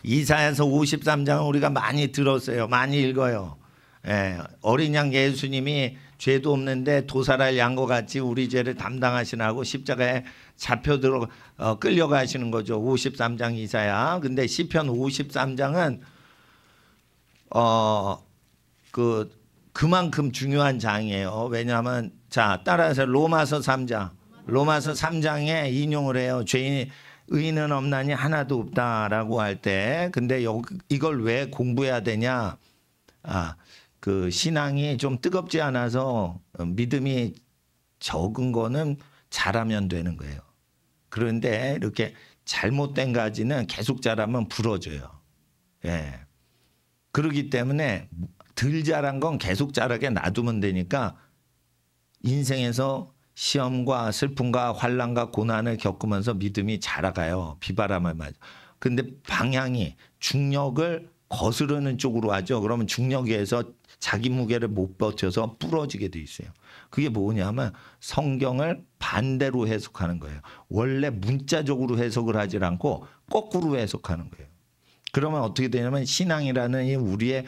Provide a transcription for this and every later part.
이사야서 53장은 우리가 많이 들었어요. 많이 읽어요. 예, 어린 양 예수님이 죄도 없는데 도살할 양과 같이 우리 죄를 담당하시라고 십자가에 잡혀 들어 끌려가시는 거죠. 53장 이사야. 근데 시편 53장은 그만큼 중요한 장이에요. 왜냐하면 자 따라서 로마서 3장에 인용을 해요. 의인은 없나니 하나도 없다라고 할 때, 근데 이걸 왜 공부해야 되냐? 그 신앙이 좀 뜨겁지 않아서 믿음이 적은 거는 잘하면 되는 거예요. 그런데 이렇게 잘못된 가지는 계속 자라면 부러져요. 예. 그렇기 때문에 덜 자란 건 계속 자라게 놔두면 되니까 인생에서 시험과 슬픔과 환난과 고난을 겪으면서 믿음이 자라가요. 비바람을 맞아. 근데 방향이 중력을 거스르는 쪽으로 하죠. 그러면 중력에서 자기 무게를 못 버텨서 부러지게 돼 있어요. 그게 뭐냐면 성경을 반대로 해석하는 거예요. 원래 문자적으로 해석을 하지 않고 거꾸로 해석하는 거예요. 그러면 어떻게 되냐면 신앙이라는 이 우리의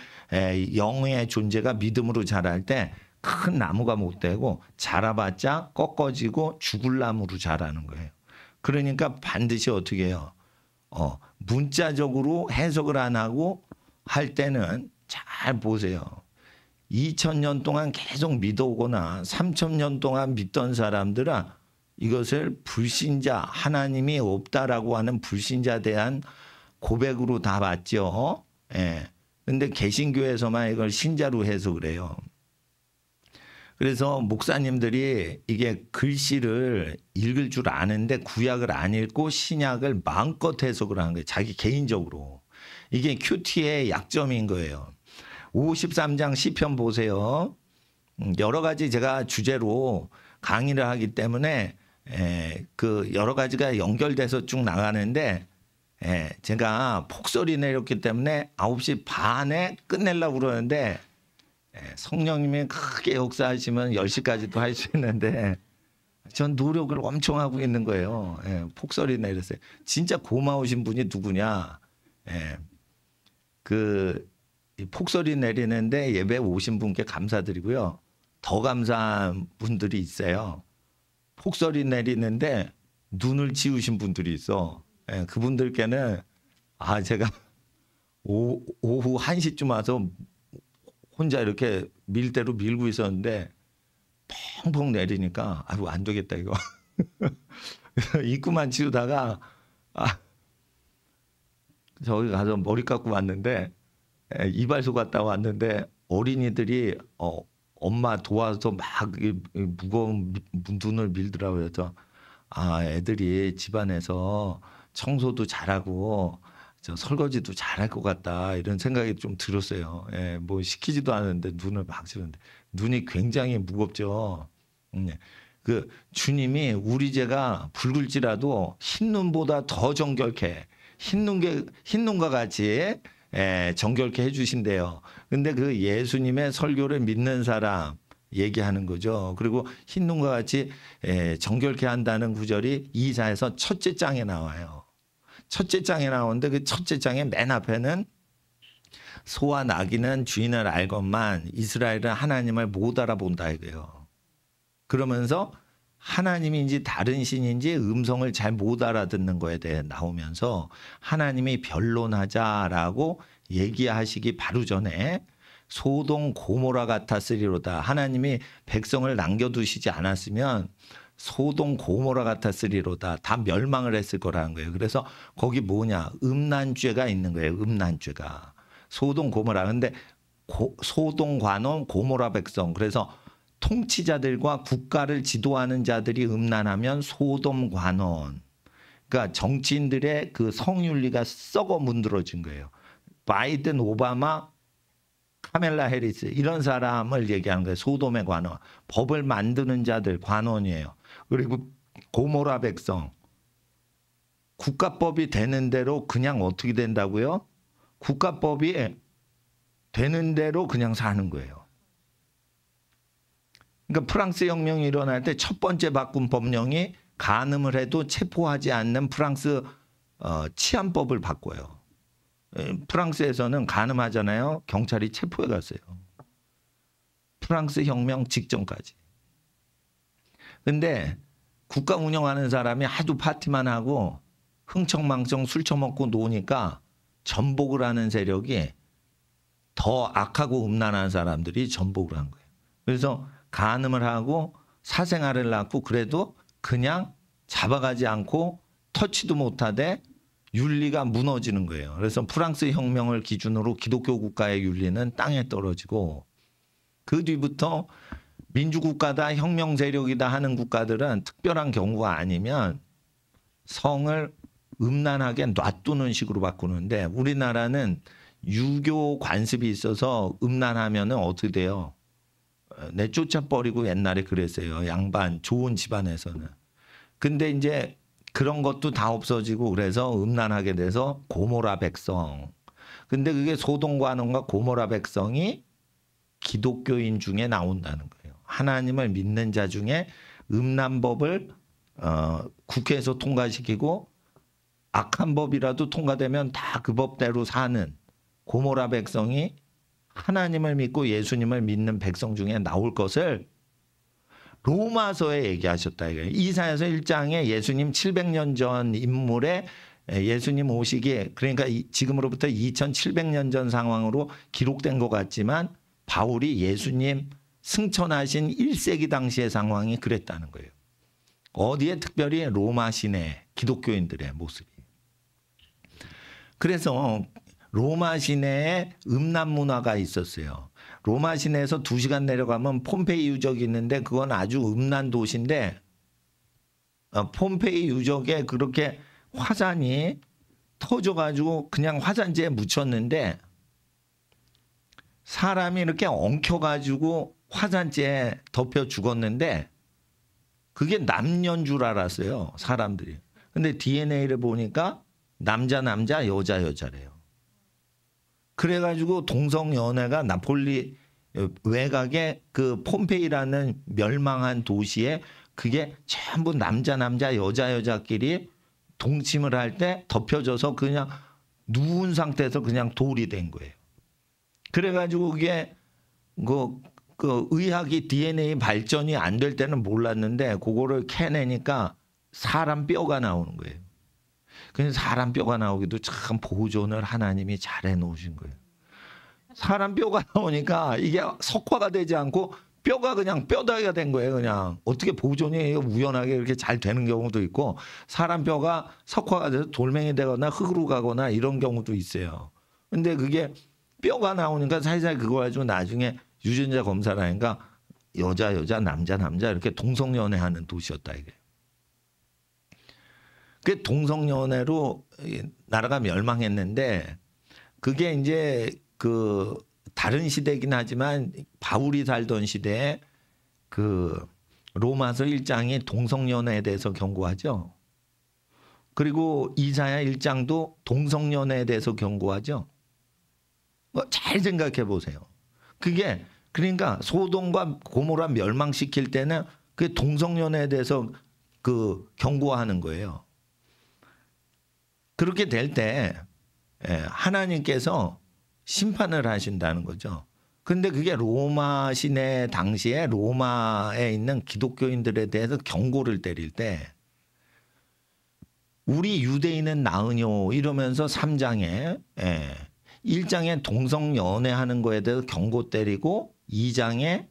영의 존재가 믿음으로 자랄 때 큰 나무가 못 되고 자라봤자 꺾어지고 죽을 나무로 자라는 거예요. 그러니까 반드시 어떻게 해요? 문자적으로 해석을 안 하고 할 때는 잘 보세요. 2000년 동안 계속 믿어오거나 3000년 동안 믿던 사람들은 이것을 불신자, 하나님이 없다라고 하는 불신자에 대한 고백으로 다 봤죠. 예. 근데 개신교에서만 이걸 신자로 해석을 해요. 그래서 목사님들이 이게 글씨를 읽을 줄 아는데 구약을 안 읽고 신약을 마음껏 해석을 하는 거예요. 자기 개인적으로. 이게 큐티의 약점인 거예요. 53장 시편 보세요. 여러 가지 제가 주제로 강의를 하기 때문에 그 여러 가지가 연결돼서 쭉 나가는데 제가 폭설이 내렸기 때문에 9시 반에 끝내려고 그러는데 성령님이 크게 역사하시면 10시까지도 할 수 있는데 전 노력을 엄청 하고 있는 거예요. 폭설이 내렸어요. 진짜 고마우신 분이 누구냐. 그 폭설이 내리는데 예배 오신 분께 감사드리고요. 더 감사한 분들이 있어요. 폭설이 내리는데 눈을 지우신 분들이 있어. 그분들께는 제가 오후 1시쯤 와서 혼자 이렇게 밀대로 밀고 있었는데 펑펑 내리니까 아이고 안 되겠다 이거. 입구만 치우다가 저기 가서 머리 깎고 왔는데 이발소 갔다 왔는데 어린이들이 엄마 도와서 막 무거운 눈을 밀더라고요. 그래서 애들이 집안에서 청소도 잘하고 저 설거지도 잘할 것 같다 이런 생각이 좀 들었어요. 뭐 시키지도 않았는데 눈을 막 치는데 눈이 굉장히 무겁죠. 그 주님이 우리 죄가 붉을지라도 흰 눈보다 더 정결케 흰 눈과 같이 정결케 해주신대요. 근데 그 예수님의 설교를 믿는 사람 얘기하는 거죠. 그리고 흰 눈과 같이 정결케 한다는 구절이 이사야서 첫째 장에 나와요. 첫째 장에 나오는데 그 첫째 장의 맨 앞에는 소와 나귀는 주인을 알건만 이스라엘은 하나님을 못 알아본다 이거예요. 그러면서 하나님인지 다른 신인지 음성을 잘 못 알아듣는 거에 대해 나오면서 하나님이 변론하자라고 얘기하시기 바로 전에 소돔 고모라 같았으리로다. 하나님이 백성을 남겨두시지 않았으면 소돔 고모라 같았으리로다. 다 멸망을 했을 거라는 거예요. 그래서 거기 뭐냐? 음란죄가 있는 거예요. 음란죄가. 소돔 고모라. 근데 소돔 관원 고모라 백성. 그래서 통치자들과 국가를 지도하는 자들이 음란하면 소돔 관원. 그러니까 정치인들의 그 성윤리가 썩어 문드러진 거예요. 바이든, 오바마, 카멜라 해리스 이런 사람을 얘기하는 거예요. 소돔의 관원. 법을 만드는 자들 관원이에요. 그리고 고모라 백성. 국가법이 되는 대로 그냥 어떻게 된다고요? 국가법이 되는 대로 그냥 사는 거예요. 그러니까 프랑스 혁명이 일어날 때 첫 번째 바꾼 법령이 간음을 해도 체포하지 않는 프랑스 치안법을 바꿔요. 프랑스에서는 간음하잖아요. 경찰이 체포해 갔어요. 프랑스 혁명 직전까지. 근데 국가 운영하는 사람이 하도 파티만 하고 흥청망청 술 처먹고 노니까 전복을 하는 세력이 더 악하고 음란한 사람들이 전복을 한 거예요. 그래서 간음을 하고 사생아를 낳고 그래도 그냥 잡아가지 않고 터치도 못하되 윤리가 무너지는 거예요. 그래서 프랑스 혁명을 기준으로 기독교 국가의 윤리는 땅에 떨어지고 그 뒤부터 민주국가다 혁명 세력이다 하는 국가들은 특별한 경우가 아니면 성을 음란하게 놔두는 식으로 바꾸는데 우리나라는 유교 관습이 있어서 음란하면은 어떻게 돼요? 내쫓아버리고 옛날에 그랬어요. 양반 좋은 집안에서는. 근데 이제 그런 것도 다 없어지고 그래서 음란하게 돼서 고모라 백성. 근데 그게 소동관원과 고모라 백성이 기독교인 중에 나온다는 거예요. 하나님을 믿는 자 중에 음란법을 국회에서 통과시키고 악한 법이라도 통과되면 다 그 법대로 사는 고모라 백성이 하나님을 믿고 예수님을 믿는 백성 중에 나올 것을 로마서에 얘기하셨다 이거예요. 이사야서 1장에 예수님 700년 전 인물의 예수님 오시기에 그러니까 지금으로부터 2700년 전 상황으로 기록된 것 같지만 바울이 예수님 승천하신 1세기 당시의 상황이 그랬다는 거예요. 어디에 특별히 로마 시내 기독교인들의 모습이. 그래서 로마 시내에 음란 문화가 있었어요. 로마 시내에서 2시간 내려가면 폼페이 유적이 있는데 그건 아주 음란 도시인데 폼페이 유적에 그렇게 화산이 터져가지고 그냥 화산재에 묻혔는데 사람이 이렇게 엉켜가지고 화산재에 덮여 죽었는데 그게 남녀인 줄 알았어요. 사람들이. 근데 DNA를 보니까 남자 여자 여자래요. 그래가지고 동성연애가 나폴리 외곽에 그 폼페이라는 멸망한 도시에 그게 전부 남자 여자 여자끼리 동침을 할 때 덮여져서 그냥 누운 상태에서 그냥 돌이 된 거예요. 그래가지고 그게 그 의학이 DNA 발전이 안 될 때는 몰랐는데 그거를 캐내니까 사람 뼈가 나오는 거예요. 그래서 사람 뼈가 나오기도 참 보존을 하나님이 잘 해놓으신 거예요. 사람 뼈가 나오니까 이게 석화가 되지 않고 뼈가 그냥 뼈다귀가 된 거예요. 그냥 어떻게 보존이 우연하게 이렇게 잘 되는 경우도 있고 사람 뼈가 석화가 돼서 돌멩이 되거나 흙으로 가거나 이런 경우도 있어요. 근데 그게 뼈가 나오니까 살살 그거 가지고 나중에 유전자 검사를 하니까 여자 남자 이렇게 동성연애하는 도시였다 이게. 그 동성연애로 나라가 멸망했는데 그게 이제 그 다른 시대긴 하지만 바울이 살던 시대에 그 로마서 1장이 동성연애에 대해서 경고하죠. 그리고 이사야 1장도 동성연애에 대해서 경고하죠. 잘 생각해 보세요. 그게 그러니까 소돔과 고모라 멸망시킬 때는 그 동성연애에 대해서 그 경고하는 거예요. 그렇게 될 때 하나님께서 심판을 하신다는 거죠. 근데 그게 로마 시내 당시에 로마에 있는 기독교인들에 대해서 경고를 때릴 때 우리 유대인은 나으뇨 이러면서 3장에 1장에 동성연애하는 거에 대해서 경고 때리고 2장에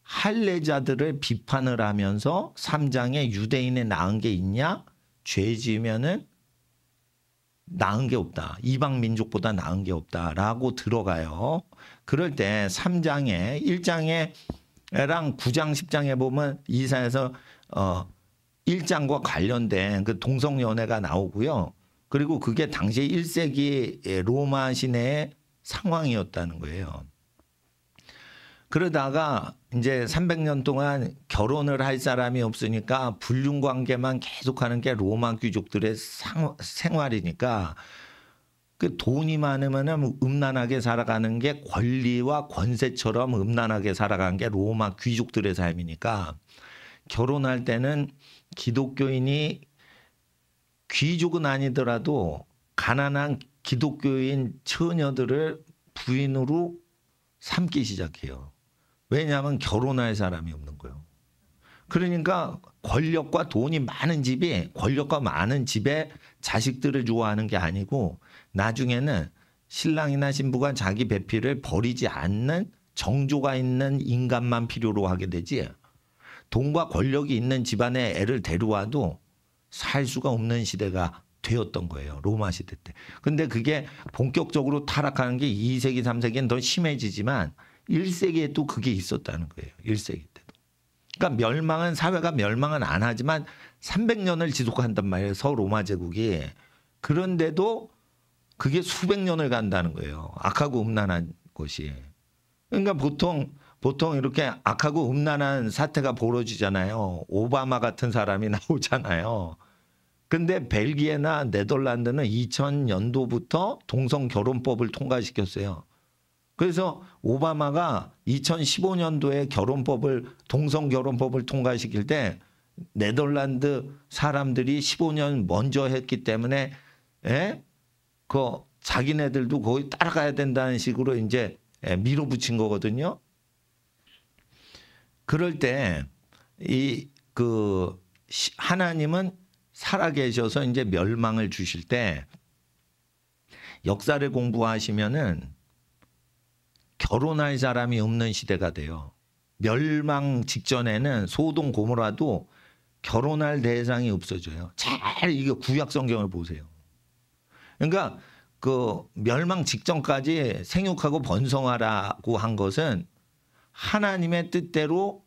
할례자들을 비판을 하면서 3장에 유대인에 나은 게 있냐? 죄 지으면은 나은 게 없다. 이방 민족보다 나은 게 없다라고 들어가요. 그럴 때 3장에 1장에랑 9장 10장에 보면 이사야서 1장과 관련된 그 동성연애가 나오고요. 그리고 그게 당시 1세기 로마 시내의 상황이었다는 거예요. 그러다가 이제 300년 동안 결혼을 할 사람이 없으니까 불륜 관계만 계속하는 게 로마 귀족들의 생활이니까 그 돈이 많으면 음란하게 살아가는 게 권리와 권세처럼 음란하게 살아가는 게 로마 귀족들의 삶이니까 결혼할 때는 기독교인이 귀족은 아니더라도 가난한 기독교인 처녀들을 부인으로 삼기 시작해요. 왜냐하면 결혼할 사람이 없는 거예요. 그러니까 권력과 돈이 많은 집이 권력과 많은 집에 자식들을 좋아하는 게 아니고 나중에는 신랑이나 신부가 자기 배필을 버리지 않는 정조가 있는 인간만 필요로 하게 되지 돈과 권력이 있는 집안에 애를 데려와도 살 수가 없는 시대가 되었던 거예요. 로마 시대 때. 근데 그게 본격적으로 타락하는 게 2세기, 3세기는 더 심해지지만 1세기에 또 그게 있었다는 거예요. 1세기 때도. 그러니까 멸망은 사회가 멸망은 안 하지만 300년을 지속한단 말이에요. 서로마 제국이. 그런데도 그게 수백 년을 간다는 거예요. 악하고 음란한 것이. 그러니까 보통 이렇게 악하고 음란한 사태가 벌어지잖아요. 오바마 같은 사람이 나오잖아요. 근데 벨기에나 네덜란드는 2000년도부터 동성결혼법을 통과시켰어요. 그래서 오바마가 2015년도에 동성결혼법을 통과시킬 때 네덜란드 사람들이 15년 먼저 했기 때문에 그 자기네들도 거의 따라가야 된다는 식으로 이제 밀어붙인 거거든요. 그럴 때 하나님은 살아계셔서 이제 멸망을 주실 때 역사를 공부하시면은 결혼할 사람이 없는 시대가 돼요. 멸망 직전에는 소돔 고모라도 결혼할 대상이 없어져요. 잘 이게 구약 성경을 보세요. 그러니까 그 멸망 직전까지 생육하고 번성하라고 한 것은 하나님의 뜻대로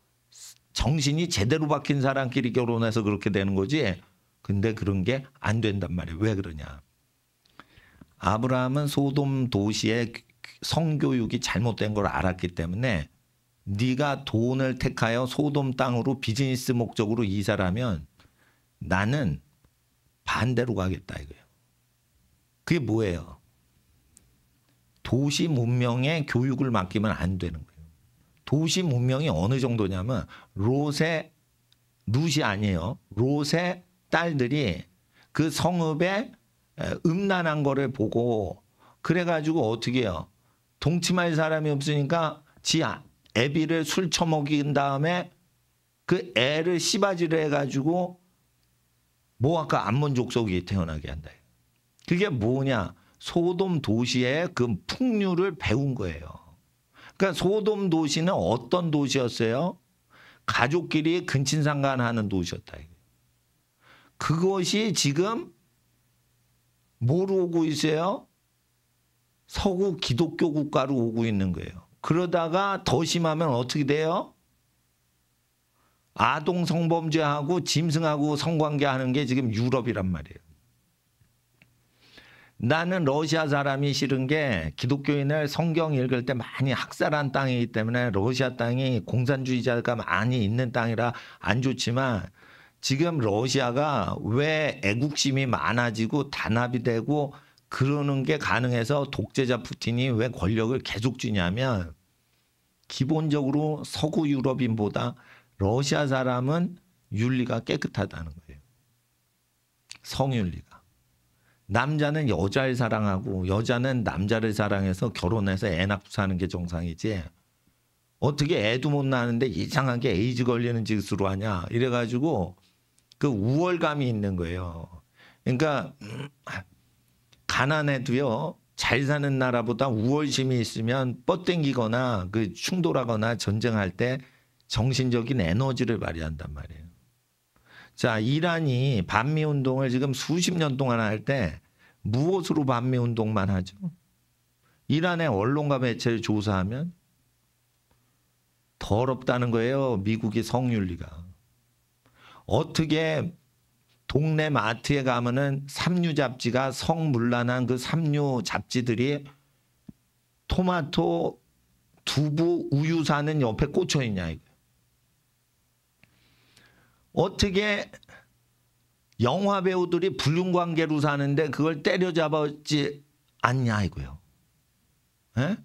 정신이 제대로 박힌 사람끼리 결혼해서 그렇게 되는 거지. 근데 그런 게 안 된단 말이에요. 왜 그러냐. 아브라함은 소돔 도시의 성교육이 잘못된 걸 알았기 때문에 네가 돈을 택하여 소돔 땅으로 비즈니스 목적으로 이사를 하면 나는 반대로 가겠다 이거예요. 그게 뭐예요? 도시 문명에 교육을 맡기면 안 되는 거예요. 도시 문명이 어느 정도냐면 룻이 아니에요. 롯의 딸들이 그 성읍에 음란한 거를 보고 그래가지고 어떻게 해요? 동침할 사람이 없으니까 지 애비를 술 처먹인 다음에 그 애를 씨바지를 해가지고 모압과 암몬 족속이 태어나게 한다. 그게 뭐냐? 소돔 도시의 그 풍류를 배운 거예요. 그러니까 소돔 도시는 어떤 도시였어요? 가족끼리 근친상간하는 도시였다. 그것이 지금 뭐로 오고 있어요? 서구 기독교 국가로 오고 있는 거예요. 그러다가 더 심하면 어떻게 돼요? 아동 성범죄하고 짐승하고 성관계하는 게 지금 유럽이란 말이에요. 나는 러시아 사람이 싫은 게 기독교인을 성경 읽을 때 많이 학살한 땅이기 때문에 러시아 땅이 공산주의자가 많이 있는 땅이라 안 좋지만 지금 러시아가 왜 애국심이 많아지고 단합이 되고 그러는 게 가능해서 독재자 푸틴이 왜 권력을 계속 쥐냐면 기본적으로 서구 유럽인보다 러시아 사람은 윤리가 깨끗하다는 거예요. 성윤리가. 남자는 여자를 사랑하고 여자는 남자를 사랑해서 결혼해서 애 낳고 사는 게 정상이지. 어떻게 애도 못 낳는데 이상하게 에이즈 걸리는 짓으로 하냐. 이래가지고 그 우월감이 있는 거예요. 그러니까 가난해도요. 잘 사는 나라보다 우월심이 있으면 뻗땡기거나 그 충돌하거나 전쟁할 때 정신적인 에너지를 발휘한단 말이에요. 자, 이란이 반미운동을 지금 수십 년 동안 할 때 무엇으로 반미운동만 하죠? 이란의 언론과 매체를 조사하면 더럽다는 거예요. 미국의 성윤리가. 어떻게 동네 마트에 가면은 삼류 잡지가 성문란한 그 삼류 잡지들이 토마토, 두부, 우유 사는 옆에 꽂혀 있냐 이거. 어떻게 영화 배우들이 불륜관계로 사는데 그걸 때려잡았지 않냐 이거요. 에?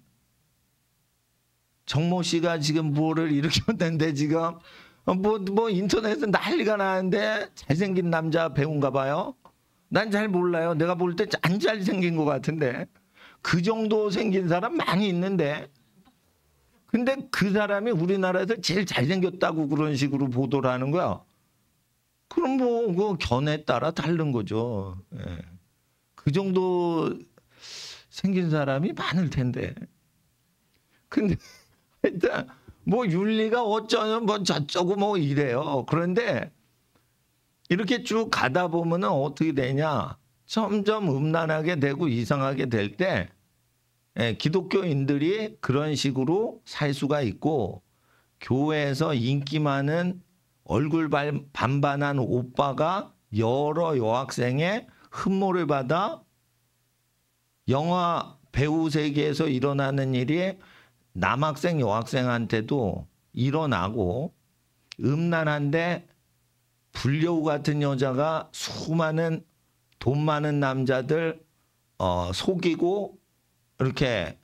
정모 씨가 지금 뭐를 일으켰는데 지금 뭐 인터넷에 난리가 나는데 잘생긴 남자 배우인가 봐요. 난 잘 몰라요. 내가 볼 때 안 잘생긴 것 같은데. 그 정도 생긴 사람 많이 있는데. 근데 그 사람이 우리나라에서 제일 잘생겼다고 그런 식으로 보도를 하는 거야. 그럼 뭐 그 견해에 따라 다른 거죠. 예. 그 정도 생긴 사람이 많을 텐데. 근데 일단 뭐 윤리가 어쩌면 뭐 저쩌고 뭐 이래요. 그런데 이렇게 쭉 가다 보면은 어떻게 되냐? 점점 음란하게 되고 이상하게 될 때 기독교인들이 그런 식으로 살 수가 있고 교회에서 인기 많은 얼굴 반반한 오빠가 여러 여학생의 흠모를 받아 영화 배우 세계에서 일어나는 일이 남학생 여학생한테도 일어나고 음란한데 불려우 같은 여자가 수많은 돈 많은 남자들 속이고 이렇게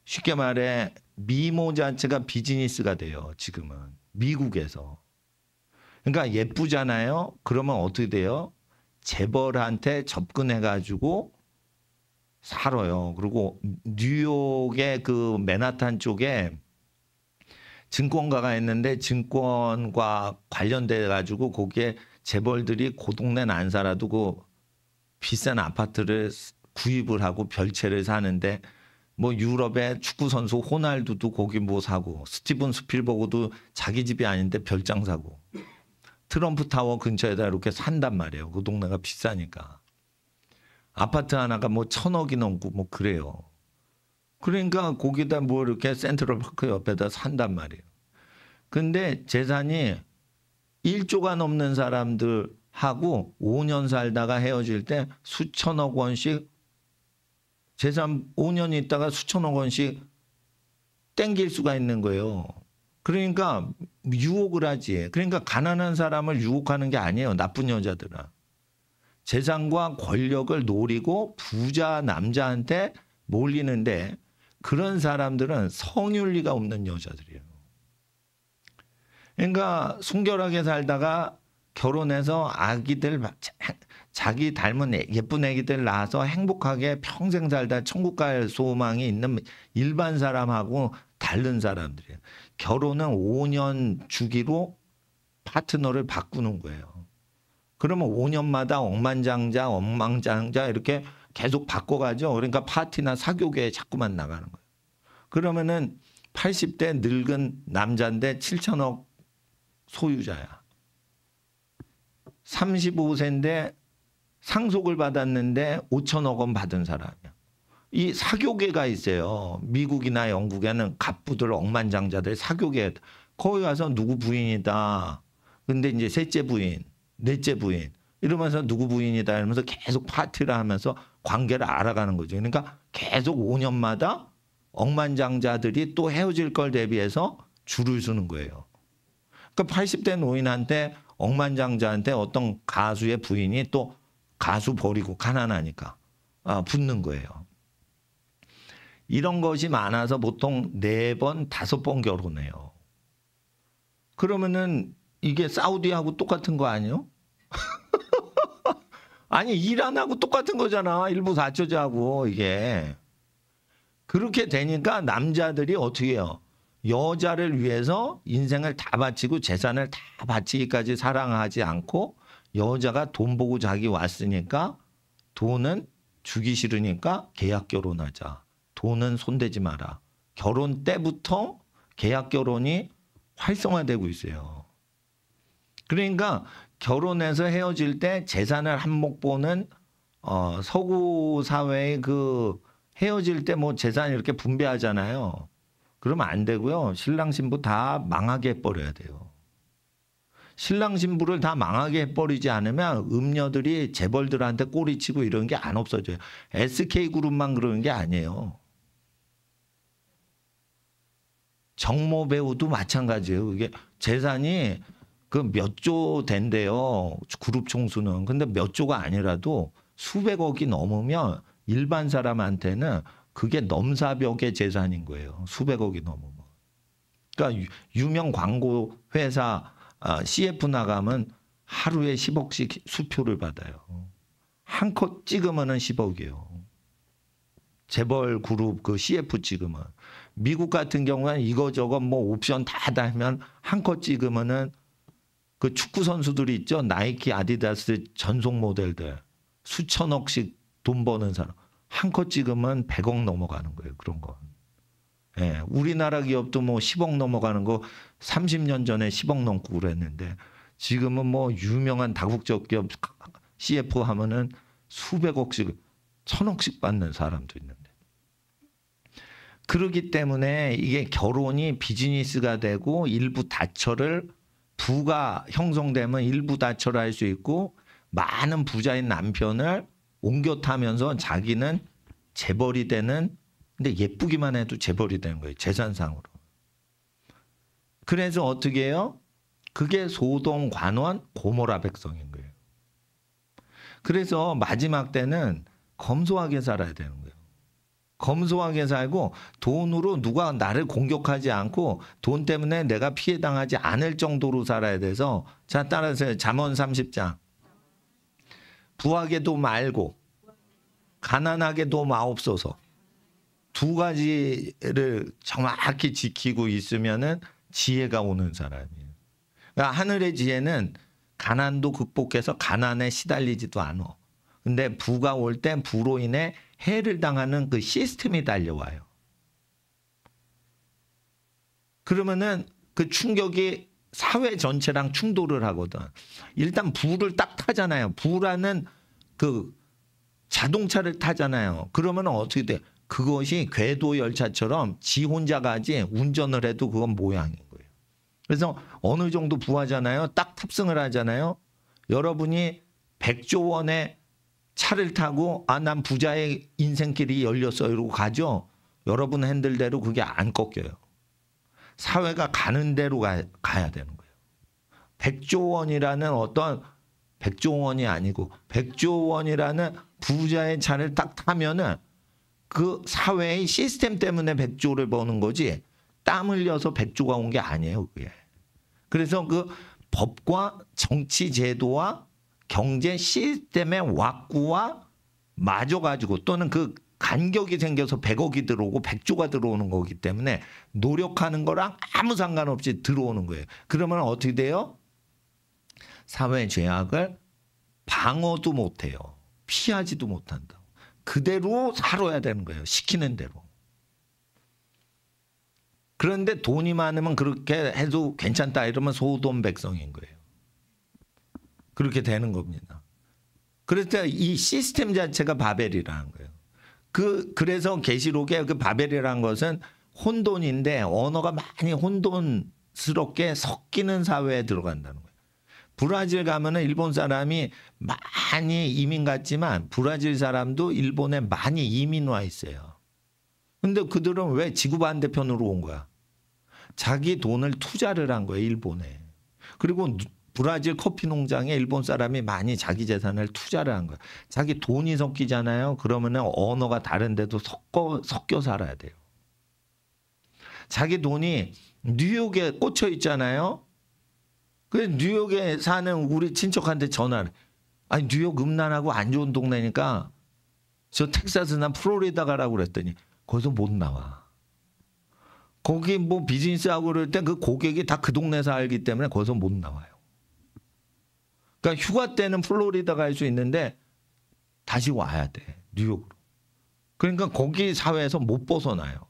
쉽게 말해 미모 자체가 비즈니스가 돼요. 지금은 미국에서. 그러니까 예쁘잖아요. 그러면 어떻게 돼요? 재벌한테 접근해가지고 살아요. 그리고 뉴욕의 그 맨하탄 쪽에 증권가가 있는데 증권과 관련돼 가지고 거기에 재벌들이 그 동네는 안 살아도 그 비싼 아파트를 구입을 하고 별채를 사는데 뭐 유럽의 축구 선수 호날두도 거기 뭐 사고 스티븐 스필버그도 자기 집이 아닌데 별장 사고 트럼프 타워 근처에다 이렇게 산단 말이에요. 그 동네가 비싸니까. 아파트 하나가 뭐 1,000억이 넘고 뭐 그래요. 그러니까 거기다 뭐 이렇게 센트럴파크 옆에다 산단 말이에요. 근데 재산이 1조가 넘는 사람들하고 5년 살다가 헤어질 때 수천억 원씩 재산 5년 있다가 수천억 원씩 땡길 수가 있는 거예요. 그러니까 유혹을 하지. 그러니까 가난한 사람을 유혹하는 게 아니에요. 나쁜 여자들은. 재산과 권력을 노리고 부자 남자한테 몰리는데 그런 사람들은 성윤리가 없는 여자들이에요. 그러니까 순결하게 살다가 결혼해서 아기들 자기 닮은 예쁜 아기들 낳아서 행복하게 평생 살다 천국 갈 소망이 있는 일반 사람하고 다른 사람들이에요. 결혼은 5년 주기로 파트너를 바꾸는 거예요. 그러면 5년마다 엉망장자 이렇게 계속 바꿔가죠. 그러니까 파티나 사교계에 자꾸만 나가는 거예요. 그러면은 80대 늙은 남자인데 7천억 소유자야. 35세인데 상속을 받았는데 5천억 원 받은 사람이야. 이 사교계가 있어요. 미국이나 영국에는 갑부들 억만장자들 사교계. 거기 가서 누구 부인이다. 근데 이제 셋째 부인, 넷째 부인 이러면서 누구 부인이다 이러면서 계속 파티를 하면서 관계를 알아가는 거죠. 그러니까 계속 5년마다 억만장자들이 또 헤어질 걸 대비해서 줄을 서는 거예요. 그러니까 80대 노인한테 억만장자한테 어떤 가수의 부인이 또 가수 버리고 가난하니까 붙는 거예요. 이런 것이 많아서 보통 4번, 5번 결혼해요. 그러면은 이게 사우디하고 똑같은 거 아니에요? 아니 이란하고 똑같은 거잖아. 일부 사처자하고 이게. 그렇게 되니까 남자들이 어떻게 해요? 여자를 위해서 인생을 다 바치고 재산을 다 바치기까지 사랑하지 않고 여자가 돈 보고 자기 왔으니까 돈은 주기 싫으니까 계약 결혼하자. 돈은 손대지 마라. 결혼 때부터 계약 결혼이 활성화되고 있어요. 그러니까 결혼해서 헤어질 때 재산을 한몫 보는 서구 사회의 그 헤어질 때 뭐 재산 이렇게 분배하잖아요. 그러면 안 되고요. 신랑 신부 다 망하게 해버려야 돼요. 신랑 신부를 다 망하게 해버리지 않으면 음녀들이 재벌들한테 꼬리치고 이런 게 안 없어져요. SK그룹만 그러는 게 아니에요. 정모 배우도 마찬가지예요. 이게 재산이 그 몇 조 된대요. 그룹 총수는. 근데 몇 조가 아니라도 수백억이 넘으면 일반 사람한테는 그게 넘사벽의 재산인 거예요. 수백억이 넘으면. 그러니까 유명 광고 회사 CF 나가면 하루에 10억씩 수표를 받아요. 한 컷 찍으면은 10억이에요. 재벌 그룹 그 CF 찍으면. 미국 같은 경우는 이거저거 뭐 옵션 다 달면 한 컷 찍으면은 그 축구 선수들이 있죠. 나이키, 아디다스 전속 모델들 수천억씩 돈 버는 사람 한 컷 찍으면 100억 넘어가는 거예요. 그런 거. 예, 우리나라 기업도 뭐 10억 넘어가는 거 30년 전에 10억 넘고 그랬는데 지금은 뭐 유명한 다국적 기업 CF 하면은 수백억씩, 천억씩 받는 사람도 있는데. 그렇기 때문에 이게 결혼이 비즈니스가 되고 일부 다처를 부가 형성되면 일부 다처를 할 수 있고 많은 부자인 남편을 옮겨 타면서 자기는 재벌이 되는, 근데 예쁘기만 해도 재벌이 되는 거예요. 재산상으로. 그래서 어떻게 해요? 그게 소돔, 관원, 고모라 백성인 거예요. 그래서 마지막 때는 검소하게 살아야 되는 거예요. 검소하게 살고 돈으로 누가 나를 공격하지 않고 돈 때문에 내가 피해당하지 않을 정도로 살아야 돼서, 자 따라서 잠언 30장. 부하게도 말고 가난하게도 마옵소서. 두 가지를 정확히 지키고 있으면은 지혜가 오는 사람이에요. 그러니까 하늘의 지혜는 가난도 극복해서 가난에 시달리지도 않아. 근데 부가 올 때 부로 인해 해를 당하는 그 시스템이 달려와요. 그러면은 그 충격이 사회 전체랑 충돌을 하거든. 일단 부를 딱 타잖아요. 부라는 그 자동차를 타잖아요. 그러면 어떻게 돼? 그것이 궤도 열차처럼 지 혼자 가지 운전을 해도 그건 모양인 거예요. 그래서 어느 정도 부하잖아요. 딱 탑승을 하잖아요. 여러분이 100조 원의 차를 타고 아, 난 부자의 인생길이 열렸어 이러고 가죠. 여러분 핸들대로 그게 안 꺾여요. 사회가 가는 대로 가야 되는 거예요. 100조 원이라는 어떤 100조 원이 아니고 100조 원이라는 부자의 차를 딱 타면은 그 사회의 시스템 때문에 100조를 버는 거지 땀 흘려서 100조가 온 게 아니에요. 그게. 그래서 그 법과 정치 제도와 경제 시스템의 왁구와 맞아가지고 또는 그 간격이 생겨서 100억이 들어오고 100조가 들어오는 거기 때문에 노력하는 거랑 아무 상관없이 들어오는 거예요. 그러면 어떻게 돼요? 사회 죄악을 방어도 못해요. 피하지도 못한다. 그대로 살아야 되는 거예요. 시키는 대로. 그런데 돈이 많으면 그렇게 해도 괜찮다 이러면 소돔 백성인 거예요. 그렇게 되는 겁니다. 그래서 이 시스템 자체가 바벨이라는 거예요. 그래서 계시록에 그 바벨이라는 것은 혼돈인데 언어가 많이 혼돈스럽게 섞이는 사회에 들어간다는 거예요. 브라질 가면은 일본 사람이 많이 이민 갔지만 브라질 사람도 일본에 많이 이민 와 있어요. 근데 그들은 왜 지구 반대편으로 온 거야? 자기 돈을 투자를 한 거예요, 일본에. 그리고 브라질 커피 농장에 일본 사람이 많이 자기 재산을 투자를 한 거예요. 자기 돈이 섞이잖아요. 그러면은 언어가 다른데도 섞여 살아야 돼요. 자기 돈이 뉴욕에 꽂혀 있잖아요. 그래서 뉴욕에 사는 우리 친척한테 전화를. 아니 뉴욕 음란하고 안 좋은 동네니까 저 텍사스나 플로리다 가라고 그랬더니 거기서 못 나와. 거기 뭐 비즈니스하고 그럴 때 그 고객이 다 그 동네에서 알기 때문에 거기서 못 나와요. 그러니까 휴가 때는 플로리다 갈 수 있는데 다시 와야 돼. 뉴욕으로. 그러니까 거기 사회에서 못 벗어나요.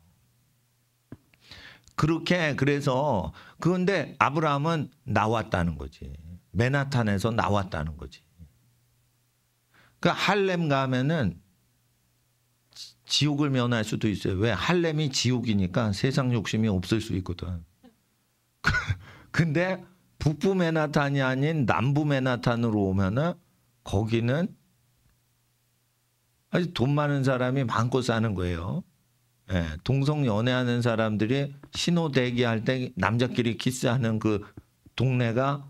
그렇게 그래서 그런데 아브라함은 나왔다는 거지. 맨하탄에서 나왔다는 거지. 그러니까 할렘 가면은 지옥을 면할 수도 있어요. 왜? 할렘이 지옥이니까 세상 욕심이 없을 수 있거든. 근데 북부 맨하탄이 아닌 남부 맨하탄으로 오면은 거기는 아주 돈 많은 사람이 많고 사는 거예요. 예, 동성 연애하는 사람들이 신호 대기할 때 남자끼리 키스하는 그 동네가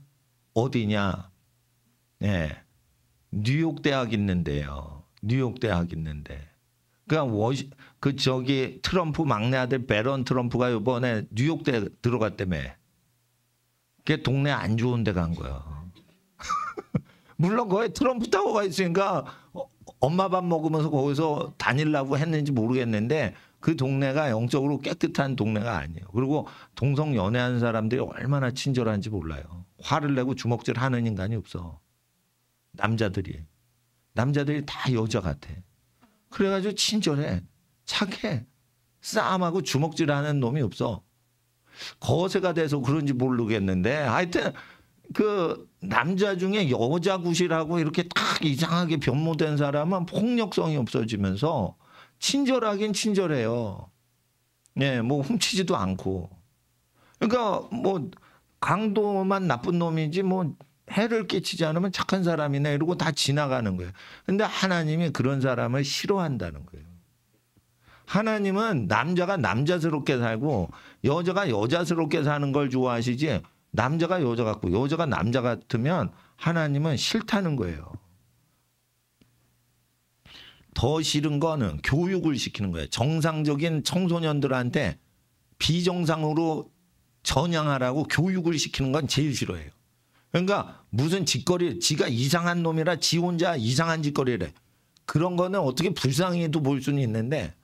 어디냐? 예, 뉴욕 대학 있는데요. 뉴욕 대학 있는데. 그러니까 그 저기 트럼프 막내 아들 베런 트럼프가 이번에 뉴욕대 들어갔다며. 걔 동네 안 좋은 데 간 거야. 물론 거기 트럼프 타워가 있으니까 엄마 밥 먹으면서 거기서 다니려고 했는지 모르겠는데 그 동네가 영적으로 깨끗한 동네가 아니에요. 그리고 동성 연애하는 사람들이 얼마나 친절한지 몰라요. 화를 내고 주먹질 하는 인간이 없어. 남자들이 다 여자 같아. 그래가지고 친절해, 착해, 싸움하고 주먹질하는 놈이 없어. 거세가 돼서 그런지 모르겠는데 하여튼 그 남자 중에 여자 구실하고 이렇게 딱 이상하게 변모된 사람은 폭력성이 없어지면서 친절하긴 친절해요. 네, 뭐 훔치지도 않고. 그러니까 뭐 강도만 나쁜 놈이지 뭐 해를 끼치지 않으면 착한 사람이네 이러고 다 지나가는 거예요. 근데 하나님이 그런 사람을 싫어한다는 거예요. 하나님은 남자가 남자스럽게 살고 여자가 여자스럽게 사는 걸 좋아하시지 남자가 여자 같고 여자가 남자 같으면 하나님은 싫다는 거예요. 더 싫은 거는 교육을 시키는 거예요. 정상적인 청소년들한테 비정상으로 전향하라고 교육을 시키는 건 제일 싫어해요. 그러니까 무슨 짓거리, 지가 이상한 놈이라 지 혼자 이상한 짓거리래. 그런 거는 어떻게 불쌍히도 볼 수는 있는데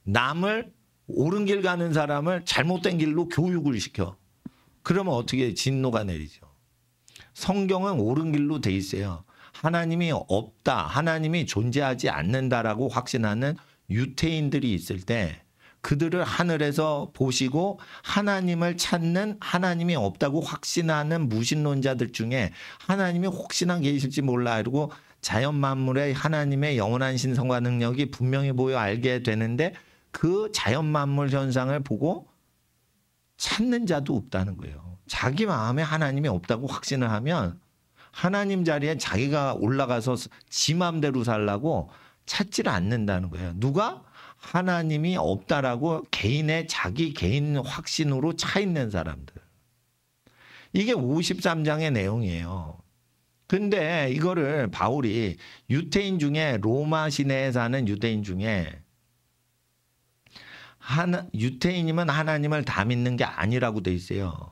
남을 옳은 길 가는 사람을 잘못된 길로 교육을 시켜. 그러면 어떻게 진노가 내리죠. 성경은 옳은 길로 돼 있어요. 하나님이 없다, 하나님이 존재하지 않는다라고 확신하는 유태인들이 있을 때 그들을 하늘에서 보시고 하나님을 찾는 하나님이 없다고 확신하는 무신론자들 중에 하나님이 혹시나 계실지 몰라 이러고 자연 만물에 하나님의 영원한 신성과 능력이 분명히 보여 알게 되는데 그 자연 만물 현상을 보고 찾는 자도 없다는 거예요. 자기 마음에 하나님이 없다고 확신을 하면 하나님 자리에 자기가 올라가서 지 마음대로 살라고 찾지를 않는다는 거예요. 누가? 하나님이 없다라고 자기 개인 확신으로 차 있는 사람들. 이게 53장의 내용이에요. 근데 이거를 바울이 유태인 중에 로마 시내에 사는 유대인 중에 유태인이면 하나님을 다 믿는 게 아니라고 돼 있어요.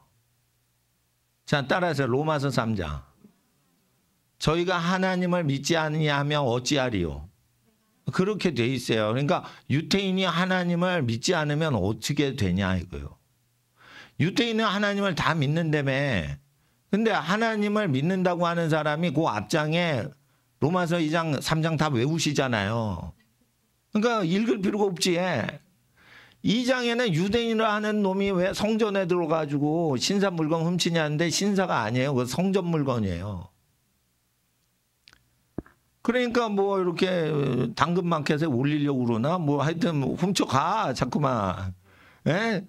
자, 따라서 로마서 3장. 저희가 하나님을 믿지 아니하면 어찌하리요? 그렇게 돼 있어요. 그러니까 유태인이 하나님을 믿지 않으면 어떻게 되냐 이거요. 유태인은 하나님을 다 믿는다며. 근데 하나님을 믿는다고 하는 사람이 그 앞장에 로마서 2장, 3장 다 외우시잖아요. 그러니까 읽을 필요가 없지. 2장에는 유대인을 하는 놈이 왜 성전에 들어가지고 신사 물건 훔치냐는데 신사가 아니에요. 그 성전 물건이에요. 그러니까 뭐 이렇게 당근마켓에 올리려고 그러나 뭐 하여튼 훔쳐가 자꾸만. 예?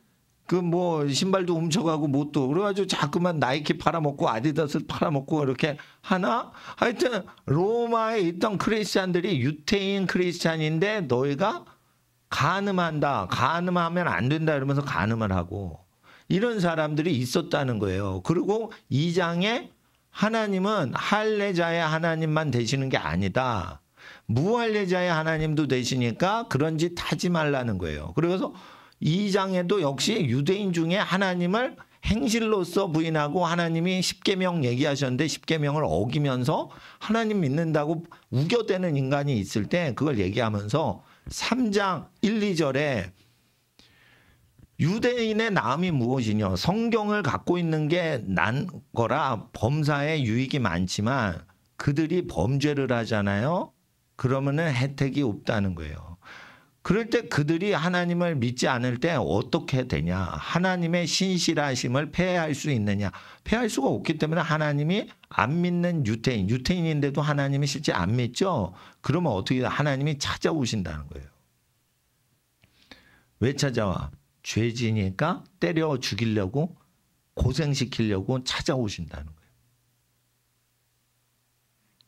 그 뭐 신발도 훔쳐가고 뭣도 그래가지고 자꾸만 나이키 팔아먹고 아디다스 팔아먹고 이렇게 하나? 하여튼 로마에 있던 크리스찬들이 유태인 크리스찬인데 너희가 간음한다. 간음하면 안 된다 이러면서 간음을 하고 이런 사람들이 있었다는 거예요. 그리고 2장에 하나님은 할례자의 하나님만 되시는 게 아니다. 무할례자의 하나님도 되시니까 그런 짓 하지 말라는 거예요. 그래서 2장에도 역시 유대인 중에 하나님을 행실로서 부인하고 하나님이 십계명 얘기하셨는데 십계명을 어기면서 하나님 믿는다고 우겨대는 인간이 있을 때 그걸 얘기하면서 3장 1, 2절에 유대인의 나음이 무엇이냐? 성경을 갖고 있는 게 난 거라 범사에 유익이 많지만 그들이 범죄를 하잖아요. 그러면은 혜택이 없다는 거예요. 그럴 때 그들이 하나님을 믿지 않을 때 어떻게 되냐? 하나님의 신실하심을 폐해할 수 있느냐? 폐할 수가 없기 때문에 하나님이 안 믿는 유태인인데도 하나님이 실제 안 믿죠? 그러면 어떻게 하나님이 찾아오신다는 거예요. 왜 찾아와? 죄지니까 때려 죽이려고 고생시키려고 찾아오신다는 거예요.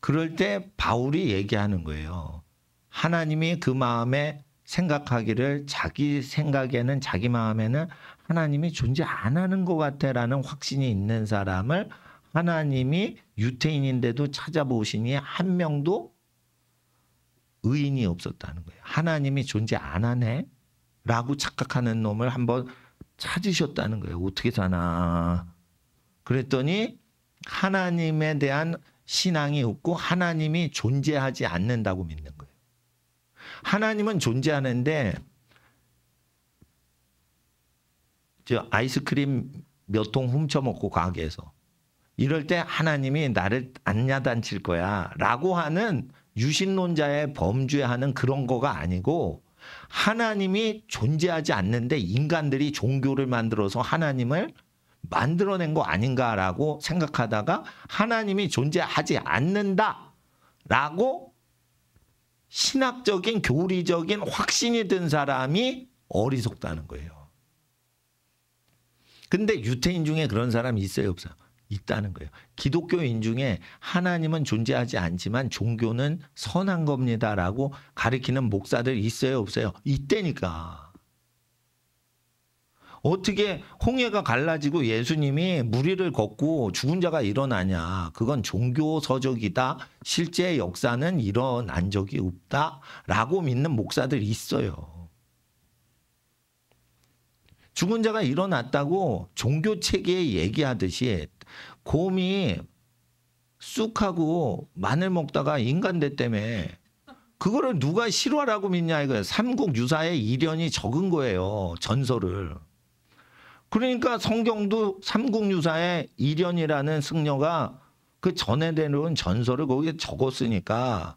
그럴 때 바울이 얘기하는 거예요. 하나님이 그 마음에 생각하기를 자기 생각에는 자기 마음에는 하나님이 존재 안 하는 것 같아라는 확신이 있는 사람을 하나님이 유태인인데도 찾아보시니 한 명도 의인이 없었다는 거예요. 하나님이 존재 안 하네? 라고 착각하는 놈을 한번 찾으셨다는 거예요. 어떻게 사나. 그랬더니 하나님에 대한 신앙이 없고 하나님이 존재하지 않는다고 믿는 거예요. 하나님은 존재하는데 저 아이스크림 몇 통 훔쳐먹고 가게에서 이럴 때 하나님이 나를 안 야단칠 거야 라고 하는 유신론자의 범죄하는 그런 거가 아니고 하나님이 존재하지 않는데 인간들이 종교를 만들어서 하나님을 만들어낸 거 아닌가라고 생각하다가 하나님이 존재하지 않는다라고 신학적인 교리적인 확신이 든 사람이 어리석다는 거예요. 근데 유태인 중에 그런 사람이 있어요, 없어요? 있다는 거예요. 기독교인 중에 하나님은 존재하지 않지만 종교는 선한 겁니다라고 가르치는 목사들 있어요, 없어요? 있다니까. 어떻게 홍해가 갈라지고 예수님이 무리를 걷고 죽은 자가 일어나냐. 그건 종교 서적이다. 실제 역사는 일어난 적이 없다라고 믿는 목사들이 있어요. 죽은 자가 일어났다고 종교 체계에 얘기하듯이 곰이 쑥하고 마늘 먹다가 인간 됐다며 그거를 누가 실화라고 믿냐 이거예요. 삼국유사의 이련이 적은 거예요. 전설을. 그러니까 성경도 삼국유사의 이련이라는 승려가 그 전에 내려온 전설을 거기에 적었으니까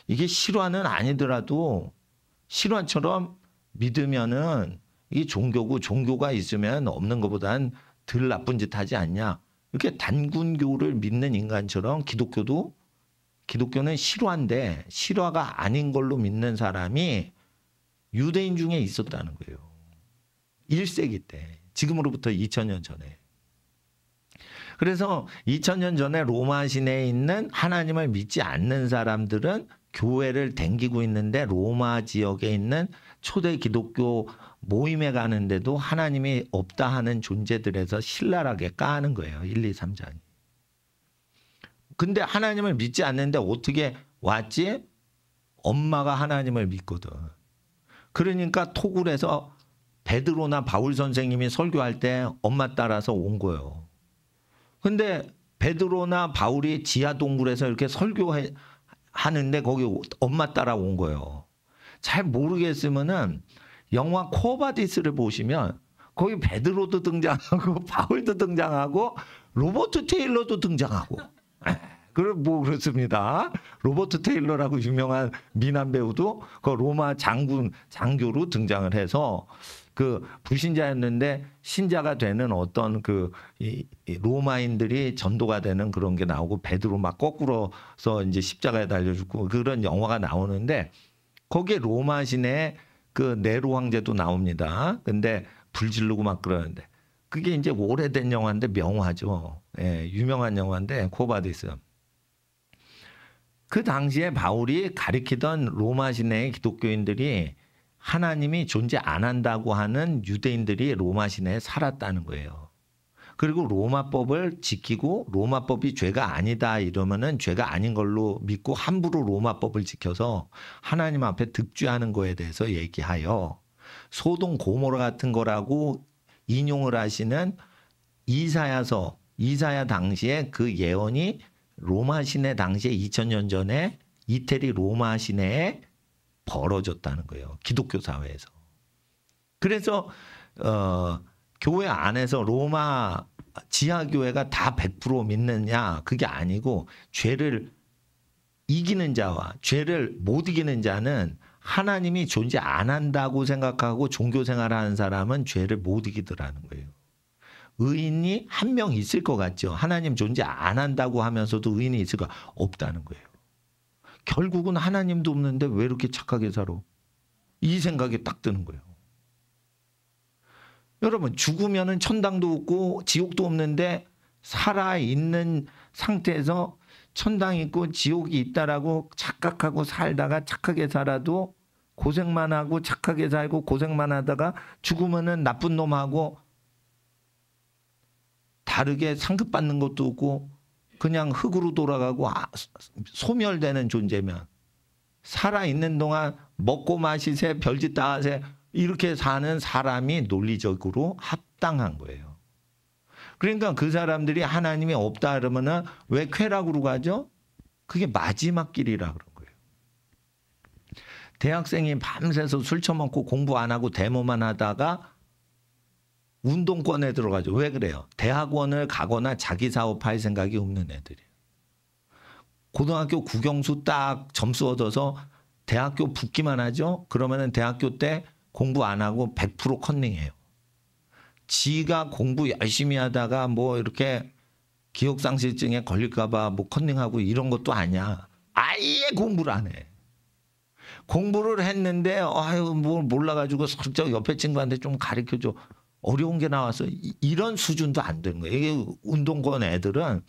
이게 실화는 아니더라도 실화처럼 믿으면은 이 종교고 종교가 있으면 없는 것보단 덜 나쁜 짓 하지 않냐. 이렇게 단군교를 믿는 인간처럼 기독교는 실화인데 실화가 아닌 걸로 믿는 사람이 유대인 중에 있었다는 거예요. 1세기 때. 지금으로부터 2000년 전에. 그래서 2000년 전에 로마 시내에 있는 하나님을 믿지 않는 사람들은 교회를 댕기고 있는데 로마 지역에 있는 초대 기독교 모임에 가는데도 하나님이 없다 하는 존재들에서 신랄하게 까는 거예요. 1, 2, 3장이. 근데 하나님을 믿지 않는데 어떻게 왔지? 엄마가 하나님을 믿거든. 그러니까 토굴에서 베드로나 바울 선생님이 설교할 때 엄마 따라서 온 거예요. 근데 베드로나 바울이 지하 동굴에서 이렇게 설교하는데 거기 엄마 따라 온 거예요. 잘 모르겠으면은 영화 코바디스를 보시면 거기 베드로도 등장하고 바울도 등장하고 로버트 테일러도 등장하고 뭐 그렇습니다. 로버트 테일러라고 유명한 미남 배우도 그 로마 장교로 등장을 해서 그 불신자였는데 신자가 되는 어떤 이 로마인들이 전도가 되는 그런 게 나오고 베드로 막 거꾸로서 이제 십자가에 달려 죽고 그런 영화가 나오는데 거기에 로마 시내 그 네로 황제도 나옵니다. 근데 불 지르고 막 그러는데 그게 이제 오래된 영화인데 명화죠. 예, 유명한 영화인데 코바디스. 그 당시에 바울이 가리키던 로마 시내의 기독교인들이 하나님이 존재 안 한다고 하는 유대인들이 로마 시내에 살았다는 거예요. 그리고 로마법을 지키고 로마법이 죄가 아니다 이러면은 죄가 아닌 걸로 믿고 함부로 로마법을 지켜서 하나님 앞에 득죄하는 거에 대해서 얘기하여 소돔 고모라 같은 거라고 인용을 하시는 이사야 당시에 그 예언이 로마 시내 당시에 2000년 전에 이태리 로마 시내에 벌어졌다는 거예요. 기독교 사회에서. 그래서 교회 안에서 로마 지하교회가 다 100% 믿느냐 그게 아니고 죄를 이기는 자와 죄를 못 이기는 자는 하나님이 존재 안 한다고 생각하고 종교생활을 하는 사람은 죄를 못 이기더라는 거예요. 의인이 한 명 있을 것 같죠. 하나님 존재 안 한다고 하면서도 의인이 있을 것 없다는 거예요. 결국은 하나님도 없는데 왜 이렇게 착하게 살아? 이 생각이 딱 드는 거예요. 여러분 죽으면은 천당도 없고 지옥도 없는데 살아있는 상태에서 천당이 있고 지옥이 있다라고 착각하고 살다가 착하게 살아도 고생만 하고 착하게 살고 고생만 하다가 죽으면은 나쁜 놈하고 다르게 상급받는 것도 없고 그냥 흙으로 돌아가고 소멸되는 존재면 살아있는 동안 먹고 마시세 별짓 다 하세 이렇게 사는 사람이 논리적으로 합당한 거예요. 그러니까 그 사람들이 하나님이 없다 그러면은 왜 쾌락으로 가죠? 그게 마지막 길이라 그런 거예요. 대학생이 밤새서 술 처먹고 공부 안 하고 데모만 하다가 운동권에 들어가죠. 왜 그래요? 대학원을 가거나 자기 사업할 생각이 없는 애들이에요. 고등학교 국영수 딱 점수 얻어서 대학교 붙기만 하죠. 그러면은 대학교 때 공부 안 하고 100% 컨닝해요. 지가 공부 열심히 하다가 뭐 이렇게 기억상실증에 걸릴까봐 뭐 컨닝하고 이런 것도 아니야. 아예 공부를 안 해. 공부를 했는데 아유 뭘 몰라가지고 슬쩍 옆에 친구한테 좀 가르쳐줘. 어려운 게 나와서 이런 수준도 안 되는 거예요. 이게 운동권 애들은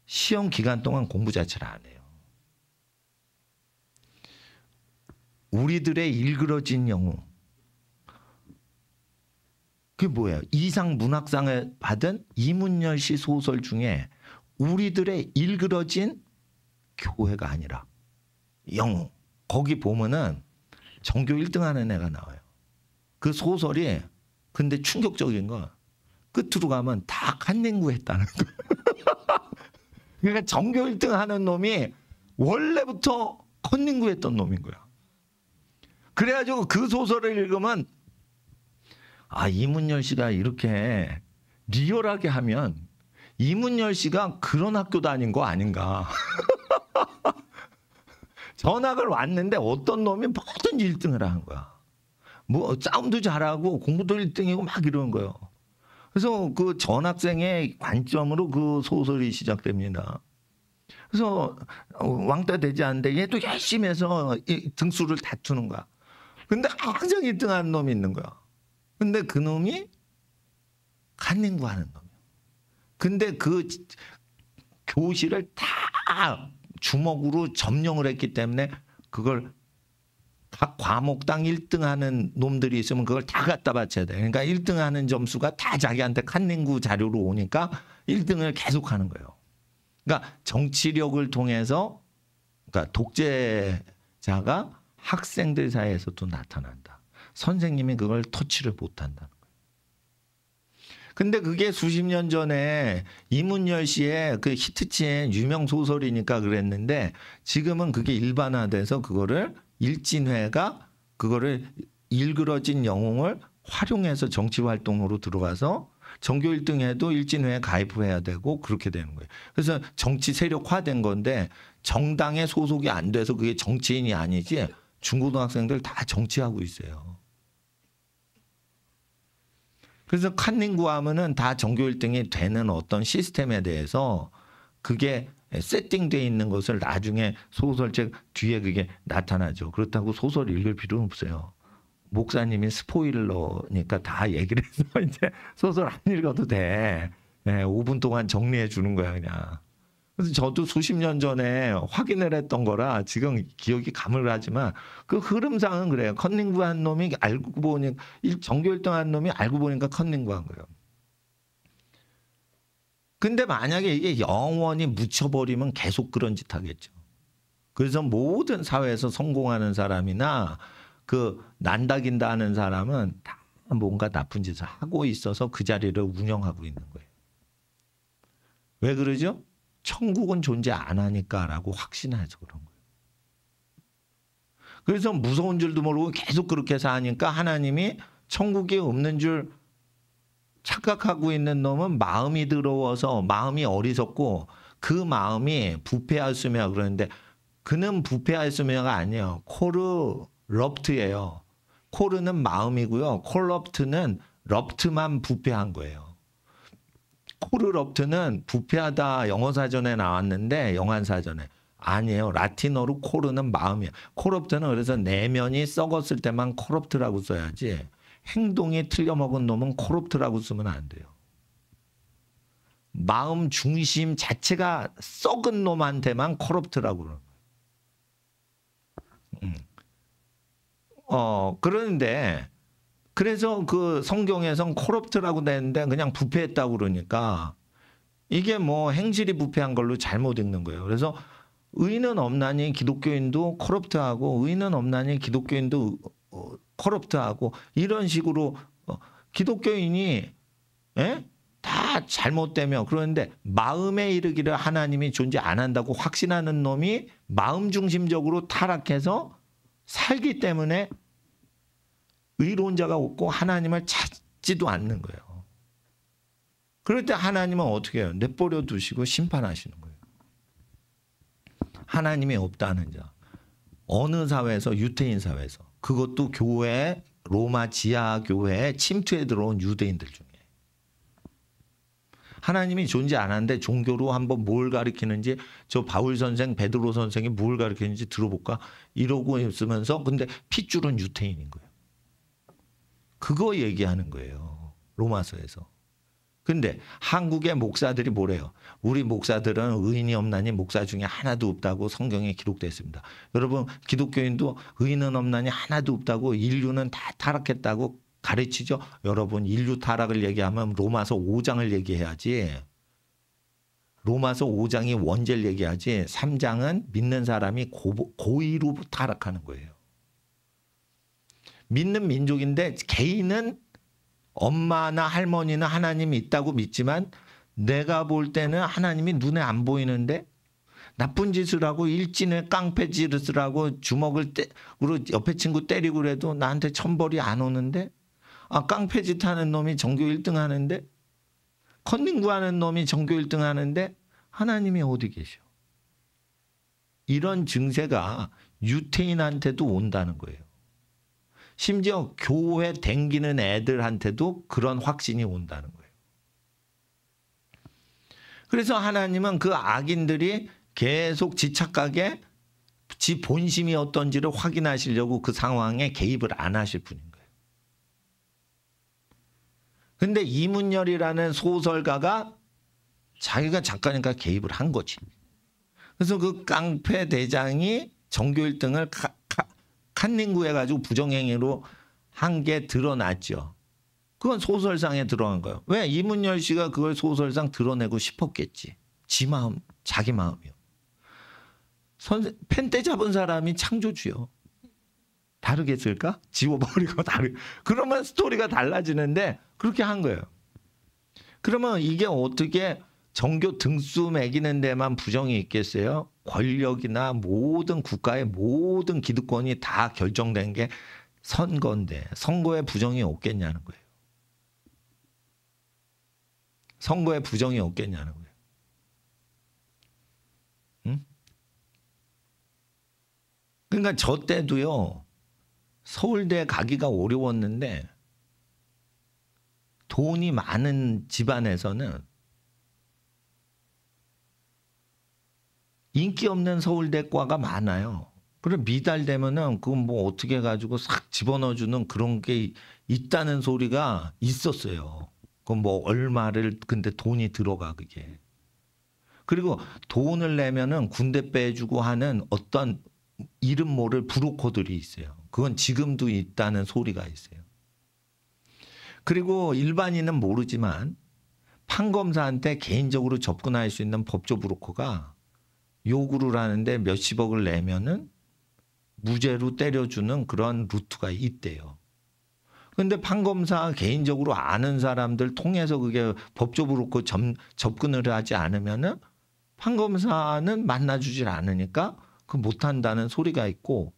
시험 기간 동안 공부 자체를 안 해요. 우리들의 일그러진 영웅. 그게 뭐예요? 이상 문학상을 받은 이문열 씨 소설 중에 우리들의 일그러진 교회가 아니라 영웅. 거기 보면은 전교 1등 하는 애가 나와요. 그 소설이 근데 충격적인 건 끝으로 가면 다 칸닝구 했다는 거예요. 그러니까 전교 1등 하는 놈이 원래부터 컨닝구 했던 놈인 거야. 그래가지고 그 소설을 읽으면 아 이문열 씨가 이렇게 리얼하게 하면 이문열 씨가 그런 학교 다닌 거 아닌가. 전학을 왔는데 어떤 놈이 뭐든 1등을 한 거야. 뭐 싸움도 잘하고 공부도 1등이고 막 이러는 거예요. 그래서 그 전학생의 관점으로 그 소설이 시작됩니다. 그래서 왕따 되지 않는데 얘도 열심히 해서 등수를 다투는 거야. 근데 항상 1등 하는 놈이 있는 거야. 근데 그 놈이 칸닝구 하는 놈이야. 근데 그 교실을 다 주먹으로 점령을 했기 때문에 그걸 각 과목당 1등 하는 놈들이 있으면 그걸 다 갖다 바쳐야 돼. 그러니까 1등 하는 점수가 다 자기한테 칸닝구 자료로 오니까 1등을 계속 하는 거예요. 그러니까 정치력을 통해서 그러니까 독재자가 학생들 사이에서도 나타난다. 선생님이 그걸 터치를 못한다는 거예요. 근데 그게 수십 년 전에 이문열 씨의 그 히트친 유명 소설이니까 그랬는데 지금은 그게 일반화돼서 그거를 일진회가 그거를 일그러진 영웅을 활용해서 정치 활동으로 들어가서 전교 1등 해도 일진회에 가입해야 되고 그렇게 되는 거예요. 그래서 정치 세력화된 건데 정당에 소속이 안 돼서 그게 정치인이 아니지 중고등학생들 다 정치하고 있어요. 그래서 칸닝구 하면은 다 전교 1등이 되는 어떤 시스템에 대해서 그게 세팅되어 있는 것을 나중에 소설책 뒤에 그게 나타나죠. 그렇다고 소설 읽을 필요는 없어요. 목사님이 스포일러니까 다 얘기를 해서 이제 소설 안 읽어도 돼. 네, 5분 동안 정리해 주는 거야 그냥. 그래서 저도 수십 년 전에 확인을 했던 거라 지금 기억이 가물하지만 그 흐름상은 그래요. 컨닝구 한 놈이 알고 보니까 전교 1등 한 놈이 알고 보니까 컨닝구 한 거예요. 근데 만약에 이게 영원히 묻혀버리면 계속 그런 짓 하겠죠. 그래서 모든 사회에서 성공하는 사람이나 그 난다긴다 하는 사람은 다 뭔가 나쁜 짓을 하고 있어서 그 자리를 운영하고 있는 거예요. 왜 그러죠? 천국은 존재 안 하니까라고 확신해서 그런 거예요. 그래서 무서운 줄도 모르고 계속 그렇게 사니까 하나님이 천국이 없는 줄 착각하고 있는 놈은 마음이 더러워서 마음이 어리석고 그 마음이 부패하였으며 그러는데 그는 부패하였으며가 아니에요. 코르럽트예요. 코르는 마음이고요. 콜럽트는 럽트만 부패한 거예요. 코르럽트는 부패하다 영어 사전에 나왔는데 영한 사전에 아니에요. 라틴어로 코르는 마음이에요. 코럽트는 그래서 내면이 썩었을 때만 코럽트라고 써야지 행동이 틀려먹은 놈은 코럽트라고 쓰면 안 돼요. 마음 중심 자체가 썩은 놈한테만 코럽트라고 그러는 거예요. 그런데 그래서 그 성경에선 코럽트라고 되는데 그냥 부패했다고 그러니까 이게 뭐 행실이 부패한 걸로 잘못 읽는 거예요. 그래서 의는 없나니 기독교인도 코럽트하고 의는 없나니 기독교인도 코럽트하고 이런 식으로 기독교인이 다 잘못되며 그러는데 마음에 이르기를 하나님이 존재 안 한다고 확신하는 놈이 마음 중심적으로 타락해서 살기 때문에 의로운 자가 없고 하나님을 찾지도 않는 거예요. 그럴 때 하나님은 어떻게 해요? 내버려 두시고 심판하시는 거예요. 하나님이 없다는 자. 어느 사회에서 유태인 사회에서 그것도 교회 로마 지하 교회에 침투해 들어온 유대인들 중에 하나님이 존재 안 하는데 종교로 한번 뭘 가르치는지 저 바울 선생 베드로 선생이 뭘 가르치는지 들어볼까 이러고 있으면서 근데 핏줄은 유태인인 거예요. 그거 얘기하는 거예요. 로마서에서. 근데 한국의 목사들이 뭐래요? 우리 목사들은 의인이 없나니 목사 중에 하나도 없다고 성경에 기록되어 있습니다. 여러분 기독교인도 의인은 없나니 하나도 없다고 인류는 다 타락했다고 가르치죠. 여러분 인류 타락을 얘기하면 로마서 5장을 얘기해야지. 로마서 5장이 원죄를 얘기하지 3장은 믿는 사람이 고의로 타락하는 거예요. 믿는 민족인데 개인은 엄마나 할머니는 하나님이 있다고 믿지만 내가 볼 때는 하나님이 눈에 안 보이는데 나쁜 짓을 하고 일진에 깡패짓을 하고 주먹을 옆에 친구 때리고 그래도 나한테 천벌이 안 오는데 깡패짓 하는 놈이 전교 1등 하는데 컨닝구 하는 놈이 전교 1등 하는데 하나님이 어디 계셔? 이런 증세가 유태인한테도 온다는 거예요. 심지어 교회 댕기는 애들한테도 그런 확신이 온다는 거예요. 그래서 하나님은 그 악인들이 계속 지 착각에 지 본심이 어떤지를 확인하시려고 그 상황에 개입을 안 하실 분인 거예요. 근데 이문열이라는 소설가가 자기가 작가니까 개입을 한 거지. 그래서 그 깡패 대장이 전교 1등을 칸닝구해가지고 부정행위로 한 게 드러났죠. 그건 소설상에 들어간 거예요. 왜? 이문열 씨가 그걸 소설상 드러내고 싶었겠지. 지 마음, 자기 마음이요. 펜대 잡은 사람이 창조주요. 다르겠을까? 지워버리고 그러면 스토리가 달라지는데 그렇게 한 거예요. 그러면 이게 어떻게 정교 등수 매기는 데만 부정이 있겠어요? 권력이나 모든 국가의 모든 기득권이 다 결정된 게 선거인데 선거에 부정이 없겠냐는 거예요. 선거에 부정이 없겠냐는 거예요. 응? 그러니까 저 때도요. 서울대 가기가 어려웠는데 돈이 많은 집안에서는 인기 없는 서울대과가 많아요. 그래 미달되면은 그건 뭐 어떻게 해가지고 싹 집어넣어주는 그런 게 있다는 소리가 있었어요. 그건 뭐 얼마를 근데 돈이 들어가 그게. 그리고 돈을 내면은 군대 빼주고 하는 어떤 이름 모를 브로커들이 있어요. 그건 지금도 있다는 소리가 있어요. 그리고 일반인은 모르지만 판검사한테 개인적으로 접근할 수 있는 법조 브로커가 요구를 하는데 몇십억을 내면은 무죄로 때려주는 그런 루트가 있대요. 그런데 판검사 개인적으로 아는 사람들 통해서 그게 법조 브로커 접근을 하지 않으면은 판검사는 만나주질 않으니까 그 못한다는 소리가 있고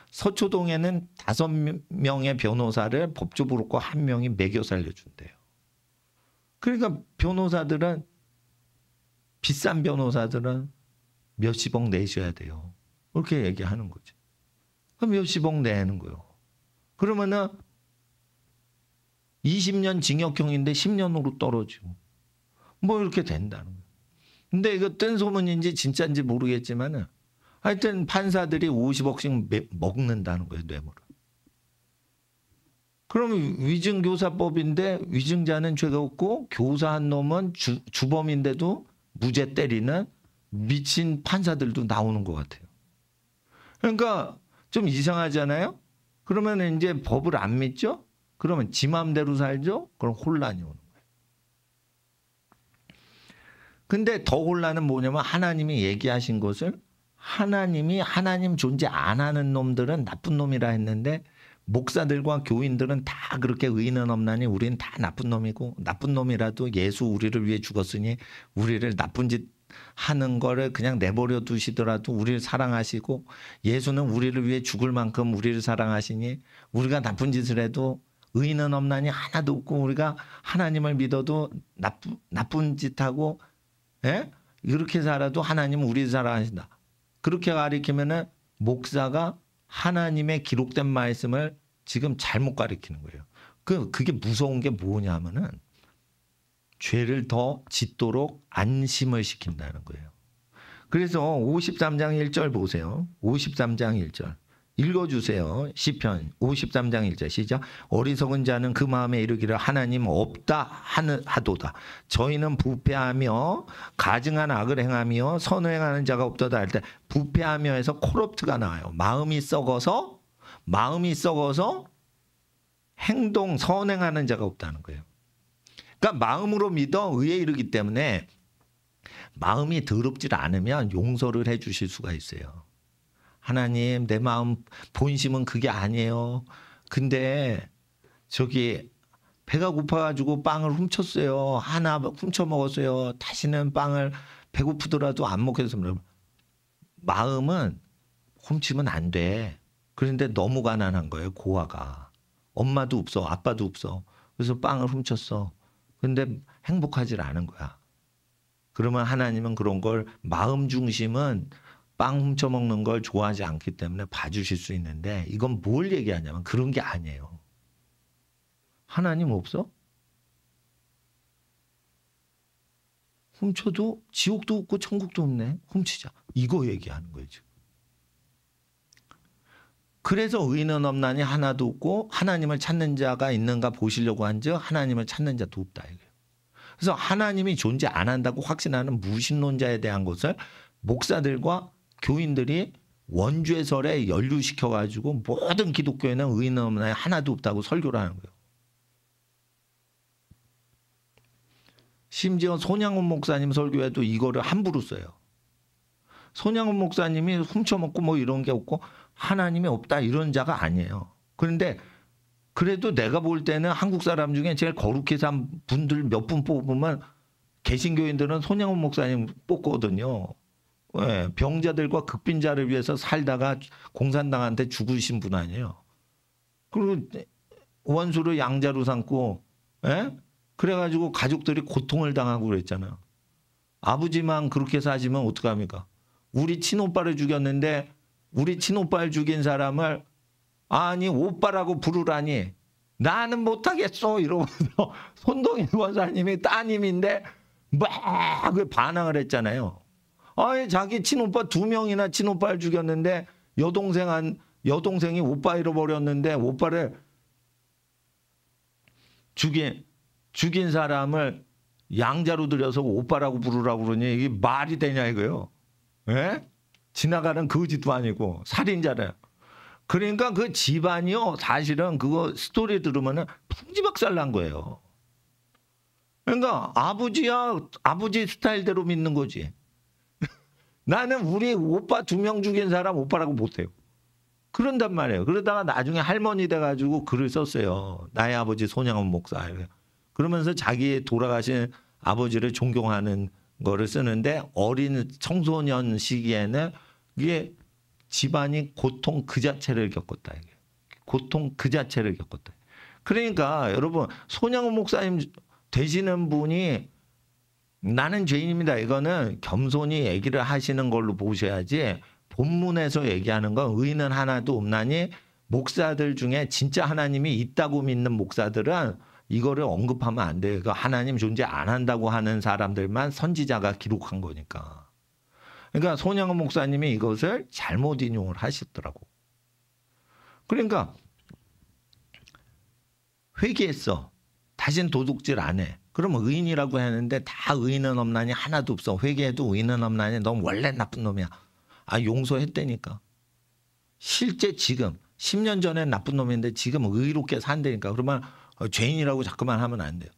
서초동에는 5명의 변호사를 법조 브로커 1명이 매겨 살려준대요. 그러니까 변호사들은 비싼 변호사들은 몇십억 내셔야 돼요. 그렇게 얘기하는 거죠. 그럼 몇십억 내는 거예요. 그러면은 20년 징역형인데 10년으로 떨어지고 뭐 이렇게 된다는 거예요. 근데 이거 뜬 소문인지 진짜인지 모르겠지만은 하여튼 판사들이 50억씩 먹는다는 거예요, 뇌물을. 그러면 위증교사법인데 위증자는 죄가 없고 교사한 놈은 주범인데도 무죄 때리는 미친 판사들도 나오는 것 같아요. 그러니까 좀 이상하잖아요. 그러면 이제 법을 안 믿죠? 그러면 지 마음대로 살죠? 그럼 혼란이 오는 거예요. 근데 더 혼란은 뭐냐면 하나님이 얘기하신 것을 하나님이 하나님 존재 안 하는 놈들은 나쁜 놈이라 했는데 목사들과 교인들은 다 그렇게 의인은 없나니 우리는 다 나쁜 놈이고 나쁜 놈이라도 예수 우리를 위해 죽었으니 우리를 나쁜 짓 하는 거를 그냥 내버려 두시더라도 우리를 사랑하시고 예수는 우리를 위해 죽을 만큼 우리를 사랑하시니 우리가 나쁜 짓을 해도 의인은 없나니 하나도 없고 우리가 하나님을 믿어도 나쁜 짓하고 예? 이렇게 살아도 하나님은 우리를 사랑하신다. 그렇게 가리키면은 목사가 하나님의 기록된 말씀을 지금 잘못 가리키는 거예요. 그게 무서운 게 뭐냐면은 죄를 더 짓도록 안심을 시킨다는 거예요. 그래서 53장 1절 보세요. 53장 1절. 읽어주세요. 시편 53장 1절 시작. 어리석은 자는 그 마음에 이르기를 하나님 없다 하도다. 저희는 부패하며 가증한 악을 행하며 선을 행하는 자가 없도다 할 때 부패하며에서 코럽트가 나와요. 마음이 썩어서 행동 선행하는 자가 없다는 거예요. 그러니까 마음으로 믿어 의에 이르기 때문에 마음이 더럽질 않으면 용서를 해 주실 수가 있어요. 하나님 내 마음 본심은 그게 아니에요. 근데 저기 배가 고파가지고 빵을 훔쳤어요. 하나 훔쳐 먹었어요. 다시는 빵을 배고프더라도 안 먹겠습니다. 마음은 훔치면 안 돼. 그런데 너무 가난한 거예요. 고아가. 엄마도 없어. 아빠도 없어. 그래서 빵을 훔쳤어. 근데 행복하지 않은 거야. 그러면 하나님은 그런 걸 마음 중심은 빵 훔쳐먹는 걸 좋아하지 않기 때문에 봐주실 수 있는데 이건 뭘 얘기하냐면 그런 게 아니에요. 하나님 없어? 훔쳐도 지옥도 없고 천국도 없네. 훔치자. 이거 얘기하는 거예요. 지금. 그래서 의인은 없나니 하나도 없고 하나님을 찾는 자가 있는가 보시려고 한즉 하나님을 찾는 자도 없다. 이거예요. 그래서 하나님이 존재 안 한다고 확신하는 무신론자에 대한 것을 목사들과 교인들이 원죄설에 연루시켜가지고 모든 기독교에는 의인은 없나니 하나도 없다고 설교를 하는 거예요. 심지어 손양훈 목사님 설교에도 이거를 함부로 써요. 손양훈 목사님이 훔쳐먹고 뭐 이런 게 없고 하나님이 없다 이런 자가 아니에요. 그런데 그래도 내가 볼 때는 한국 사람 중에 제일 거룩히 산 분들 몇 분 뽑으면 개신교인들은 손양훈 목사님 뽑거든요. 예, 병자들과 극빈자를 위해서 살다가 공산당한테 죽으신 분 아니에요. 그리고 원수를 양자로 삼고 예? 그래가지고 가족들이 고통을 당하고 그랬잖아요. 아버지만 그렇게 사시면 어떡합니까? 우리 친오빠를 죽였는데 우리 친오빠를 죽인 사람을 아니 오빠라고 부르라니 나는 못하겠어 이러면서 손동희 원사님이 따님인데 막 반항을 했잖아요. 아니 자기 친오빠 2명이나 친오빠를 죽였는데 여동생이 오빠 잃어버렸는데 오빠를 죽인 사람을 양자로 들여서 오빠라고 부르라고 그러니 이게 말이 되냐 이거요. 예? 지나가는 거지도 아니고 살인자래요. 그러니까 그 집안이요 사실은 그거 스토리 들으면은 풍지박살 난 거예요. 그러니까 아버지 스타일대로 믿는 거지. 나는 우리 오빠 2명 죽인 사람 오빠라고 못해요. 그런단 말이에요. 그러다가 나중에 할머니 돼가지고 글을 썼어요. 나의 아버지 손양훈 목사. 그러면서 자기 돌아가신 아버지를 존경하는 거를 쓰는데 어린 청소년 시기에는 이게 집안이 고통 그 자체를 겪었다. 이게. 고통 그 자체를 겪었다. 그러니까 여러분 손양훈 목사님 되시는 분이 나는 죄인입니다. 이거는 겸손히 얘기를 하시는 걸로 보셔야지 본문에서 얘기하는 건 의인은 하나도 없나니 목사들 중에 진짜 하나님이 있다고 믿는 목사들은 이거를 언급하면 안 돼요. 하나님 존재 안 한다고 하는 사람들만 선지자가 기록한 거니까. 그러니까 손양훈 목사님이 이것을 잘못 인용을 하셨더라고. 그러니까 회개했어. 다신 도둑질 안 해. 그러면 의인이라고 했는데 다 의인은 없나니 하나도 없어. 회개해도 의인은 없나니 넌 원래 나쁜 놈이야. 아 용서했다니까. 실제 지금 10년 전엔 나쁜 놈인데 지금 의롭게 산다니까. 그러면 죄인이라고 자꾸만 하면 안 돼요.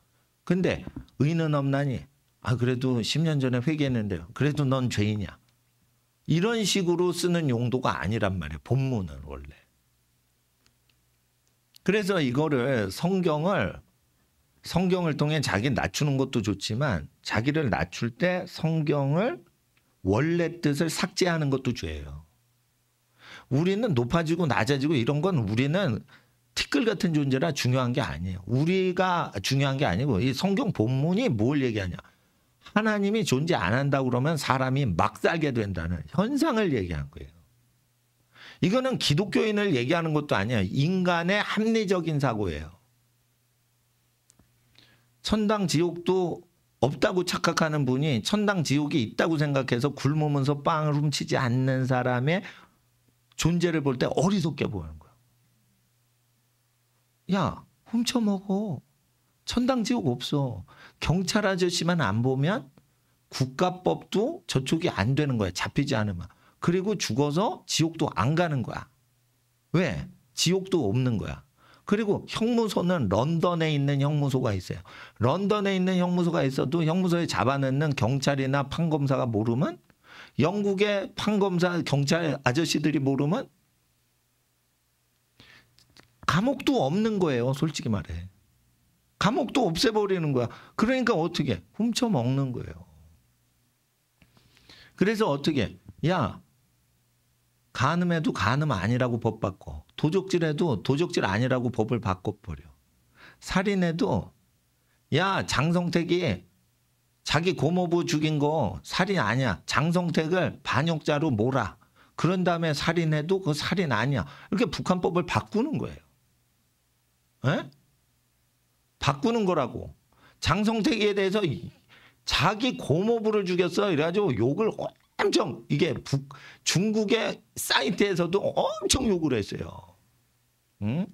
근데 의인은 없나니 아 그래도 10년 전에 회개했는데요. 그래도 넌 죄인이야. 이런 식으로 쓰는 용도가 아니란 말이에요. 본문은 원래. 그래서 이거를 성경을 통해 자기 낮추는 것도 좋지만 자기를 낮출 때 성경을 원래 뜻을 삭제하는 것도 죄예요. 우리는 높아지고 낮아지고 이런 건 우리는 티끌 같은 존재라 중요한 게 아니에요. 우리가 중요한 게 아니고 이 성경 본문이 뭘 얘기하냐. 하나님이 존재 안 한다고 그러면 사람이 막 살게 된다는 현상을 얘기한 거예요. 이거는 기독교인을 얘기하는 것도 아니에요. 인간의 합리적인 사고예요. 천당 지옥도 없다고 착각하는 분이 천당 지옥이 있다고 생각해서 굶으면서 빵을 훔치지 않는 사람의 존재를 볼 때 어리석게 보이는 거야. 야, 훔쳐먹어. 천당 지옥 없어. 경찰 아저씨만 안 보면 국가법도 저쪽이 안 되는 거야. 잡히지 않으면. 그리고 죽어서 지옥도 안 가는 거야. 왜? 지옥도 없는 거야. 그리고 형무소는 런던에 있는 형무소가 있어요. 런던에 있는 형무소가 있어도 형무소에 잡아넣는 경찰이나 판검사가 모르면, 영국의 판검사 경찰 아저씨들이 모르면 감옥도 없는 거예요. 솔직히 말해. 감옥도 없애버리는 거야. 그러니까 어떻게? 훔쳐먹는 거예요. 그래서 어떻게? 야, 간음해도 간음 아니라고 법 바꿔. 도적질해도 도적질 아니라고 법을 바꿔버려. 살인해도 야, 장성택이 자기 고모부 죽인 거 살인 아니야. 장성택을 반역자로 몰아. 그런 다음에 살인해도 그거 살인 아니야. 이렇게 북한법을 바꾸는 거예요. 에? 바꾸는 거라고. 장성택에 대해서 자기 고모부를 죽였어. 이래가지고 욕을 엄청, 이게 중국의 사이트에서도 엄청 욕을 했어요. 응?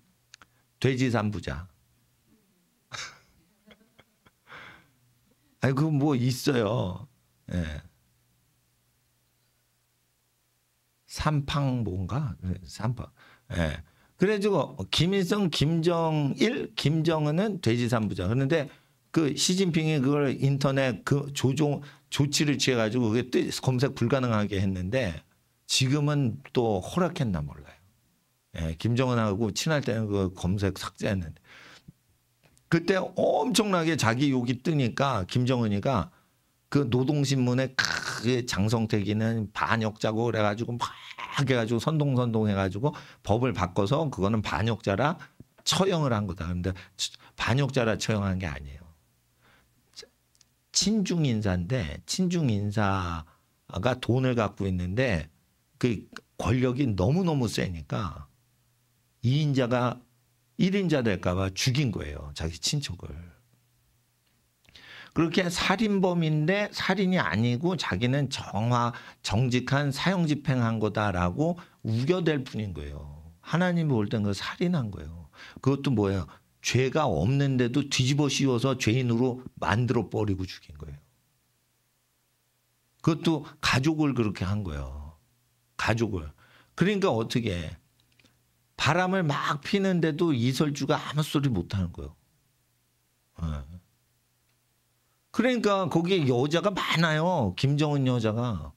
돼지 삼부자. 아니, 그 뭐 있어요. 예. 삼팡 뭔가? 삼팡. 예. 그래가지고 김일성, 김정일, 김정은은 돼지 삼부자. 그런데 그 시진핑이 그걸 인터넷 그 조치를 취해가지고 그게 검색 불가능하게 했는데 지금은 또 허락했나 몰라요. 예, 김정은하고 친할 때는 그 검색 삭제했는데 그때 엄청나게 자기 욕이 뜨니까 김정은이가 그 노동신문에 크게 장성택이는 반역자고 그래가지고 막 해가지고 선동선동 해가지고 법을 바꿔서 그거는 반역자라 처형을 한 거다. 그런데 반역자라 처형한 게 아니에요. 친중 인사인데 친중 인사가 돈을 갖고 있는데 그 권력이 너무너무 세니까 2인자가 1인자 될까 봐 죽인 거예요. 자기 친척을. 그렇게 살인범인데 살인이 아니고 자기는 정직한 사형 집행한 거다라고 우겨댈 뿐인 거예요. 하나님이 볼 땐 그 살인한 거예요. 그것도 뭐예요? 죄가 없는데도 뒤집어 씌워서 죄인으로 만들어 버리고 죽인 거예요. 그것도 가족을 그렇게 한 거예요. 가족을. 그러니까 어떻게 해? 바람을 막 피는데도 이설주가 아무 소리 못 하는 거예요. 그러니까 거기에 여자가 많아요. 김정은 여자가.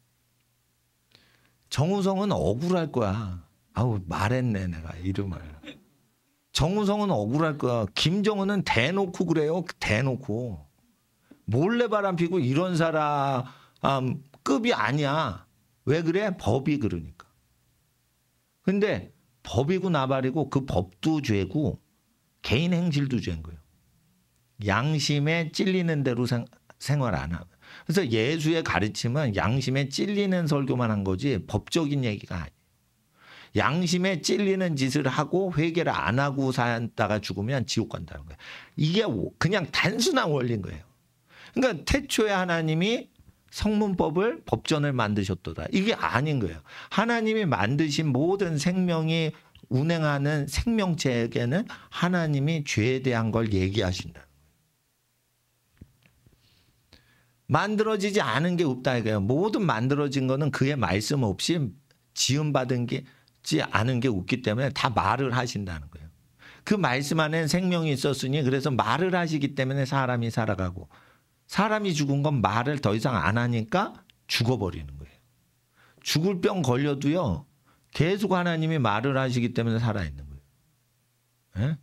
정우성은 억울할 거야. 아우 말했네 내가 이름을. 정우성은 억울할 거야. 김정은은 대놓고 그래요. 대놓고. 몰래 바람 피고 이런 사람 급이 아니야. 왜 그래? 법이 그러니까. 근데 법이고 나발이고 그 법도 죄고 개인 행실도 죄인 거예요. 양심에 찔리는 대로 생활 안 하고. 그래서 예수의 가르침은 양심에 찔리는 설교만 한 거지 법적인 얘기가 아니에요. 양심에 찔리는 짓을 하고 회개를 안 하고 살다가 죽으면 지옥 간다는 거예요. 이게 그냥 단순한 원리인 거예요. 그러니까 태초에 하나님이 성문법을 법전을 만드셨도다. 이게 아닌 거예요. 하나님이 만드신 모든 생명이 운행하는 생명체에게는 하나님이 죄에 대한 걸 얘기하신다. 만들어지지 않은 게 없다 이거예요. 모든 만들어진 거는 그의 말씀 없이 지음받은 게 않은 게 없기 때문에 다 말을 하신다는 거예요. 그 말씀 안에 생명이 있었으니 그래서 말을 하시기 때문에 사람이 살아가고 사람이 죽은 건 말을 더 이상 안 하니까 죽어버리는 거예요. 죽을 병 걸려도요. 계속 하나님이 말을 하시기 때문에 살아있는 거예요. 예?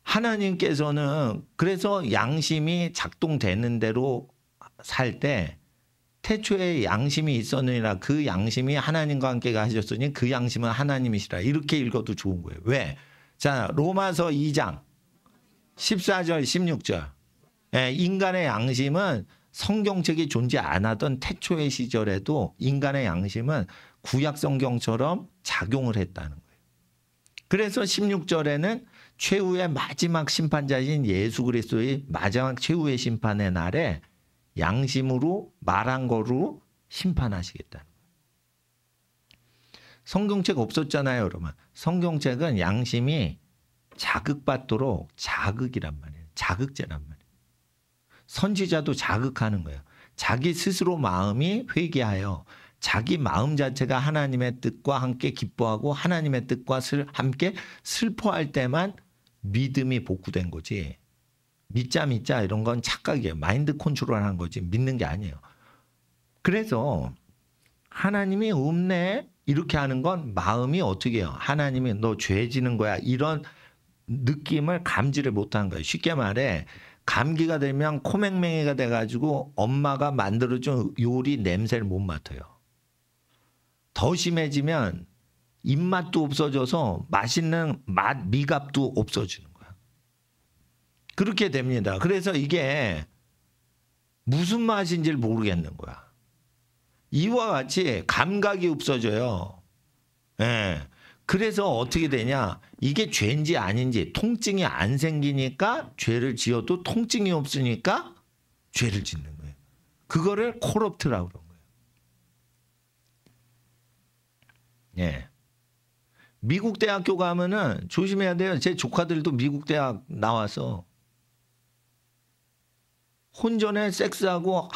하나님께서는 그래서 양심이 작동되는 대로 살 때 태초에 양심이 있었느니라 그 양심이 하나님과 함께 가셨으니 그 양심은 하나님이시라 이렇게 읽어도 좋은 거예요. 왜? 자 로마서 2장 14절 16절 인간의 양심은 성경책이 존재 안 하던 태초의 시절에도 인간의 양심은 구약 성경처럼 작용을 했다는 거예요. 그래서 16절에는 최후의 마지막 심판자이신 예수 그리스도의 마지막 최후의 심판의 날에 양심으로 말한 거로 심판하시겠다는 거예요. 성경책 없었잖아요, 여러분. 성경책은 양심이 자극받도록 자극이란 말이에요. 자극제란 말이에요. 선지자도 자극하는 거예요. 자기 스스로 마음이 회개하여 자기 마음 자체가 하나님의 뜻과 함께 기뻐하고 하나님의 뜻과 함께 슬퍼할 때만 믿음이 복구된 거지. 믿자 이런 건 착각이에요. 마인드 컨트롤하는 거지 믿는 게 아니에요. 그래서 하나님이 없네 이렇게 하는 건 마음이 어떻게 해요. 하나님이 너 죄 지는 거야 이런 느낌을 감지를 못하는 거예요. 쉽게 말해 감기가 되면 코맹맹이가 돼가지고 엄마가 만들어준 요리 냄새를 못 맡아요. 더 심해지면 입맛도 없어져서 맛있는 맛 미각도 없어지는 거야. 그렇게 됩니다. 그래서 이게 무슨 맛인지를 모르겠는 거야. 이와 같이 감각이 없어져요. 예. 그래서 어떻게 되냐. 이게 죄인지 아닌지 통증이 안 생기니까 죄를 지어도 통증이 없으니까 죄를 짓는 거예요. 그거를 코럽트라고 그러는 거예요. 예. 미국 대학교 가면은 조심해야 돼요. 제 조카들도 미국 대학 나와서 혼전에 섹스하고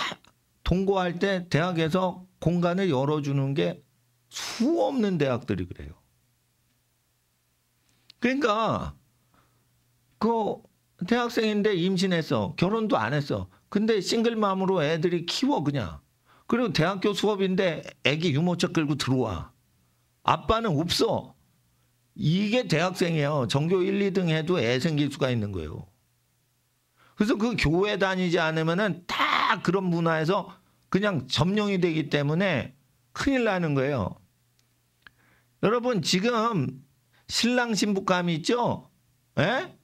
동거할 때 대학에서 공간을 열어주는 게 수 없는 대학들이 그래요. 그러니까 그 대학생인데 임신했어. 결혼도 안 했어. 근데 싱글맘으로 애들이 키워 그냥. 그리고 대학교 수업인데 애기 유모차 끌고 들어와. 아빠는 없어. 이게 대학생이에요. 전교 1, 2등 해도 애 생길 수가 있는 거예요. 그래서 그 교회 다니지 않으면은 다 그런 문화에서 그냥 점령이 되기 때문에 큰일 나는 거예요. 여러분 지금 신랑 신부감이 있죠? 에?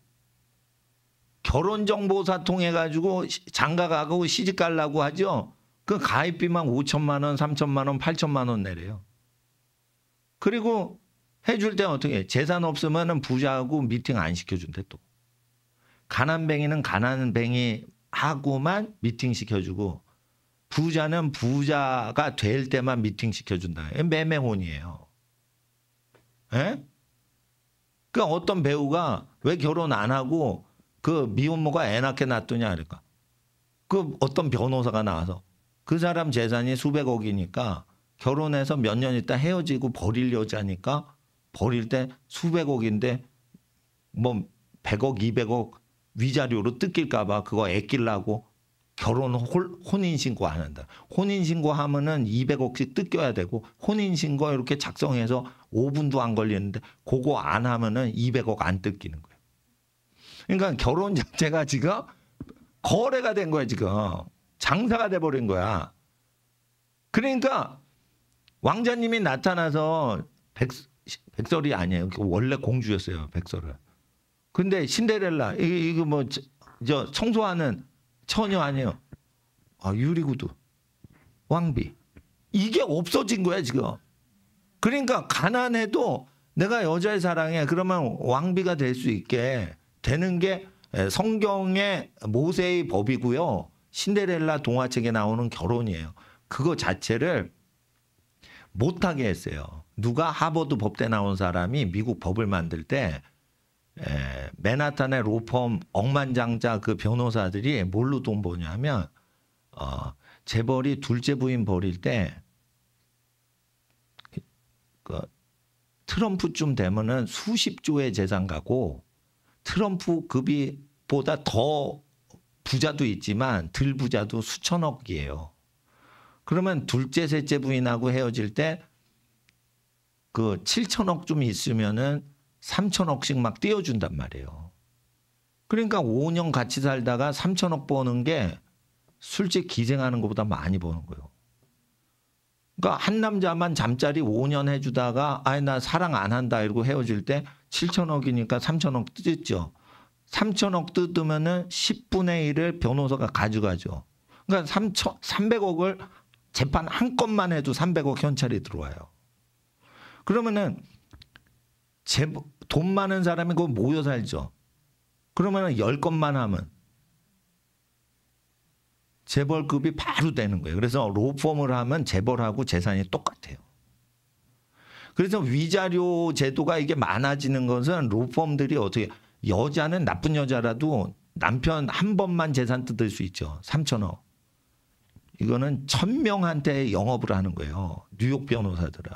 결혼정보사 통해가지고 장가 가고 시집 가려고 하죠? 그 가입비만 5천만 원, 3천만 원, 8천만 원 내래요. 그리고 해줄 때는 어떻게 해? 재산 없으면 부자하고 미팅 안 시켜준대 또. 가난뱅이는 가난뱅이 하고만 미팅 시켜주고 부자는 부자가 될 때만 미팅 시켜준다. 매매혼이에요. 에? 그 어떤 배우가 왜 결혼 안 하고 그 미혼모가 애 낳게 놔두냐 그러니까 그 어떤 변호사가 나와서 그 사람 재산이 수백억이니까 결혼해서 몇 년 있다 헤어지고 버릴 여자니까 버릴 때 수백억인데 뭐 100억 200억 위자료로 뜯길까 봐 그거 애끼려고 결혼 혼인신고 안 한다. 혼인신고 하면은 200억씩 뜯겨야 되고 혼인신고 이렇게 작성해서 5분도 안 걸리는데 그거 안 하면은 200억 안 뜯기는 거예요. 그러니까 결혼 자체가 지금 거래가 된 거야 지금. 장사가 돼버린 거야. 그러니까 왕자님이 나타나서 백설이 아니에요. 원래 공주였어요. 백설은. 근데 신데렐라 이거 뭐 저 청소하는 처녀 아니에요. 아, 유리구두, 왕비. 이게 없어진 거야 지금. 그러니까 가난해도 내가 여자의 사랑해. 그러면 왕비가 될 수 있게 되는 게 성경의 모세의 법이고요. 신데렐라 동화책에 나오는 결혼이에요. 그거 자체를 못하게 했어요. 누가 하버드 법대 나온 사람이 미국 법을 만들 때 맨하탄의 로펌 억만장자 그 변호사들이 뭘로 돈 버냐면 재벌이 둘째 부인 버릴 때 그 트럼프쯤 되면은 수십조의 재산 가고 트럼프 급이보다 더 부자도 있지만 덜 부자도 수천억이에요. 그러면 둘째 셋째 부인하고 헤어질 때 그 7천억 좀 있으면은 3천억씩 막 띄워준단 말이에요. 그러니까 5년 같이 살다가 3천억 버는 게 솔직히 기생하는 것보다 많이 버는 거예요. 그러니까 한 남자만 잠자리 5년 해주다가 아이 나 사랑 안 한다 이러고 헤어질 때 7천억이니까 3천억 뜯죠. 3천억 뜯으면은 10분의 1을 변호사가 가져가죠. 그러니까 300억을 재판 한 건만 해도 300억 현찰이 들어와요. 그러면은 돈 많은 사람이 그거 모여 살죠. 그러면은 10건만 하면 재벌급이 바로 되는 거예요. 그래서 로펌을 하면 재벌하고 재산이 똑같아요. 그래서 위자료 제도가 이게 많아지는 것은 로펌들이 어떻게 여자는 나쁜 여자라도 남편 한 번만 재산 뜯을 수 있죠. 3천억. 이거는 1000명한테 영업을 하는 거예요. 뉴욕 변호사들은.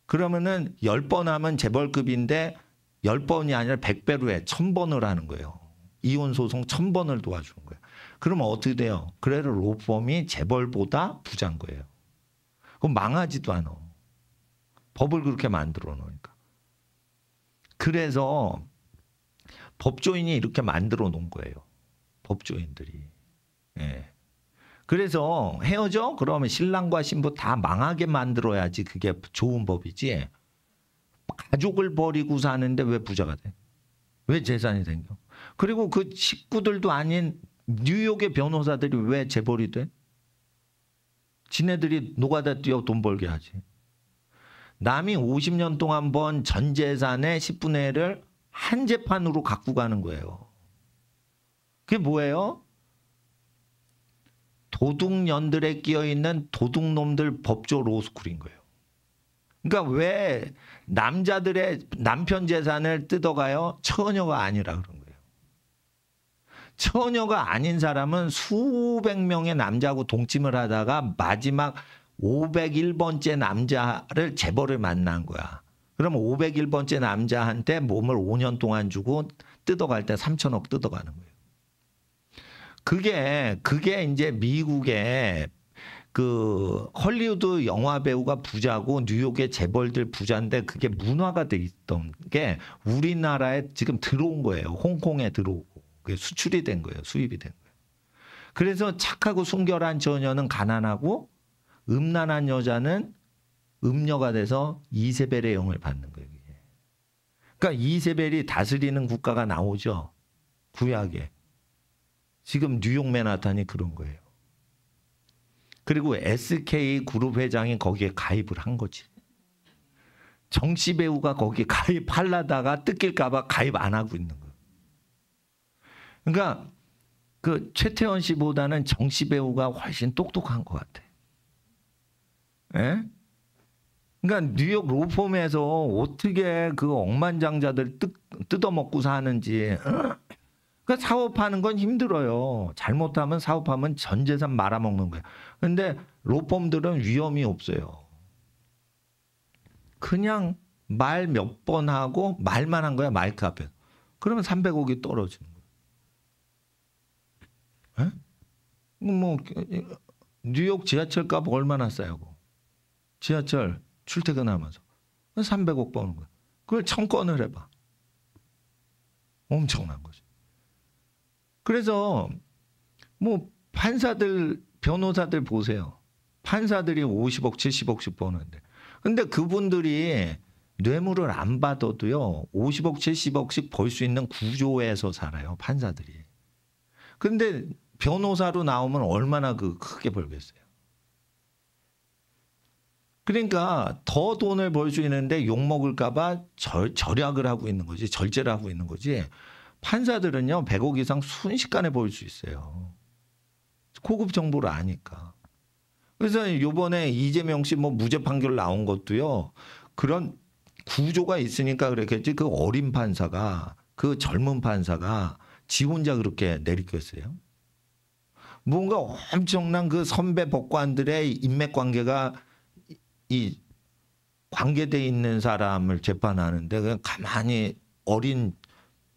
그러면은 10번 하면 재벌급인데 10번이 아니라 100배로 해. 1000번을 하는 거예요. 이혼 소송 1000번을 도와주는 거예요. 그러면 어떻게 돼요? 그래도 로펌이 재벌보다 부자인 거예요. 그럼 망하지도 않아. 법을 그렇게 만들어 놓으니까. 그래서 법조인이 이렇게 만들어 놓은 거예요. 법조인들이. 예. 그래서 헤어져? 그러면 신랑과 신부 다 망하게 만들어야지 그게 좋은 법이지. 가족을 버리고 사는데 왜 부자가 돼? 왜 재산이 생겨? 그리고 그 식구들도 아닌 뉴욕의 변호사들이 왜 재벌이 돼? 지네들이 노가다 뛰어 돈 벌게 하지. 남이 50년 동안 번 전 재산의 10분의 1을 한 재판으로 갖고 가는 거예요. 그게 뭐예요? 도둑년들에 끼어있는 도둑놈들 법조 로스쿨인 거예요. 그러니까 왜 남자들의 남편 재산을 뜯어가요? 처녀가 아니라 그런 거예요. 처녀가 아닌 사람은 수백 명의 남자하고 동침을 하다가 마지막 501번째 남자를 재벌을 만난 거야. 그러면 501번째 남자한테 몸을 5년 동안 주고 뜯어갈 때 3천억 뜯어가는 거예요. 그게 이제 미국의 그 헐리우드 영화 배우가 부자고 뉴욕의 재벌들 부자인데 그게 문화가 돼 있던 게 우리나라에 지금 들어온 거예요. 홍콩에 들어오고. 그게 수출이 된 거예요. 수입이 된 거예요. 그래서 착하고 순결한 처녀는 가난하고 음란한 여자는 음녀가 돼서 이세벨의 영을 받는 거예요. 그러니까 이세벨이 다스리는 국가가 나오죠. 구약에. 지금 뉴욕 맨하탄이 그런 거예요. 그리고 SK 그룹 회장이 거기에 가입을 한 거지. 정씨 배우가 거기 가입하려다가 뜯길까봐 가입 안 하고 있는 거예요. 그러니까 그 최태원 씨보다는 정씨 배우가 훨씬 똑똑한 것 같아. 예? 그러니까 뉴욕 로펌에서 어떻게 그 억만장자들 뜯어먹고 사는지. 그러니까 사업하는 건 힘들어요. 잘못하면 사업하면 전 재산 말아먹는 거예요. 그런데 로펌들은 위험이 없어요. 그냥 말 몇 번 하고 말만 한 거야. 마이크 앞에. 그러면 300억이 떨어지는 거예요. 에? 뭐 뉴욕 지하철 값 얼마나 싸고 지하철 출퇴근하면서 300억 버는 거야. 그걸 1000건을 해봐. 엄청난 거죠. 그래서 뭐 판사들 변호사들 보세요. 판사들이 50억 70억씩 버는데 근데 그분들이 뇌물을 안 받아도요 50억 70억씩 벌 수 있는 구조에서 살아요. 판사들이. 근데 변호사로 나오면 얼마나 크게 벌겠어요. 그러니까 더 돈을 벌 수 있는데 욕먹을까 봐 절약을 하고 있는 거지. 절제를 하고 있는 거지. 판사들은요 100억 이상 순식간에 벌 수 있어요. 고급 정보를 아니까. 그래서 이번에 이재명 씨 뭐 무죄 판결 나온 것도요. 그런 구조가 있으니까 그랬겠지. 그 어린 판사가 그 젊은 판사가 지 혼자 그렇게 내리겠어요. 뭔가 엄청난 그 선배 법관들의 인맥 관계가 이 관계돼 있는 사람을 재판하는데 그냥 가만히 어린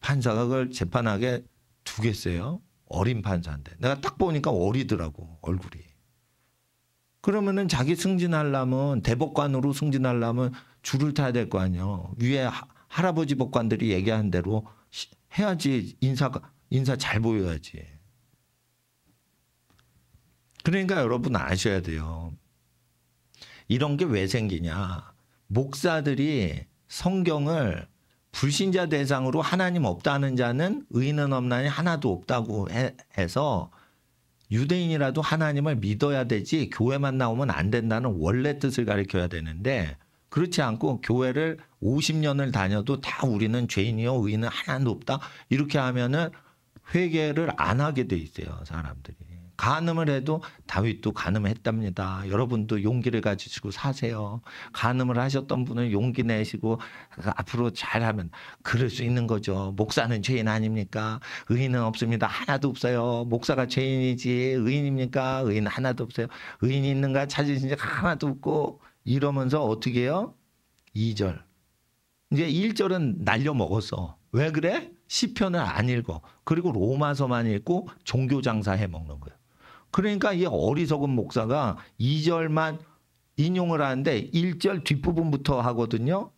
판사가 그걸 재판하게 두겠어요? 어린 판사인데. 내가 딱 보니까 어리더라고, 얼굴이. 그러면은 자기 승진하려면, 대법관으로 승진하려면 줄을 타야 될 거 아니에요. 위에 할아버지 법관들이 얘기한 대로 해야지. 인사 잘 보여야지. 그러니까 여러분 아셔야 돼요. 이런 게 왜 생기냐. 목사들이 성경을 불신자 대상으로 하나님 없다는 자는 의인은 없나니 하나도 없다고 해서 유대인이라도 하나님을 믿어야 되지 교회만 나오면 안 된다는 원래 뜻을 가르쳐야 되는데 그렇지 않고 교회를 50년을 다녀도 다 우리는 죄인이요 의인은 하나도 없다 이렇게 하면은 회개를 안 하게 돼 있어요. 사람들이. 간음을 해도 다윗도 간음했답니다. 여러분도 용기를 가지시고 사세요. 간음을 하셨던 분은 용기 내시고 앞으로 잘하면 그럴 수 있는 거죠. 목사는 죄인 아닙니까? 의인은 없습니다. 하나도 없어요. 목사가 죄인이지 의인입니까? 의인 하나도 없어요. 의인이 있는가 찾으신 적 하나도 없고 이러면서 어떻게 해요? 2절. 이제 1절은 날려먹었어. 왜 그래? 시편을 안 읽어. 그리고 로마서만 읽고 종교장사 해먹는 거예요. 그러니까 이 어리석은 목사가 2절만 인용을 하는데 1절 뒷부분부터 하거든요.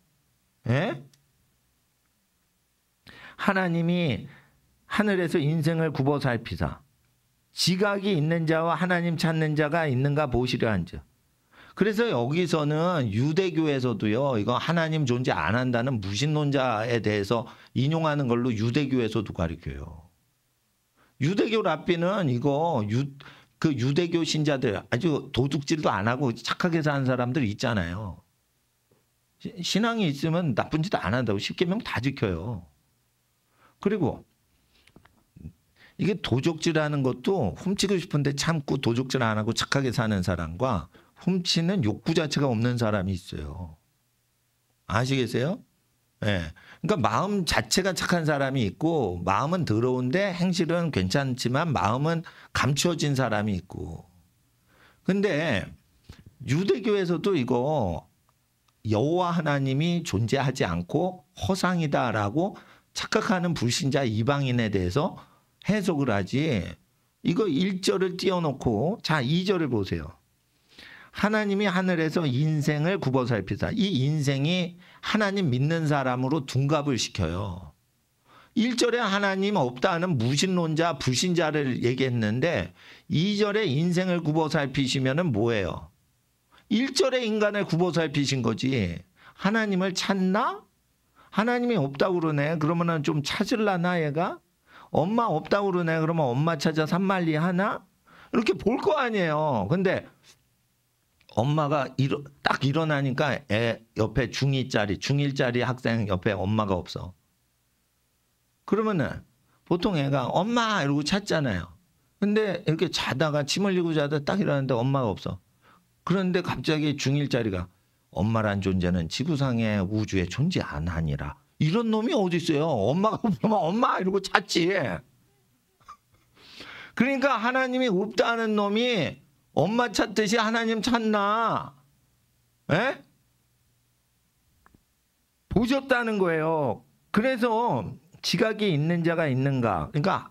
예? 하나님이 하늘에서 인생을 굽어 살피사 지각이 있는 자와 하나님 찾는 자가 있는가 보시려 한즉. 그래서 여기서는 유대교에서도요. 이거 하나님 존재 안 한다는 무신론자에 대해서 인용하는 걸로 유대교에서도 가르쳐요. 유대교 랍비는 이거 그 유대교 신자들 아주 도둑질도 안 하고 착하게 사는 사람들 있잖아요. 신앙이 있으면 나쁜 짓 안 한다고 10계명 다 지켜요. 그리고 이게 도적질하는 것도 훔치고 싶은데 참고 도적질 안 하고 착하게 사는 사람과 훔치는 욕구 자체가 없는 사람이 있어요. 아시겠어요? 예. 네. 그러니까 마음 자체가 착한 사람이 있고 마음은 더러운데 행실은 괜찮지만 마음은 감추어진 사람이 있고. 근데 유대교에서도 이거 여호와 하나님이 존재하지 않고 허상이다라고 착각하는 불신자 이방인에 대해서 해석을 하지. 이거 1절을 띄워놓고 자 2절을 보세요. 하나님이 하늘에서 인생을 굽어 살피사. 이 인생이 하나님 믿는 사람으로 둔갑을 시켜요. 1절에 하나님 없다는 무신론자 불신자를 얘기했는데 2절에 인생을 굽어 살피시면은 뭐예요? 1절에 인간을 굽어 살피신 거지. 하나님을 찾나? 하나님이 없다고 그러네. 그러면은 좀 찾을라나 얘가? 엄마 없다고 그러네. 그러면 엄마 찾아 산말리 하나? 이렇게 볼 거 아니에요. 근데 엄마가 딱 일어나니까 애 옆에 중1짜리 학생 옆에 엄마가 없어. 그러면은 보통 애가 엄마 이러고 찾잖아요. 근데 이렇게 자다가 침 흘리고 자다 딱 일어났는데 엄마가 없어. 그런데 갑자기 중1짜리가 엄마란 존재는 지구상의 우주에 존재 안 하니라. 이런 놈이 어디 있어요? 엄마가 없으면 엄마 이러고 찾지. 그러니까 하나님이 없다는 놈이 엄마 찾듯이 하나님 찾나? 에? 보셨다는 거예요. 그래서 지각이 있는 자가 있는가? 그러니까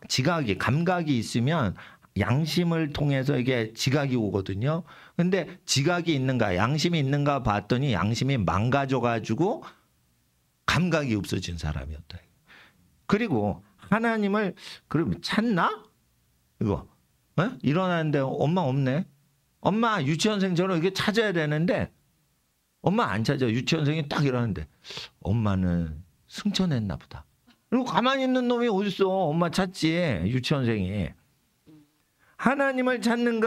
감각이 있으면 양심을 통해서 이게 지각이 오거든요. 근데 지각이 있는가, 양심이 있는가 봤더니 양심이 망가져가지고 감각이 없어진 사람이었다. 그리고 하나님을 그럼 찾나? 이거 일어나는데 엄마 없네. 엄마 유치원생처럼 이렇게 찾아야 되는데 엄마 안 찾아. 유치원생이 딱 일어나는데 엄마는 승천했나 보다. 그리고 가만히 있는 놈이 어딨어. 엄마 찾지. 유치원생이. 하나님을 찾는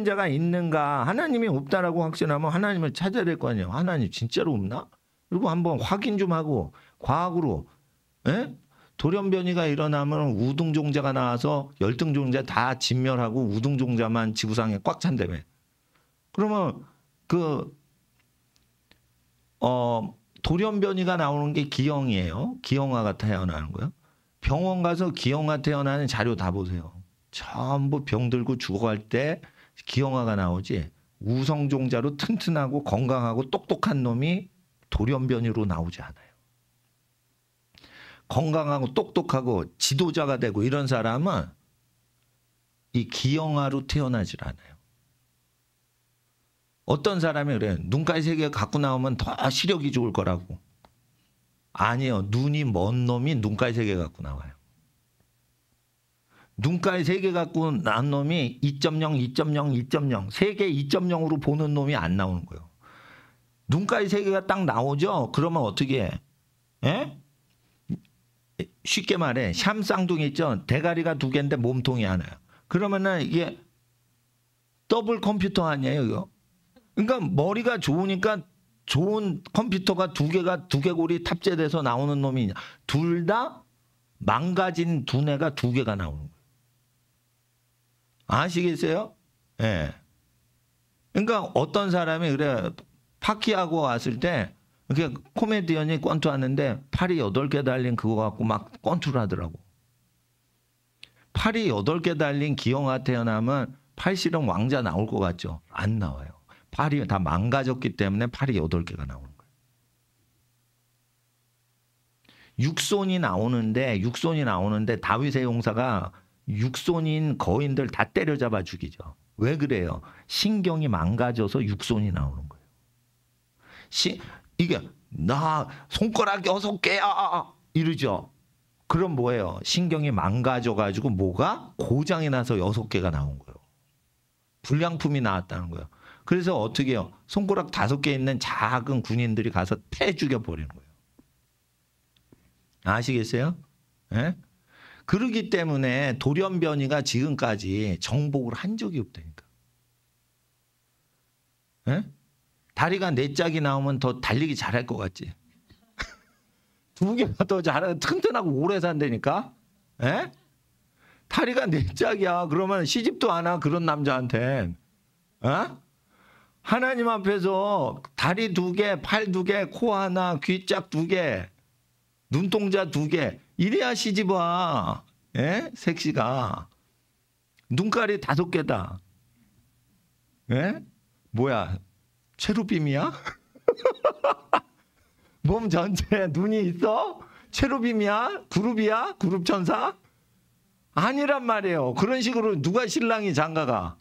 자가 있는가. 하나님이 없다라고 확신하면 하나님을 찾아야 될 거 아니에요. 하나님 진짜로 없나? 그리고 한번 확인 좀 하고 과학으로 돌연변이가 일어나면 우등종자가 나와서 열등종자 다 진멸하고 우등종자만 지구상에 꽉 찬다며. 그러면 돌연변이가 나오는 게 기형이에요. 기형아가 태어나는 거예요. 병원 가서 기형아 태어나는 자료 다 보세요. 전부 병들고 죽어갈 때 기형아가 나오지. 우성종자로 튼튼하고 건강하고 똑똑한 놈이 돌연변이로 나오지 않아요. 건강하고 똑똑하고 지도자가 되고 이런 사람은 이 기형아로 태어나질 않아요. 어떤 사람이 그래요. 눈깔 3개 갖고 나오면 더 시력이 좋을 거라고. 아니요. 눈이 먼 놈이 눈깔 3개 갖고 나와요. 눈깔 3개 갖고 난 놈이 2.0, 2.0, 2.0, 3개 2.0으로 보는 놈이 안 나오는 거예요. 눈깔 3개가 딱 나오죠? 그러면 어떻게 해? 에? 쉽게 말해. 샴쌍둥이 있죠? 대가리가 2개인데 몸통이 하나야. 그러면은 이게 더블 컴퓨터 아니에요, 이거? 그러니까 머리가 좋으니까 좋은 컴퓨터가 2개가 두개골이 탑재돼서 나오는 놈이냐. 둘 다 망가진 두뇌가 2개가 나오는 거예요. 아시겠어요? 예. 네. 그러니까 어떤 사람이 그래 파키하고 왔을 때 이렇게 코미디언이 권투 하는데 팔이 8개 달린 그거 갖고 막 권투를 하더라고. 팔이 8개 달린 기영아 태어나면 팔씨름 왕자 나올 것 같죠? 안 나와요. 팔이 다 망가졌기 때문에 팔이 8개가 나오는 거예요. 육손이 나오는데 다윗의 용사가 육손인 거인들 다 때려잡아 죽이죠. 왜 그래요? 신경이 망가져서 육손이 나오는 거예요. 이게 나 손가락 6개야 이러죠. 그럼 뭐예요? 신경이 망가져가지고 뭐가 고장이 나서 6개가 나온 거예요. 불량품이 나왔다는 거예요. 그래서 어떻게 해요? 손가락 5개 있는 작은 군인들이 가서 패 죽여버리는 거예요. 아시겠어요? 예? 그러기 때문에 돌연변이가 지금까지 정복을 한 적이 없다니까. 예? 다리가 4짝이 나오면 더 달리기 잘할 것 같지? 2개가 더 잘하고 튼튼하고 오래 산다니까? 예? 다리가 4짝이야. 그러면 시집도 안 와, 그런 남자한텐. 어? 하나님 앞에서 다리 2개, 팔 2개, 코 하나, 귀짝 2개, 눈동자 2개. 이래야 시집 와. 예? 색시가. 눈깔이 5개다. 예? 뭐야? 체루빔이야? 몸 전체에 눈이 있어? 체루빔이야? 그룹이야? 그룹 천사? 아니란 말이에요. 그런 식으로 누가 신랑이 장가가?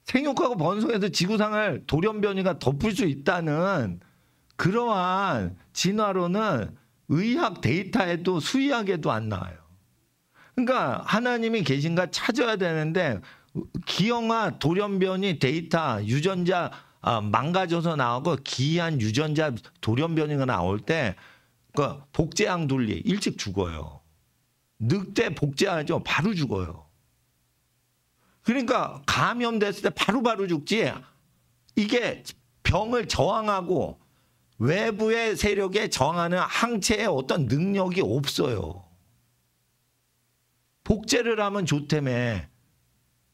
생육하고 번성해서 지구상을 돌연변이가 덮을 수 있다는 그러한 진화론은 의학 데이터에도 수의학에도 안 나와요. 그러니까 하나님이 계신가 찾아야 되는데 기형아 돌연변이 데이터 유전자 망가져서 나오고 기이한 유전자 돌연변이가 나올 때 그 복제양 둘리 일찍 죽어요. 늑대 복제하죠. 바로 죽어요. 그러니까 감염됐을 때 바로 죽지. 이게 병을 저항하고 외부의 세력에 저항하는 항체의 어떤 능력이 없어요. 복제를 하면 좋다며.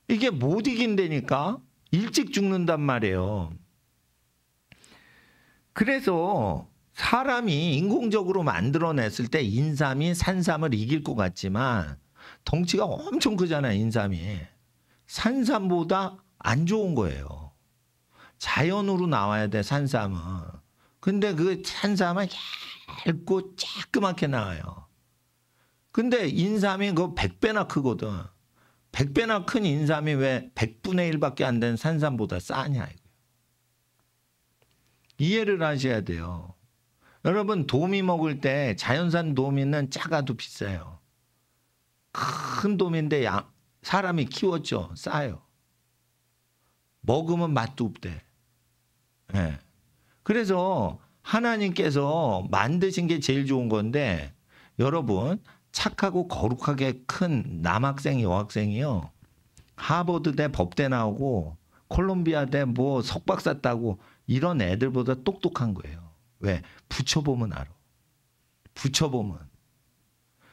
이게 못 이긴다니까. 일찍 죽는단 말이에요. 그래서 사람이 인공적으로 만들어냈을 때 인삼이 산삼을 이길 것 같지만 덩치가 엄청 크잖아요. 인삼이. 산삼보다 안 좋은 거예요. 자연으로 나와야 돼, 산삼은. 근데 그 산삼은 얇고 쬐끄맣게 나와요. 근데 인삼이 그 100배나 크거든. 100배나 큰 인삼이 왜 100분의 1밖에 안 되는 산삼보다 싸냐 이거예요. 이해를 하셔야 돼요. 여러분 도미 먹을 때 자연산 도미는 작아도 비싸요. 큰 도미인데 사람이 키웠죠. 싸요. 먹으면 맛도 없대. 네. 그래서 하나님께서 만드신 게 제일 좋은 건데 여러분 착하고 거룩하게 큰 남학생 여학생이요. 하버드대 법대 나오고 콜롬비아대 뭐 석박사 따고 이런 애들보다 똑똑한 거예요. 왜? 붙여보면 알아. 붙여보면.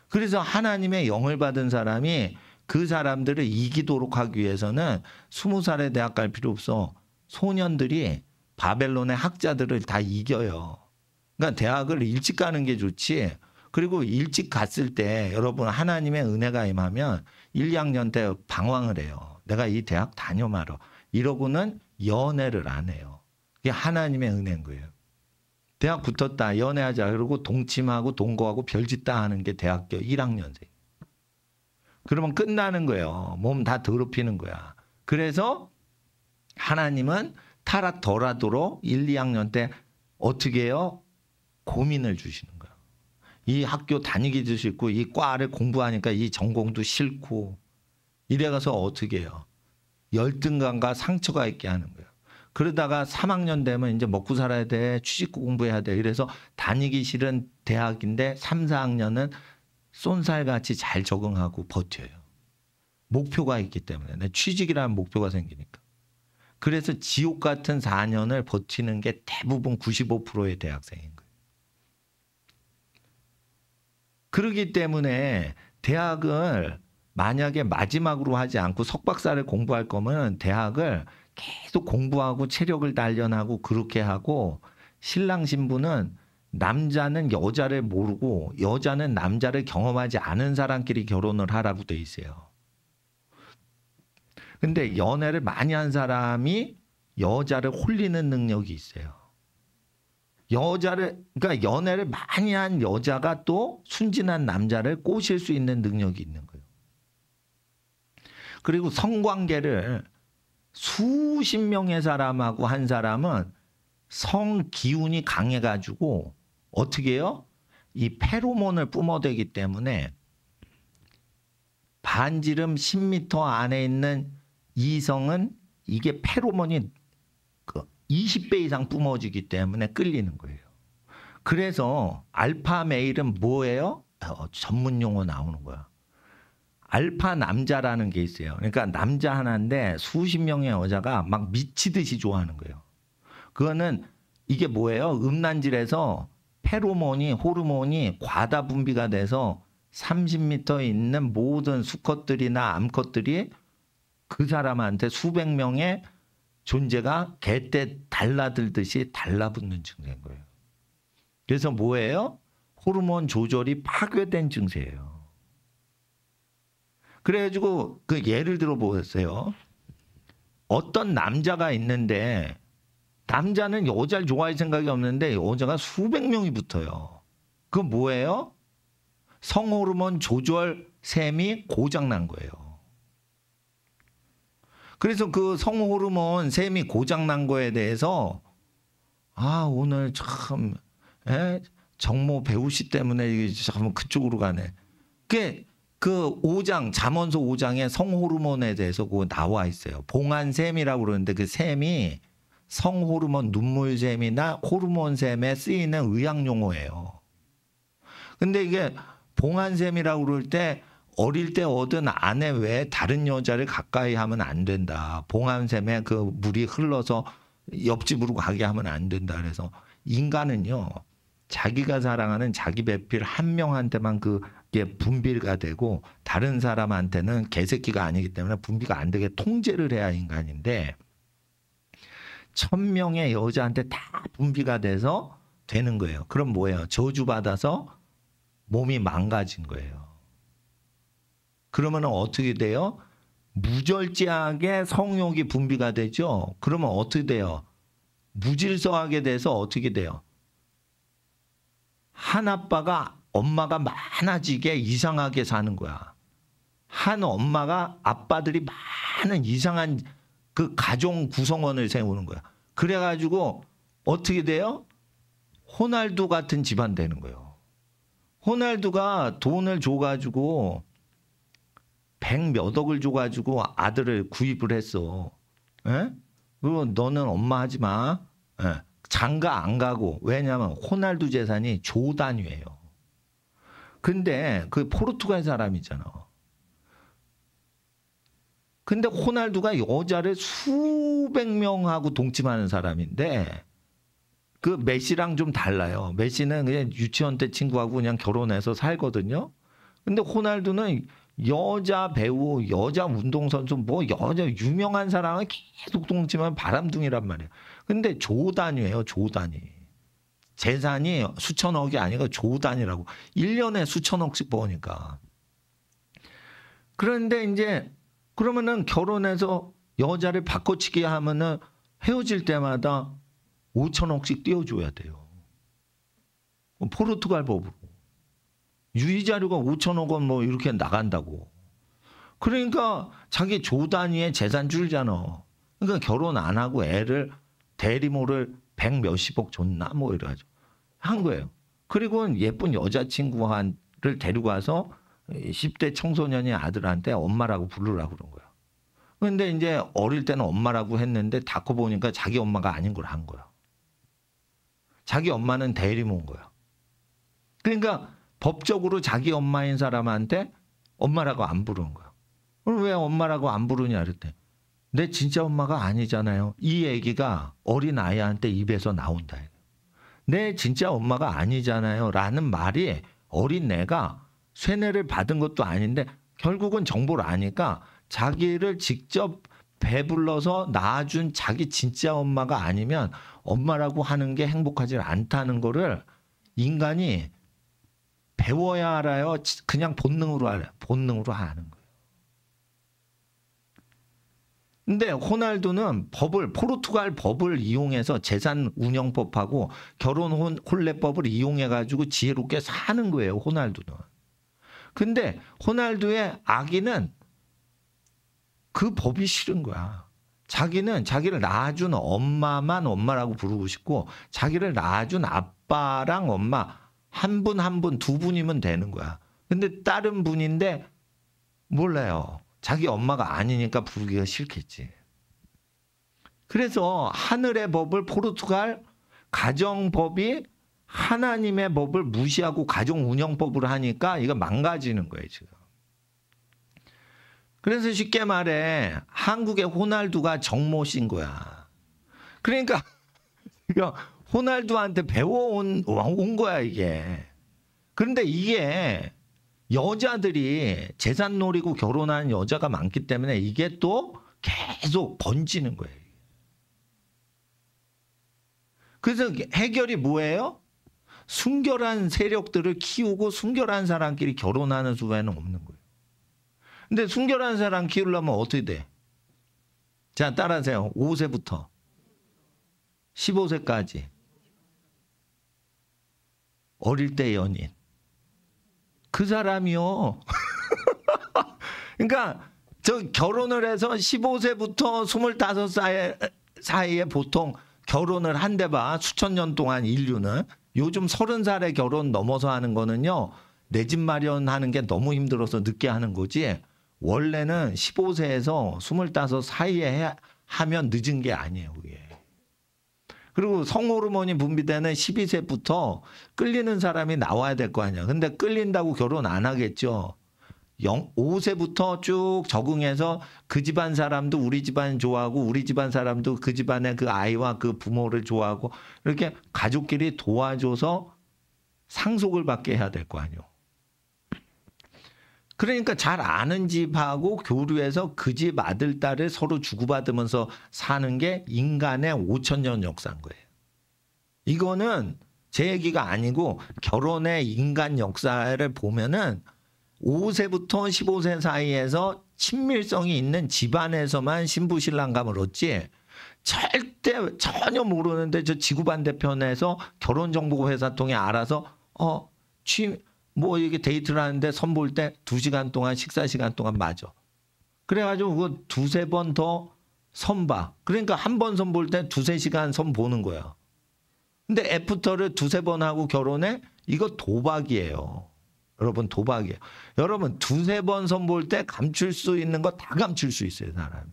그래서 하나님의 영을 받은 사람이 그 사람들을 이기도록 하기 위해서는 20살에 대학 갈 필요 없어. 소년들이 바벨론의 학자들을 다 이겨요. 그러니까 대학을 일찍 가는 게 좋지. 그리고 일찍 갔을 때 여러분 하나님의 은혜가 임하면 1, 2학년 때 방황을 해요. 내가 이 대학 다녀 말어. 이러고는 연애를 안 해요. 그게 하나님의 은혜인 거예요. 대학 붙었다. 연애하자. 그러고 동침하고 동거하고 별짓 다 하는 게 대학교 1학년생. 그러면 끝나는 거예요. 몸 다 더럽히는 거야. 그래서 하나님은 타락 덜하도록 1, 2학년 때 어떻게 해요? 고민을 주시는 거예요. 이 학교 다니기도 싫고 이 과를 공부하니까 이 전공도 싫고 이래가서 어떻게 해요? 열등감과 상처가 있게 하는 거예요. 그러다가 3학년 되면 이제 먹고 살아야 돼. 취직 공부해야 돼. 이래서 다니기 싫은 대학인데 3, 4학년은 쏜살같이 잘 적응하고 버텨요. 목표가 있기 때문에. 내 취직이라는 목표가 생기니까. 그래서 지옥 같은 4년을 버티는 게 대부분 95%의 대학생인 거예요. 그렇기 때문에 대학을 만약에 마지막으로 하지 않고 석박사를 공부할 거면 대학을 계속 공부하고 체력을 단련하고 그렇게 하고 신랑 신부는 남자는 여자를 모르고 여자는 남자를 경험하지 않은 사람끼리 결혼을 하라고 돼 있어요. 근데 연애를 많이 한 사람이 여자를 홀리는 능력이 있어요. 그러니까 연애를 많이 한 여자가 또 순진한 남자를 꼬실 수 있는 능력이 있는 거예요. 그리고 성관계를 수십 명의 사람하고 한 사람은 성 기운이 강해가지고 어떻게 해요? 이 페로몬을 뿜어대기 때문에 반지름 10m 안에 있는 이성은 이게 페로몬이 20배 이상 뿜어지기 때문에 끌리는 거예요. 그래서 알파 메일은 뭐예요? 전문 용어 나오는 거야. 알파 남자라는 게 있어요. 그러니까 남자 하나인데 수십 명의 여자가 막 미치듯이 좋아하는 거예요. 그거는 이게 뭐예요? 음란질에서 페로몬이 호르몬이 과다 분비가 돼서 30m에 있는 모든 수컷들이나 암컷들이 그 사람한테 수백 명의 존재가 개떼 달라들듯이 달라붙는 증세인 거예요. 그래서 뭐예요? 호르몬 조절이 파괴된 증세예요. 그래가지고 그 예를 들어 보세요. 어떤 남자가 있는데 남자는 여자를 좋아할 생각이 없는데 여자가 수백 명이 붙어요. 그건 뭐예요? 성호르몬 조절 셈이 고장난 거예요. 그래서 그 성호르몬 셈이 고장난 거에 대해서 오늘 참 정모 배우씨 때문에 참 그쪽으로 가네. 그 5장 잠언서 5장에 성호르몬에 대해서 그거 나와 있어요. 봉안샘이라고 그러는데 그 샘이 성호르몬 눈물샘이나 호르몬샘에 쓰이는 의학 용어예요. 근데 이게 봉안샘이라고 그럴 때 어릴 때 얻은 아내 외에 다른 여자를 가까이 하면 안 된다. 봉안샘에 그 물이 흘러서 옆집으로 가게 하면 안 된다. 그래서 인간은요. 자기가 사랑하는 자기 배필 한 명한테만 그게 분비가 되고 다른 사람한테는 개새끼가 아니기 때문에 분비가 안 되게 통제를 해야 인간인데 1000명의 여자한테 다 분비가 돼서 되는 거예요. 그럼 뭐예요? 저주받아서 몸이 망가진 거예요. 그러면 어떻게 돼요? 무절제하게 성욕이 분비가 되죠. 그러면 어떻게 돼요? 무질서하게 돼서 어떻게 돼요? 한 아빠가 엄마가 많아지게 이상하게 사는 거야. 한 엄마가 아빠들이 많은 이상한 그 가정 구성원을 세우는 거야. 그래가지고 어떻게 돼요? 호날두 같은 집안 되는 거예요. 호날두가 돈을 줘가지고 100몇 억을 줘가지고 아들을 구입을 했어. 그리고 너는 엄마 하지 마. 장가 안 가고. 왜냐하면 호날두 재산이 조 단위예요. 근데 그 포르투갈 사람이잖아. 근데 호날두가 여자를 수백 명하고 동침하는 사람인데 그 메시랑 좀 달라요. 메시는 그냥 유치원 때 친구하고 그냥 결혼해서 살거든요. 근데 호날두는 여자 배우, 여자 운동선수, 뭐 여자 유명한 사람은 계속 동침하면 바람둥이란 말이에요. 근데 조 단위예요, 조 단위. 재산이 수천억이 아니고 조 단위라고. 1년에 수천억씩 버니까. 그런데 이제 그러면은 결혼해서 여자를 바꿔치기 하면은 헤어질 때마다 5천억씩 띄워줘야 돼요. 포르투갈 법으로. 유의자료가 5천억 원 뭐 이렇게 나간다고. 그러니까 자기 조 단위의 재산 줄잖아. 그러니까 결혼 안 하고 애를 대리모를 100 몇십억 줬나 뭐 이래가지고 한 거예요. 그리고 예쁜 여자친구를 데리고 와서 10대 청소년이 아들한테 엄마라고 부르라고 그런 거야. 근데 이제 어릴 때는 엄마라고 했는데 다 커보니까 자기 엄마가 아닌 걸 한 거야. 자기 엄마는 대리모인 거야. 그러니까 법적으로 자기 엄마인 사람한테 엄마라고 안 부르는 거야. 그럼 왜 엄마라고 안 부르냐 그랬대. 내 진짜 엄마가 아니잖아요. 이 얘기가 어린 아이한테 입에서 나온다. 내 진짜 엄마가 아니잖아요. 라는 말이 어린 애가 쇠뇌를 받은 것도 아닌데 결국은 정보를 아니까 자기를 직접 배불러서 낳아준 자기 진짜 엄마가 아니면 엄마라고 하는 게 행복하지 않다는 거를 인간이 배워야 알아요? 그냥 본능으로 알아요? 본능으로 하는 거예요. 근데 호날두는 포르투갈 법을 이용해서 재산 운영법하고 결혼 혼례법을 이용해가지고 지혜롭게 사는 거예요, 호날두는. 근데 호날두의 아기는 그 법이 싫은 거야. 자기는 자기를 낳아준 엄마만 엄마라고 부르고 싶고 자기를 낳아준 아빠랑 엄마 한 분 한 분 두 분이면 되는 거야. 근데 다른 분인데 몰라요. 자기 엄마가 아니니까 부르기가 싫겠지. 그래서 하늘의 법을 포르투갈 가정법이 하나님의 법을 무시하고 가정 운영법으로 하니까 이거 망가지는 거예요, 지금. 그래서 쉽게 말해 한국의 호날두가 정모신 거야. 그러니까 호날두한테 배워온 거야, 이게. 그런데 이게 여자들이 재산 노리고 결혼하는 여자가 많기 때문에 이게 또 계속 번지는 거예요. 그래서 해결이 뭐예요? 순결한 세력들을 키우고 순결한 사람끼리 결혼하는 수밖에 없는 거예요. 근데 순결한 사람 키우려면 어떻게 돼? 자, 따라하세요. 5세부터 15세까지 어릴 때 연인. 그 사람이요. 그러니까 저 결혼을 해서 15세부터 25살 사이에 보통 결혼을 한대 봐. 수천 년 동안 인류는. 요즘 30살에 결혼 넘어서 하는 거는요. 내 집 마련하는 게 너무 힘들어서 늦게 하는 거지. 원래는 15세에서 25 사이에 하면 늦은 게 아니에요. 그게. 그리고 성호르몬이 분비되는 12세부터 끌리는 사람이 나와야 될 거 아니야. 근데 끌린다고 결혼 안 하겠죠. 5세부터 쭉 적응해서 그 집안 사람도 우리 집안 좋아하고 우리 집안 사람도 그 집안의 그 아이와 그 부모를 좋아하고 이렇게 가족끼리 도와줘서 상속을 받게 해야 될 거 아니에요. 그러니까 잘 아는 집하고 교류해서 그 집 아들, 딸을 서로 주고받으면서 사는 게 인간의 5,000년 역사인 거예요. 이거는 제 얘기가 아니고 결혼의 인간 역사를 보면은 5세부터 15세 사이에서 친밀성이 있는 집안에서만 신부 신랑감을 얻지 절대 전혀 모르는데 저 지구 반대편에서 결혼정보회사 통해 알아서 뭐 이게 데이트를 하는데 선 볼 때 2시간 동안 식사 시간 동안 맞아. 그래가지고 그거 2-3번 더 선 봐. 그러니까 한 번 선 볼 때 2-3시간 선 보는 거야. 근데 애프터를 2-3번 하고 결혼해? 이거 도박이에요. 여러분 도박이에요. 여러분 2-3번 선 볼 때 감출 수 있는 거 다 감출 수 있어요, 사람이.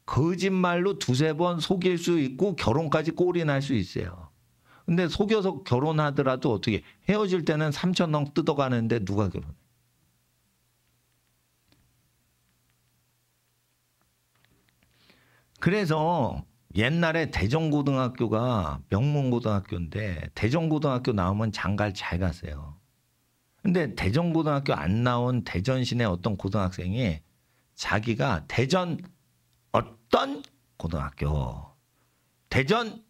거짓말로 2-3번 속일 수 있고 결혼까지 꼴이 날 수 있어요. 근데 속여서 결혼하더라도 어떻게 헤어질 때는 3,000원 뜯어가는데 누가 결혼해? 그래서 옛날에 대전고등학교가 명문고등학교인데 대전고등학교 나오면 장가를 잘 갔어요. 근데 대전고등학교 안 나온 대전시내 어떤 고등학생이 자기가 대전 어떤 고등학교 대전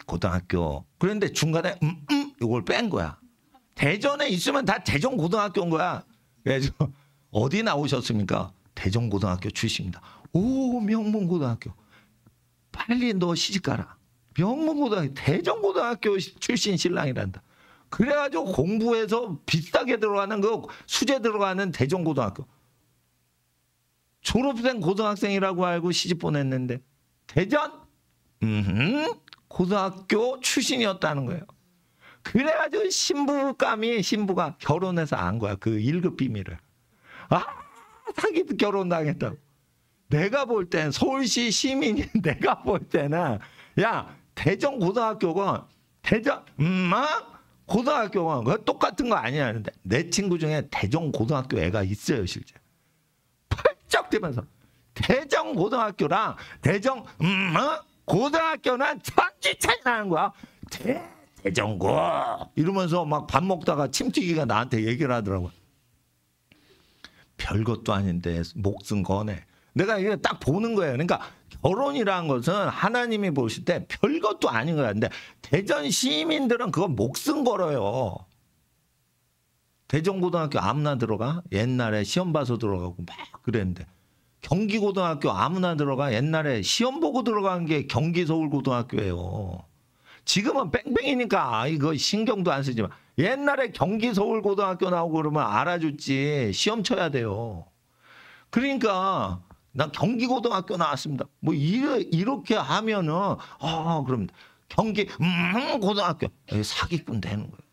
고등학교. 그런데 중간에 이걸 뺀 거야. 대전에 있으면 다 대전고등학교인 거야. 그래서 어디 나오셨습니까? 대전고등학교 출신입니다. 오, 명문고등학교. 빨리 너 시집가라. 명문고등학교, 대전고등학교 출신 신랑이란다. 그래가지고 공부해서 비싸게 들어가는 그 수제 들어가는 대전고등학교. 졸업생 고등학생이라고 알고 시집 보냈는데 대전? 고등학교 출신이었다는 거예요. 그래가지고 신부가 결혼해서 안 거야. 그 1급 비밀을. 아, 사기도 결혼당했다고. 내가 볼 땐 서울시 시민이 내가 볼 때는 야 대전 고등학교가 고등학교가 똑같은 거 아니야. 근데 내 친구 중에 대전 고등학교 애가 있어요 실제. 펄쩍 뛰면서 대전 고등학교랑 대전 고등학교는 천지 차이 나는 거야. 대전고 이러면서 막 밥 먹다가 침튀기가 나한테 얘기를 하더라고요. 별것도 아닌데 목숨 거네. 내가 이게 딱 보는 거예요. 그러니까 결혼이라는 것은 하나님이 보실 때 별것도 아닌 거야. 근데 대전 시민들은 그거 목숨 걸어요. 대전고등학교 아무나 들어가? 옛날에 시험 봐서 들어가고 막 그랬는데. 경기고등학교 아무나 들어가? 옛날에 시험 보고 들어간 게 경기서울고등학교예요. 지금은 뺑뺑이니까 이거 신경도 안 쓰지만 옛날에 경기서울고등학교 나오고 그러면 알아줬지. 시험 쳐야 돼요. 그러니까 난 경기고등학교 나왔습니다. 뭐 이렇게 하면은 그럼 경기 고등학교 사기꾼 되는 거예요.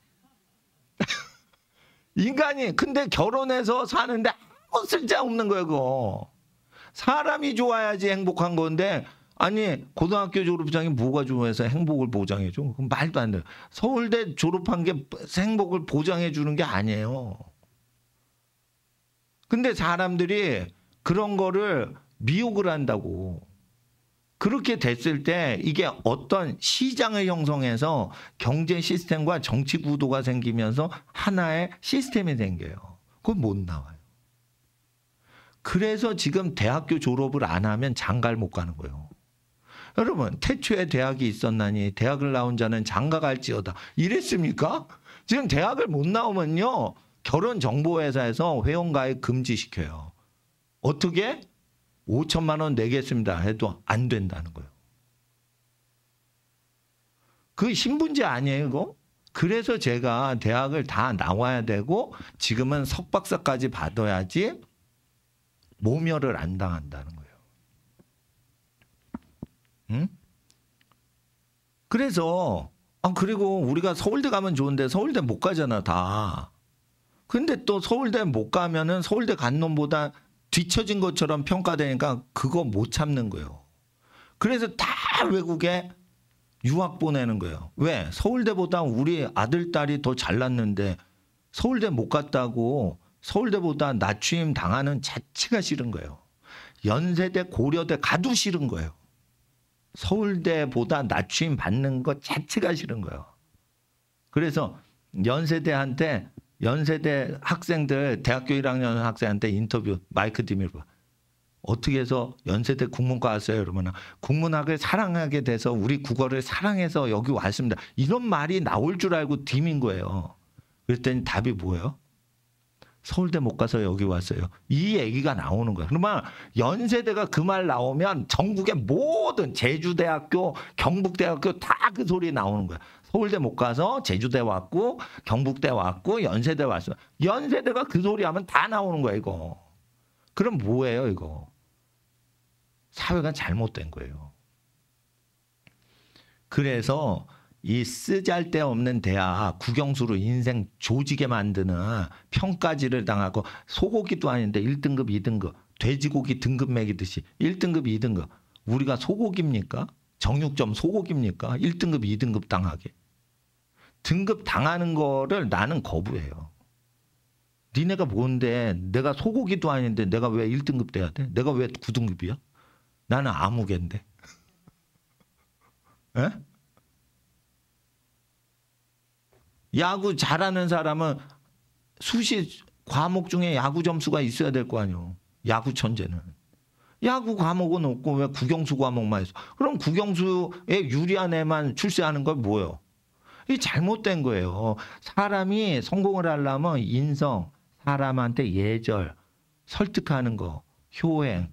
인간이 근데 결혼해서 사는데 아무 쓸데없는 거예요. 그거. 사람이 좋아야지 행복한 건데 아니 고등학교 졸업장이 뭐가 좋아해서 행복을 보장해줘? 그건 말도 안 돼요. 서울대 졸업한 게 행복을 보장해 주는 게 아니에요. 근데 사람들이 그런 거를 미혹을 한다고. 그렇게 됐을 때 이게 어떤 시장을 형성해서 경제 시스템과 정치 구도가 생기면서 하나의 시스템이 생겨요. 그건 못 나와요. 그래서 지금 대학교 졸업을 안 하면 장가를 못 가는 거예요. 여러분 태초에 대학이 있었나니 대학을 나온 자는 장가 갈지어다. 이랬습니까? 지금 대학을 못 나오면요. 결혼정보회사에서 회원가입 금지시켜요. 어떻게? 5천만 원 내겠습니다 해도 안 된다는 거예요. 그 신분제 아니에요 이거? 그래서 제가 대학을 다 나와야 되고 지금은 석박사까지 받아야지 모멸을 안 당한다는 거예요. 응? 그래서 그리고 우리가 서울대 가면 좋은데 서울대 못 가잖아 다. 근데 또 서울대 못 가면은 서울대 간 놈보다 뒤처진 것처럼 평가되니까 그거 못 참는 거예요. 그래서 다 외국에 유학 보내는 거예요. 왜? 서울대보다 우리 아들, 딸이 더 잘났는데 서울대 못 갔다고 서울대보다 낮추임 당하는 자체가 싫은 거예요. 연세대, 고려대 가도 싫은 거예요. 서울대보다 낮추임 받는 것 자체가 싫은 거예요. 그래서 연세대 학생들 대학교 1학년 학생한테 인터뷰 마이크 디밀고 어떻게 해서 연세대 국문과 왔어요? 그러면 국문학을 사랑하게 돼서 우리 국어를 사랑해서 여기 왔습니다. 이런 말이 나올 줄 알고 디민 거예요. 그랬더니 답이 뭐예요? 서울대 못 가서 여기 왔어요. 이 얘기가 나오는 거예요. 그러면 연세대가 그 말 나오면 전국의 모든 제주대학교, 경북대학교 다 그 소리 나오는 거예요. 서울대 못 가서 제주대 왔고 경북대 왔고 연세대 왔어. 연세대가 그 소리 하면 다 나오는 거야 이거. 그럼 뭐예요 이거? 사회가 잘못된 거예요. 그래서 이 쓰잘데없는 대학 국영수로 인생 조지게 만드는 평가지를 당하고 소고기도 아닌데 1등급 2등급 돼지고기 등급 매기듯이 1등급 2등급 우리가 소고기입니까? 정육점 소고기입니까? 1등급 2등급 당하게. 등급 당하는 거를 나는 거부해요. 니네가 뭔데 내가 소고기도 아닌데 내가 왜 1등급 돼야 돼? 내가 왜 9등급이야? 나는 아무개인데. 에? 야구 잘하는 사람은 수시 과목 중에 야구 점수가 있어야 될 거 아니에요. 야구 천재는. 야구 과목은 없고 왜 국영수 과목만 있어. 그럼 국영수에 유리한 애만 출세하는 건 뭐예요? 이게 잘못된 거예요. 사람이 성공을 하려면 인성, 사람한테 예절, 설득하는 거, 효행,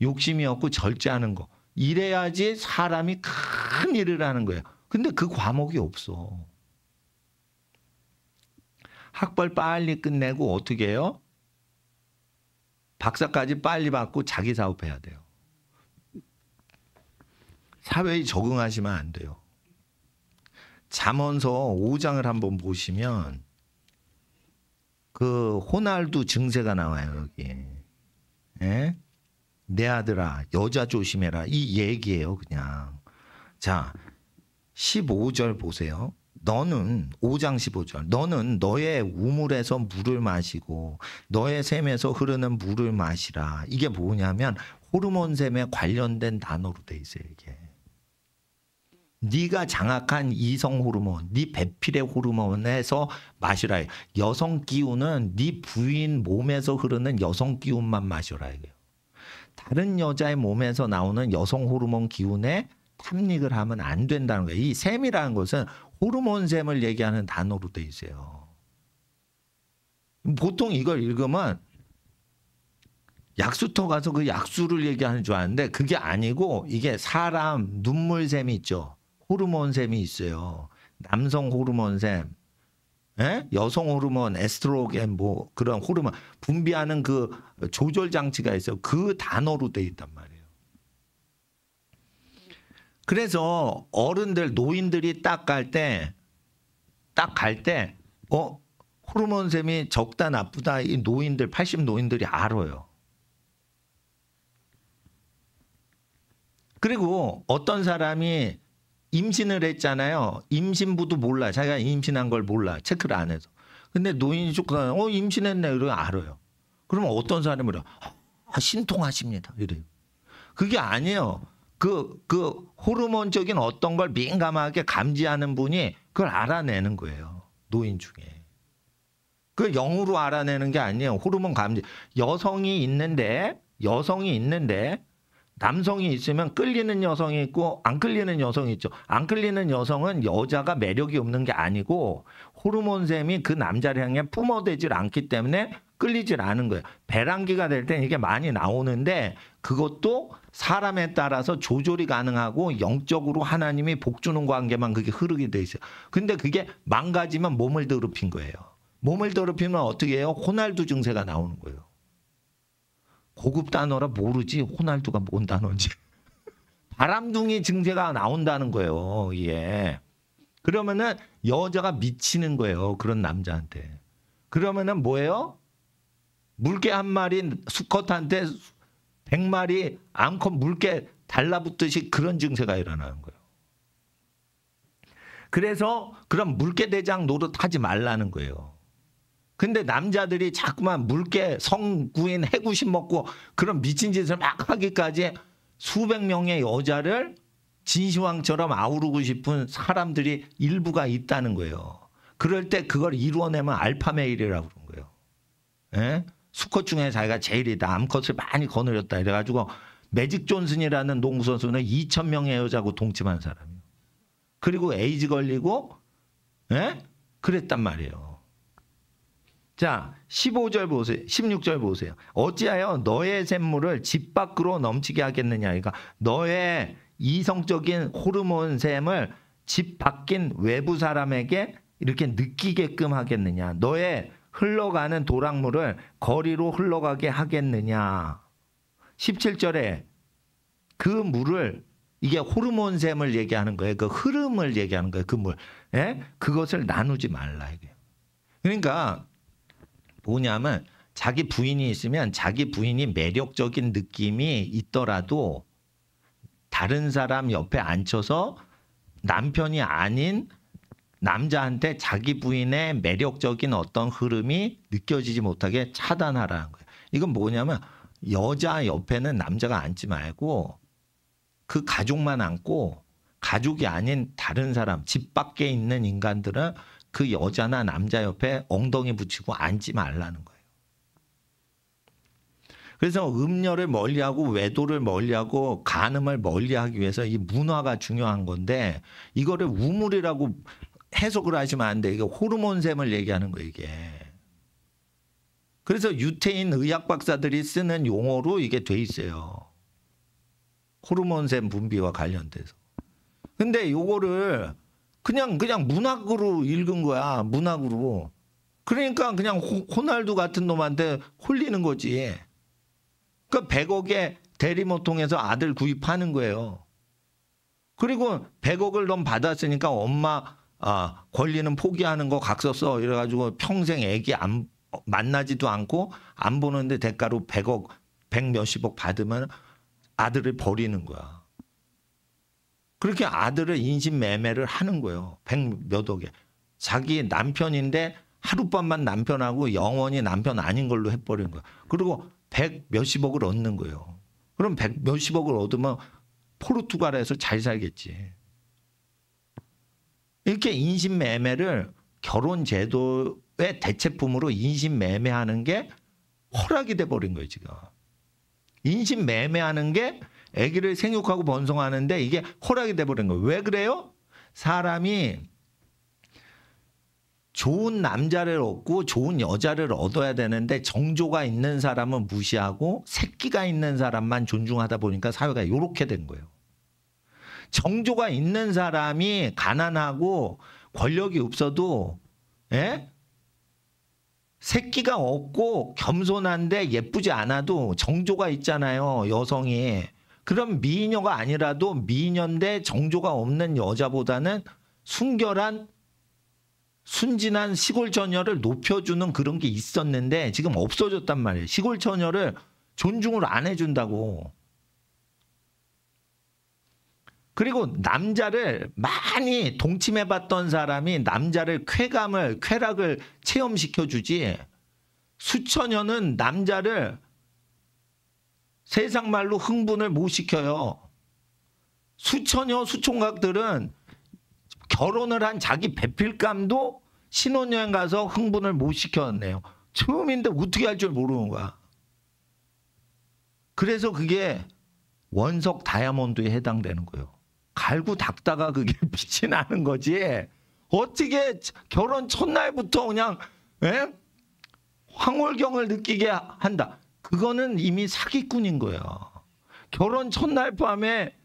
욕심이 없고 절제하는 거. 이래야지 사람이 큰 일을 하는 거예요. 근데 그 과목이 없어. 학벌 빨리 끝내고 어떻게 해요? 박사까지 빨리 받고 자기 사업해야 돼요. 사회에 적응하시면 안 돼요. 잠언서 5장을 한번 보시면 그 호날두 증세가 나와요, 여기. 예? 내 아들아, 여자 조심해라. 이 얘기예요, 그냥. 자, 15절 보세요. 너는 5장 15절. 너는 너의 우물에서 물을 마시고 너의 샘에서 흐르는 물을 마시라. 이게 뭐냐면 호르몬샘에 관련된 단어로 돼 있어요, 이게. 네가 장악한 이성 호르몬, 네 배필의 호르몬에서 마시라. 여성 기운은 네 부인 몸에서 흐르는 여성 기운만 마셔라. 이거예요. 다른 여자의 몸에서 나오는 여성 호르몬 기운에 탐닉을 하면 안 된다는 거예요. 이 샘이라는 것은 호르몬샘을 얘기하는 단어로 돼 있어요. 보통 이걸 읽으면 약수터 가서 그 약수를 얘기하는 줄 아는데 그게 아니고 이게 사람 눈물샘이 있죠. 호르몬샘이 있어요. 남성 호르몬샘, 예? 여성 호르몬, 에스트로겐 뭐 그런 호르몬 분비하는 그 조절 장치가 있어요. 그 단어로 돼 있단 말이에요. 그래서 어른들, 노인들이 딱 갈 때 호르몬샘이 적다 나쁘다 이 노인들 80 노인들이 알아요. 그리고 어떤 사람이 임신을 했잖아요. 임신부도 몰라. 자기가 임신한 걸 몰라. 체크를 안 해서. 근데 노인이 쭉 임신했네 이러고 알아요. 그러면 어떤 사람이 그래요. 신통하십니다. 이래요. 그게 아니에요. 그 호르몬적인 어떤 걸 민감하게 감지하는 분이 그걸 알아내는 거예요. 노인 중에. 그 영으로 알아내는 게 아니에요. 호르몬 감지. 여성이 있는데 남성이 있으면 끌리는 여성이 있고 안 끌리는 여성이 있죠. 안 끌리는 여성은 여자가 매력이 없는 게 아니고 호르몬샘이 그 남자를 향해 뿜어대질 않기 때문에 끌리질 않은 거예요. 배란기가 될 땐 이게 많이 나오는데 그것도 사람에 따라서 조절이 가능하고 영적으로 하나님이 복 주는 관계만 그게 흐르게 돼 있어요. 근데 그게 망가지면 몸을 더럽힌 거예요. 몸을 더럽히면 어떻게 해요? 호날두 증세가 나오는 거예요. 고급 단어라 모르지 호날두가 뭔 단어인지. 바람둥이 증세가 나온다는 거예요. 예. 그러면은 여자가 미치는 거예요. 그런 남자한테. 그러면은 뭐예요? 물개 한 마리 수컷한테 100마리 암컷 물개 달라붙듯이 그런 증세가 일어나는 거예요. 그래서 그런 물개 대장 노릇하지 말라는 거예요. 근데 남자들이 자꾸만 물개 성구인 해구심 먹고 그런 미친 짓을 막 하기까지 수백 명의 여자를 진시황처럼 아우르고 싶은 사람들이 일부가 있다는 거예요. 그럴 때 그걸 이루어내면 알파메일이라고 그러는 거예요. 예? 수컷 중에 자기가 제일이다. 암컷을 많이 거느렸다. 이래가지고 매직 존슨이라는 농구 선수는 2,000명의 여자하고 동침한 사람이에요. 그리고 에이즈 걸리고 예? 그랬단 말이에요. 자, 15절 보세요. 16절 보세요. 어찌하여 너의 샘물을 집 밖으로 넘치게 하겠느냐. 그러니까 너의 이성적인 호르몬 샘을 집 밖인 외부 사람에게 이렇게 느끼게끔 하겠느냐. 너의 흘러가는 도랑물을 거리로 흘러가게 하겠느냐. 17절에 그 물을 이게 호르몬 샘을 얘기하는 거예요. 그 흐름을 얘기하는 거예요. 그 물. 예? 그것을 나누지 말라. 이게. 그러니까 뭐냐면 자기 부인이 있으면 자기 부인이 매력적인 느낌이 있더라도 다른 사람 옆에 앉혀서 남편이 아닌 남자한테 자기 부인의 매력적인 어떤 흐름이 느껴지지 못하게 차단하라는 거예요. 이건 뭐냐면 여자 옆에는 남자가 앉지 말고 그 가족만 앉고 가족이 아닌 다른 사람, 집 밖에 있는 인간들은 그 여자나 남자 옆에 엉덩이 붙이고 앉지 말라는 거예요. 그래서 음녀를 멀리하고 외도를 멀리하고 간음을 멀리하기 위해서 이 문화가 중요한 건데 이거를 우물이라고 해석을 하시면 안 돼. 이게 호르몬샘을 얘기하는 거예요, 이게. 그래서 유태인 의학 박사들이 쓰는 용어로 이게 돼 있어요. 호르몬샘 분비와 관련돼서. 근데 요거를 그냥 문학으로 읽은 거야. 문학으로. 그러니까 그냥 호날두 같은 놈한테 홀리는 거지. 그러니까 100억에 대리모통해서 아들 구입하는 거예요. 그리고 100억을 넌 받았으니까 엄마 권리는 포기하는 거 각서 써 이래가지고 평생 애기 안 만나지도 않고 안 보는데 대가로 100억, 100 몇십억 받으면 아들을 버리는 거야. 그렇게 아들을 인신매매를 하는 거예요. 100 몇 억에. 자기 남편인데 하룻밤만 남편하고 영원히 남편 아닌 걸로 해버린 거야. 그리고 100 몇십억을 얻는 거예요. 그럼 100 몇십억을 얻으면 포르투갈에서 잘 살겠지. 이렇게 인신매매를 결혼제도의 대체품으로 인신매매하는 게 허락이 돼버린 거예요, 지금. 인신매매하는 게 아기를 생육하고 번성하는데 이게 허락이 돼버린 거예요. 왜 그래요? 사람이 좋은 남자를 얻고 좋은 여자를 얻어야 되는데 정조가 있는 사람은 무시하고 새끼가 있는 사람만 존중하다 보니까 사회가 이렇게 된 거예요. 정조가 있는 사람이 가난하고 권력이 없어도 새끼가 없고 겸손한데 예쁘지 않아도 정조가 있잖아요. 여성이. 그럼 미녀가 아니라도 미녀인데 정조가 없는 여자보다는 순결한 순진한 시골 처녀를 높여주는 그런 게 있었는데 지금 없어졌단 말이에요. 시골 처녀를 존중을 안 해준다고. 그리고 남자를 많이 동침해봤던 사람이 남자를 쾌락을 체험시켜주지 수처녀는 남자를 세상 말로 흥분을 못 시켜요. 수처녀, 수총각들은 결혼을 한 자기 배필감도 신혼여행 가서 흥분을 못 시켰네요. 처음인데 어떻게 할 줄 모르는 거야. 그래서 그게 원석 다이아몬드에 해당되는 거예요. 갈고 닦다가 그게 빛이 나는 거지. 어떻게 결혼 첫날부터 그냥 황홀경을 느끼게 한다. 그거는 이미 사기꾼인 거예요. 결혼 첫날 밤에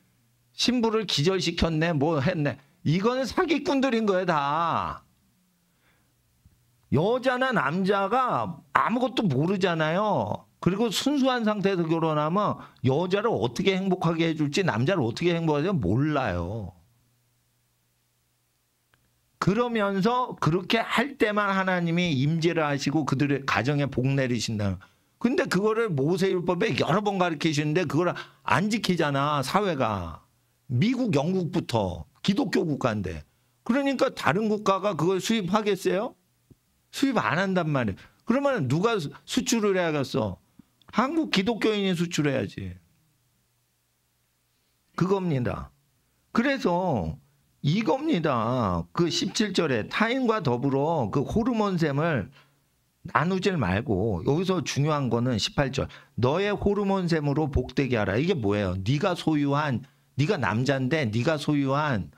신부를 기절시켰네 뭐 했네. 이거는 사기꾼들인 거예요 다. 여자나 남자가 아무것도 모르잖아요. 그리고 순수한 상태에서 결혼하면 여자를 어떻게 행복하게 해줄지 남자를 어떻게 행복하게 해줄지 몰라요. 그러면서 그렇게 할 때만 하나님이 임재를 하시고 그들의 가정에 복 내리신다. 근데 그거를 모세율법에 여러 번 가르치시는데 그걸 안 지키잖아 사회가. 미국, 영국부터 기독교 국가인데. 그러니까 다른 국가가 그걸 수입하겠어요? 수입 안 한단 말이에요. 그러면 누가 수출을 해야겠어? 한국 기독교인이 수출해야지. 그겁니다. 그래서 이겁니다. 그 17절에 타인과 더불어 그 호르몬샘을 나누질 말고 여기서 중요한 거는 18절. 너의 호르몬샘으로 복되게 하라. 이게 뭐예요? 네가 남자인데 네가 소유한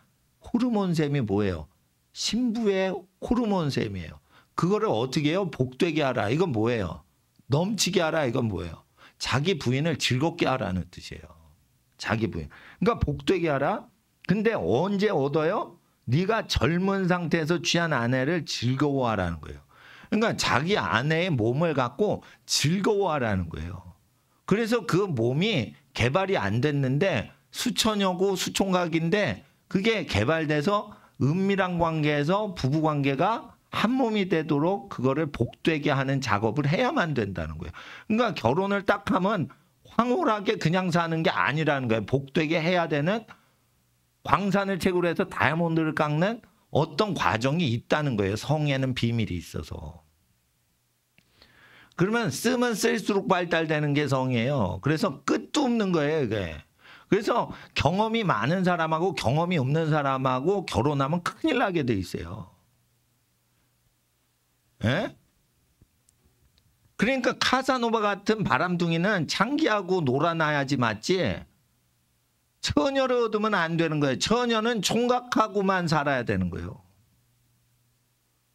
호르몬샘이 뭐예요? 신부의 호르몬샘이에요. 그거를 어떻게 해요? 복되게 하라. 이건 뭐예요? 넘치게 하라. 이건 뭐예요? 자기 부인을 즐겁게 하라는 뜻이에요. 자기 부인. 그러니까 복되게 하라. 근데 언제 얻어요? 네가 젊은 상태에서 취한 아내를 즐거워하라는 거예요. 그러니까 자기 아내의 몸을 갖고 즐거워하라는 거예요. 그래서 그 몸이 개발이 안 됐는데 수처녀고 수총각인데 그게 개발돼서 은밀한 관계에서 부부 관계가 한 몸이 되도록 그거를 복되게 하는 작업을 해야만 된다는 거예요. 그러니까 결혼을 딱 하면 황홀하게 그냥 사는 게 아니라는 거예요. 복되게 해야 되는 광산을 채굴 해서 다이아몬드를 깎는 어떤 과정이 있다는 거예요. 성에는 비밀이 있어서. 그러면 쓰면 쓸수록 발달되는 게 성이에요. 그래서 끝도 없는 거예요, 이게. 그래서 경험이 많은 사람하고 경험이 없는 사람하고 결혼하면 큰일 나게 돼 있어요. 예? 그러니까 카사노바 같은 바람둥이는 창기하고 놀아놔야지 맞지? 처녀를 얻으면 안 되는 거예요. 처녀는 총각하고만 살아야 되는 거예요.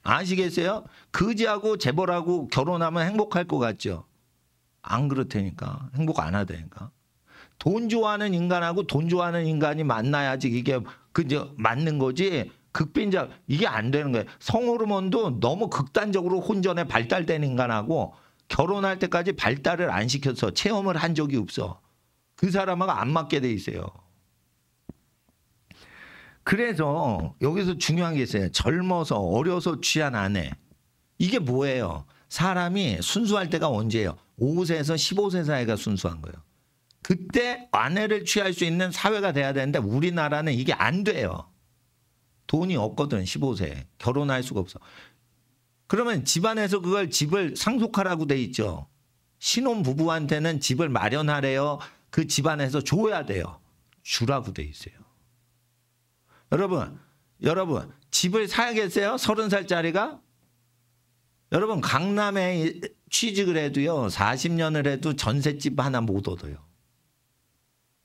아시겠어요? 거지하고 재벌하고 결혼하면 행복할 것 같죠? 안 그렇다니까. 행복 안 하다니까. 돈 좋아하는 인간하고 돈 좋아하는 인간이 만나야지 이게 그저 맞는 거지. 극빈자 이게 안 되는 거예요. 성호르몬도 너무 극단적으로 혼전에 발달된 인간하고 결혼할 때까지 발달을 안 시켜서 체험을 한 적이 없어. 그 사람하고 안 맞게 돼 있어요. 그래서 여기서 중요한 게 있어요. 젊어서 어려서 취한 아내. 이게 뭐예요? 사람이 순수할 때가 언제예요? 5세에서 15세 사이가 순수한 거예요. 그때 아내를 취할 수 있는 사회가 돼야 되는데 우리나라는 이게 안 돼요. 돈이 없거든. 15세. 결혼할 수가 없어. 그러면 집안에서 그걸 집을 상속하라고 돼 있죠. 신혼 부부한테는 집을 마련하래요. 그 집안에서 줘야 돼요. 주라고 돼 있어요. 여러분 집을 사야겠어요? 30살짜리가? 여러분 강남에 취직을 해도요. 40년을 해도 전셋집 하나 못 얻어요.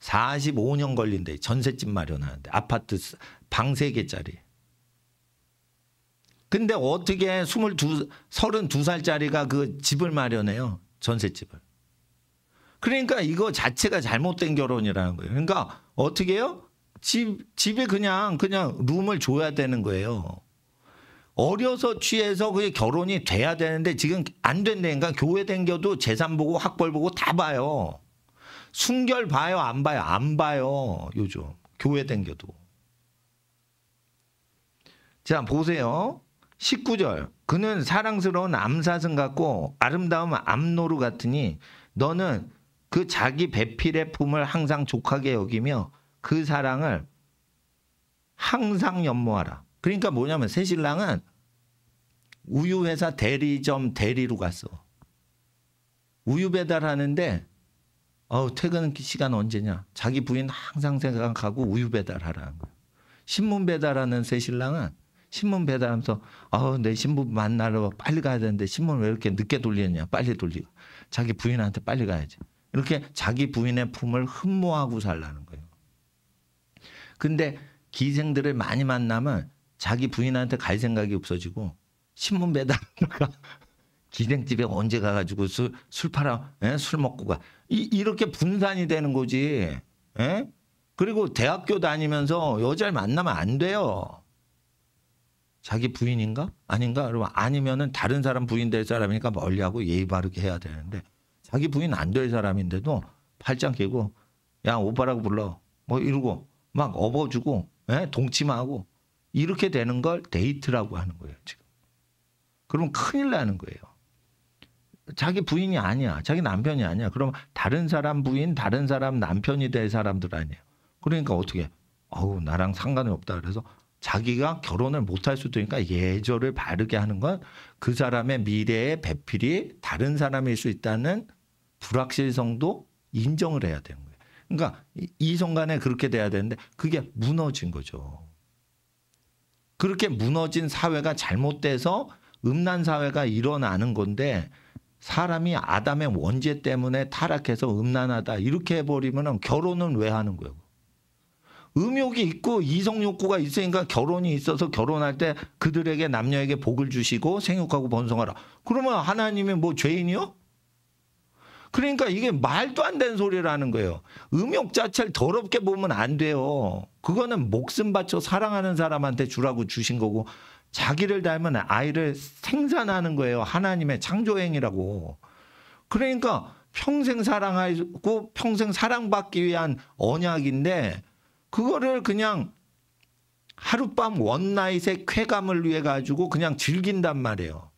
45년 걸린대. 전셋집 마련하는데. 아파트 방 3개짜리. 근데 어떻게 32살짜리가 그 집을 마련해요? 전셋집을. 그러니까 이거 자체가 잘못된 결혼이라는 거예요. 그러니까 어떻게 해요? 집에 그냥 룸을 줘야 되는 거예요. 어려서 취해서 그게 결혼이 돼야 되는데 지금 안 된다니까. 교회 댕겨도 재산 보고 학벌 보고 다 봐요. 순결 봐요? 안 봐요? 안 봐요. 요즘 교회 댕겨도. 자 보세요. 19절. 그는 사랑스러운 암사슴 같고 아름다운 암노루 같으니 너는 그 자기 배필의 품을 항상 족하게 여기며 그 사랑을 항상 연모하라. 그러니까 뭐냐면 새신랑은 우유회사 대리점 대리로 갔어. 우유 배달하는데 퇴근 시간 언제냐. 자기 부인 항상 생각하고 우유 배달하라는 거야. 신문 배달하는 새신랑은 신문 배달하면서 내 신부 만나러 빨리 가야 되는데 신문 왜 이렇게 늦게 돌리느냐. 빨리 돌리고. 자기 부인한테 빨리 가야지. 이렇게 자기 부인의 품을 흠모하고 살라는 거예요. 근데 기생들을 많이 만나면 자기 부인한테 갈 생각이 없어지고 신문 배달하다가 기생집에 언제 가가지고 술 팔아, 술 먹고 가. 이렇게 분산이 되는 거지. 그리고 대학교 다니면서 여자를 만나면 안 돼요. 자기 부인인가? 아닌가? 그러면 아니면은 다른 사람 부인 될 사람이니까 멀리하고 예의 바르게 해야 되는데 자기 부인 안 될 사람인데도 팔짱 끼고 야 오빠라고 불러 뭐 이러고 막 업어주고 동치마하고 이렇게 되는 걸 데이트라고 하는 거예요 지금. 그럼 큰일 나는 거예요. 자기 부인이 아니야. 자기 남편이 아니야. 그럼 다른 사람 부인, 다른 사람 남편이 될 사람들 아니에요. 그러니까 어떻게 나랑 상관이 없다. 그래서 자기가 결혼을 못할 수도 있으니까 예절을 바르게 하는 건 그 사람의 미래의 배필이 다른 사람일 수 있다는 불확실성도 인정을 해야 되는 거예요. 그러니까 이성간에 그렇게 돼야 되는데 그게 무너진 거죠. 그렇게 무너진 사회가 잘못돼서 음란 사회가 일어나는 건데 사람이 아담의 원죄 때문에 타락해서 음란하다 이렇게 해버리면 결혼은 왜 하는 거예요? 음욕이 있고 이성 욕구가 있으니까 결혼이 있어서 결혼할 때 그들에게 남녀에게 복을 주시고 생육하고 번성하라. 그러면 하나님이 뭐 죄인이요? 그러니까 이게 말도 안 되는 소리라는 거예요. 음욕 자체를 더럽게 보면 안 돼요. 그거는 목숨 바쳐 사랑하는 사람한테 주라고 주신 거고 자기를 닮은 아이를 생산하는 거예요. 하나님의 창조행위라고. 그러니까 평생 사랑하고 평생 사랑받기 위한 언약인데 그거를 그냥 하룻밤 원나잇의 쾌감을 위해 가지고 그냥 즐긴단 말이에요.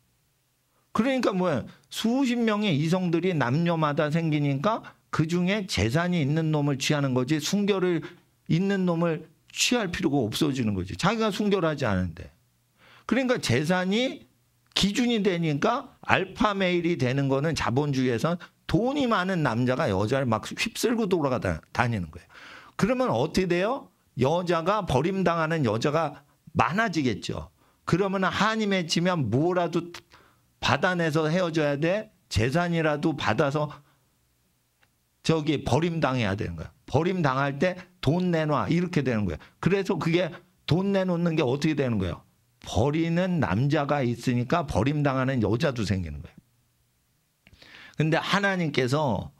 그러니까 뭐야 수십 명의 이성들이 남녀마다 생기니까 그중에 재산이 있는 놈을 취하는 거지 순결을 있는 놈을 취할 필요가 없어지는 거지. 자기가 순결하지 않은데. 그러니까 재산이 기준이 되니까 알파메일이 되는 거는 자본주의에선 돈이 많은 남자가 여자를 막 휩쓸고 돌아다니는 거예요. 그러면 어떻게 돼요? 여자가 버림당하는 여자가 많아지겠죠. 그러면 한이 맺히면 뭐라도 받아내서 헤어져야 돼. 재산이라도 받아서 버림당해야 되는 거야. 버림당할 때 돈 내놔 이렇게 되는 거야. 그래서 그게 돈 내놓는 게 어떻게 되는 거예요? 버리는 남자가 있으니까 버림당하는 여자도 생기는 거예요. 근데 하나님께서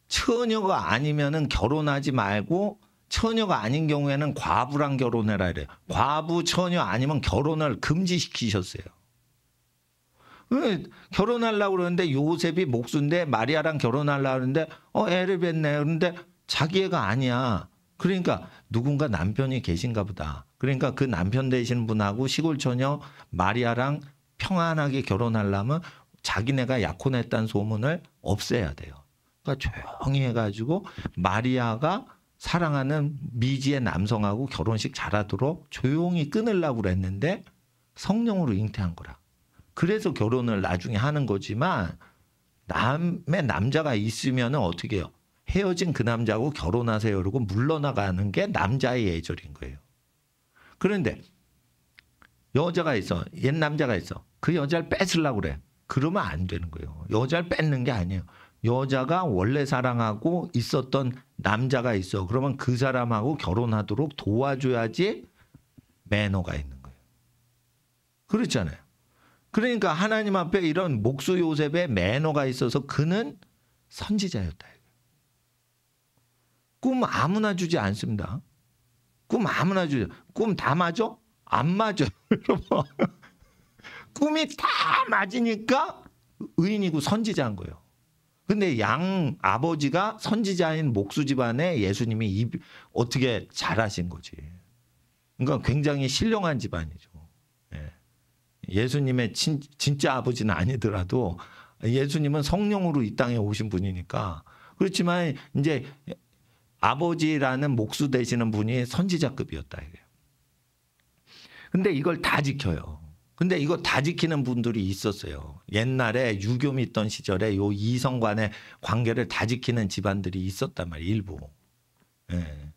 처녀가 아니면은 결혼하지 말고 처녀가 아닌 경우에는 과부랑 결혼해라 이래요. 과부 처녀 아니면 결혼을 금지시키셨어요. 결혼하려고 그러는데 요셉이 목수인데 마리아랑 결혼하려고 그러는데 애를 뱄네. 그런데 자기 애가 아니야. 그러니까 누군가 남편이 계신가 보다. 그러니까 그 남편 되시는 분하고 시골 처녀 마리아랑 평안하게 결혼하려면 자기네가 약혼했다는 소문을 없애야 돼요. 그러니까 조용히 해가지고 마리아가 사랑하는 미지의 남성하고 결혼식 잘하도록 조용히 끊으려고 그랬는데 성령으로 잉태한 거라. 그래서 결혼을 나중에 하는 거지만 남의 남자가 있으면 어떻게 해요? 헤어진 그 남자하고 결혼하세요. 그러고 물러나가는 게 남자의 예절인 거예요. 그런데 여자가 있어. 옛 남자가 있어. 그 여자를 뺏으려고 그래. 그러면 안 되는 거예요. 여자를 뺏는 게 아니에요. 여자가 원래 사랑하고 있었던 남자가 있어. 그러면 그 사람하고 결혼하도록 도와줘야지 매너가 있는 거예요. 그렇잖아요. 그러니까 하나님 앞에 이런 목수 요셉의 매너가 있어서 그는 선지자였다. 꿈 아무나 주지 않습니다. 꿈 아무나 주죠. 꿈 다 맞아? 안 맞아. 꿈이 다 맞으니까 의인이고 선지자인 거예요. 근데 양 아버지가 선지자인 목수 집안에 예수님이 어떻게 잘하신 거지. 그러니까 굉장히 신령한 집안이죠. 예수님의 진짜 아버지는 아니더라도 예수님은 성령으로 이 땅에 오신 분이니까. 그렇지만 이제 아버지라는 목수 되시는 분이 선지자급이었다 이거예요. 근데 이걸 다 지켜요. 근데 이거 다 지키는 분들이 있었어요. 옛날에 유교 믿던 시절에 요 이성 간의 관계를 다 지키는 집안들이 있었단 말이에요. 일부. 예.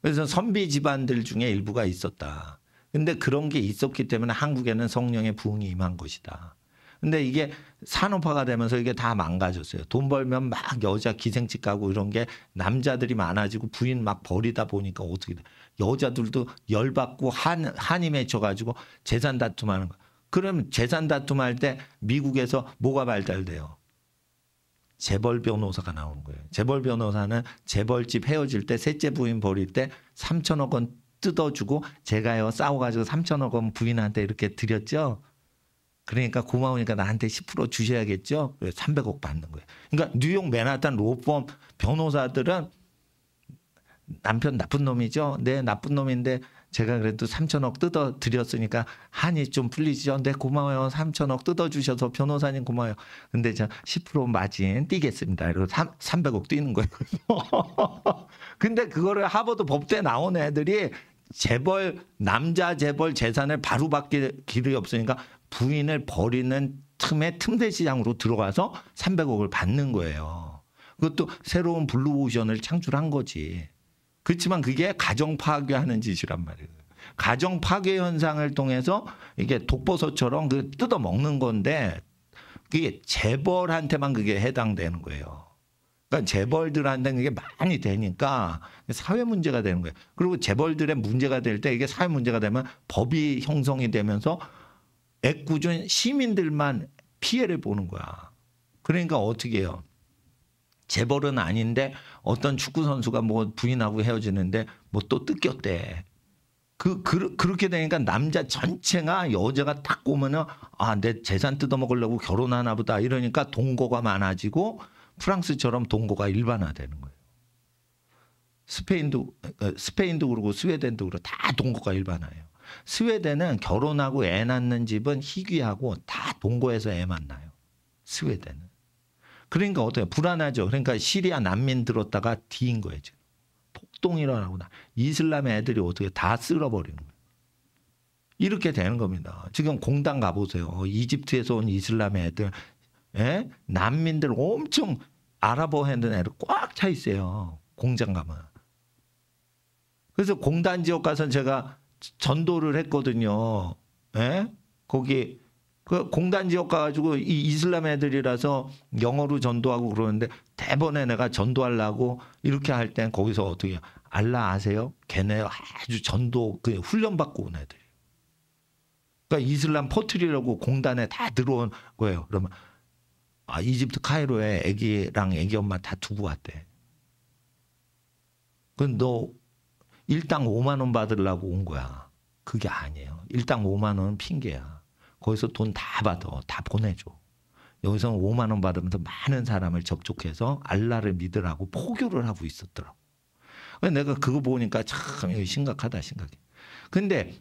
그래서 선비 집안들 중에 일부가 있었다. 근데 그런 게 있었기 때문에 한국에는 성령의 부흥이 임한 것이다. 근데 이게 산업화가 되면서 이게 다 망가졌어요. 돈 벌면 막 여자 기생집 가고 이런 게 남자들이 많아지고 부인 막 버리다 보니까 어떻게 돼. 여자들도 열받고 한이 맺혀가지고 재산 다툼하는 거. 그럼 재산 다툼할 때 미국에서 뭐가 발달돼요? 재벌 변호사가 나오는 거예요. 재벌 변호사는 재벌집 헤어질 때 셋째 부인 버릴 때 3천억 원 뜯어주고 제가요 싸워가지고 3천억 원 부인한테 이렇게 드렸죠. 그러니까 고마우니까 나한테 10% 주셔야겠죠. 300억 받는 거예요. 그러니까 뉴욕 맨하탄 로펌 변호사들은 남편 나쁜 놈이죠. 네 나쁜 놈인데 제가 그래도 3천억 뜯어 드렸으니까 한이 좀 풀리죠. 네 고마워요. 3천억 뜯어 주셔서 변호사님 고마워요. 근데 저 10% 마진 띄겠습니다. 이러고 300억 뛰는 거예요. 근데 그거를 하버드 법대 나온 애들이 재벌 남자 재벌 재산을 바로 받길 길이 없으니까 부인을 버리는 틈에 틈새 시장으로 들어가서 300억을 받는 거예요. 그것도 새로운 블루오션을 창출한 거지. 그렇지만 그게 가정 파괴하는 짓이란 말이에요. 가정 파괴 현상을 통해서 이게 독버섯처럼 그 뜯어 먹는 건데 그게 재벌한테만 그게 해당되는 거예요. 그러니까 재벌들한테는 이게 많이 되니까 사회 문제가 되는 거예요. 그리고 재벌들의 문제가 될 때 이게 사회 문제가 되면 법이 형성이 되면서 애꿎은 시민들만 피해를 보는 거야. 그러니까 어떻게 해요? 재벌은 아닌데 어떤 축구 선수가 뭐 부인하고 헤어지는데 뭐 또 뜯겼대. 그렇게 되니까 남자 전체가 여자가 딱 보면은 아, 내 재산 뜯어먹으려고 결혼하나 보다 이러니까 동거가 많아지고 프랑스처럼 동거가 일반화되는 거예요. 스페인도 그러고 스웨덴도 그러고 다 동거가 일반화예요. 스웨덴은 결혼하고 애 낳는 집은 희귀하고 다 동거해서 애만 낳아요. 스웨덴은. 그러니까 어때요? 불안하죠. 그러니까 시리아 난민 들었다가 뒤인 거예요. 지금. 폭동 일어나고 이슬람 애들이 어떻게 다 쓸어버리는 거예요. 이렇게 되는 겁니다. 지금 공단 가보세요. 이집트에서 온 이슬람 애들, 예? 난민들 엄청 아랍어 하는 애들 꽉 차 있어요. 공장 가면. 그래서 공단 지역 가서 제가 전도를 했거든요. 예? 거기 그 공단 지역 가가지고 이 이슬람 애들이라서 영어로 전도하고 그러는데 대번에 내가 전도하려고 이렇게 할 땐 거기서 어떻게 알라 아세요? 걔네 아주 전도 그 훈련 받고 온 애들. 그러니까 이슬람 퍼뜨리려고 공단에 다 들어온 거예요. 그러면 아 이집트 카이로에 애기랑 애기 엄마 다 두고 왔대. 그럼 너 일당 5만 원 받으려고 온 거야. 그게 아니에요. 일당 5만 원은 핑계야. 거기서 돈 다 받아. 다 보내줘. 여기서는 5만 원 받으면서 많은 사람을 접촉해서 알라를 믿으라고 포교를 하고 있었더라고. 내가 그거 보니까 참 이거 심각하다 심각해. 근데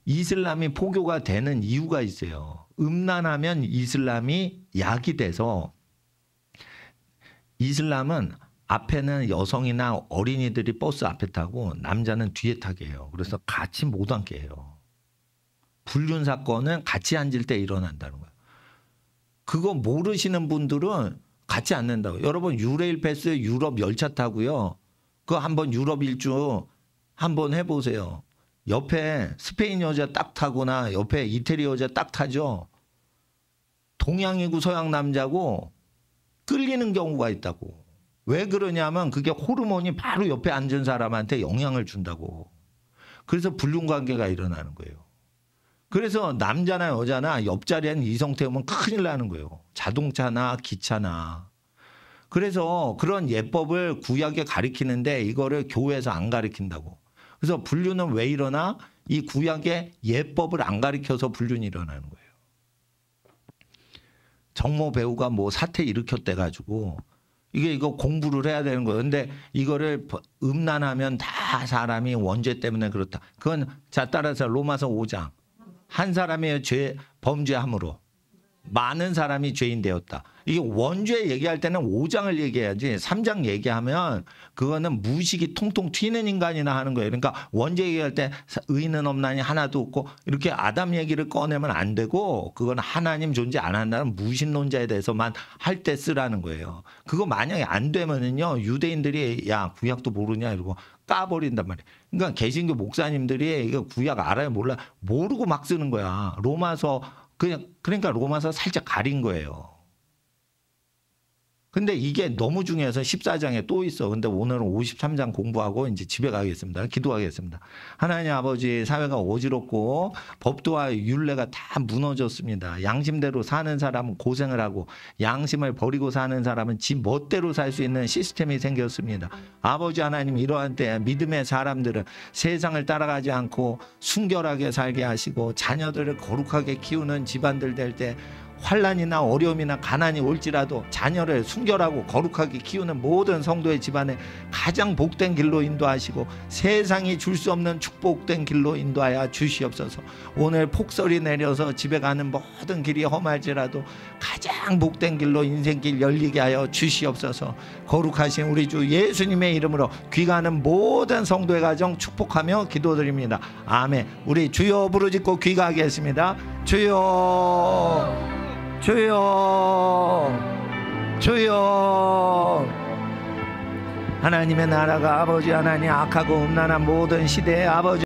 이슬람이 포교가 되는 이유가 있어요. 음란하면 이슬람이 약이 돼서, 이슬람은 앞에는 여성이나 어린이들이 버스 앞에 타고 남자는 뒤에 타게 해요. 그래서 같이 못 앉게 해요. 불륜 사건은 같이 앉을 때 일어난다는 거예요. 그거 모르시는 분들은 같이 앉는다고. 여러분 유레일 패스 유럽 열차 타고요. 그거 한번 유럽 일주 한번 해보세요. 옆에 스페인 여자 딱 타거나 옆에 이태리 여자 딱 타죠. 동양이고 서양 남자고 끌리는 경우가 있다고. 왜 그러냐면 그게 호르몬이 바로 옆에 앉은 사람한테 영향을 준다고. 그래서 불륜 관계가 일어나는 거예요. 그래서 남자나 여자나 옆자리에는 이성 태우면 큰일 나는 거예요. 자동차나 기차나. 그래서 그런 예법을 구약에 가리키는데 이거를 교회에서 안 가리킨다고. 그래서 불륜은 왜 일어나? 이 구약의 예법을 안 가리켜서 불륜이 일어나는 거예요. 정모 배우가 뭐 사태 일으켰대 가지고 이거 공부를 해야 되는 거예요. 근데 이거를 음란하면 다 사람이 원죄 때문에 그렇다. 그건 자 따라서 로마서 5장. 한 사람의 범죄함으로 많은 사람이 죄인 되었다. 이게 원죄 얘기할 때는 5장을 얘기해야지 3장 얘기하면 그거는 무식이 통통 튀는 인간이나 하는 거예요. 그러니까 원죄 얘기할 때 의인은 없나니 하나도 없고 이렇게 아담 얘기를 꺼내면 안 되고, 그건 하나님 존재 안 한다는 무신론자에 대해서만 할 때 쓰라는 거예요. 그거 만약에 안 되면은요 유대인들이 야 구약도 모르냐 이러고 까버린단 말이에요. 그러니까 개신교 목사님들이 이거 구약 알아요 몰라 모르고 막 쓰는 거야. 로마서 그러니까 로마서 살짝 가린 거예요. 근데 이게 너무 중요해서 14장에 또 있어. 근데 오늘은 53장 공부하고 이제 집에 가겠습니다. 기도하겠습니다. 하나님 아버지, 사회가 어지럽고 법도와 율례가 다 무너졌습니다. 양심대로 사는 사람은 고생을 하고 양심을 버리고 사는 사람은 지 멋대로 살 수 있는 시스템이 생겼습니다. 아버지 하나님, 이러한 때 믿음의 사람들은 세상을 따라가지 않고 순결하게 살게 하시고 자녀들을 거룩하게 키우는 집안들 될 때 환난이나 어려움이나 가난이 올지라도 자녀를 순결하고 거룩하게 키우는 모든 성도의 집안에 가장 복된 길로 인도하시고 세상이 줄 수 없는 축복된 길로 인도하여 주시옵소서. 오늘 폭설이 내려서 집에 가는 모든 길이 험할지라도 가장 복된 길로 인생길 열리게 하여 주시옵소서. 거룩하신 우리 주 예수님의 이름으로 귀가하는 모든 성도의 가정 축복하며 기도드립니다. 아멘. 우리 주여 부르짖고 귀가하겠습니다. 주여, 주여, 주여. 하나님의 나라가 아버지 하나님 악하고 음란한 모든 시대의 아버지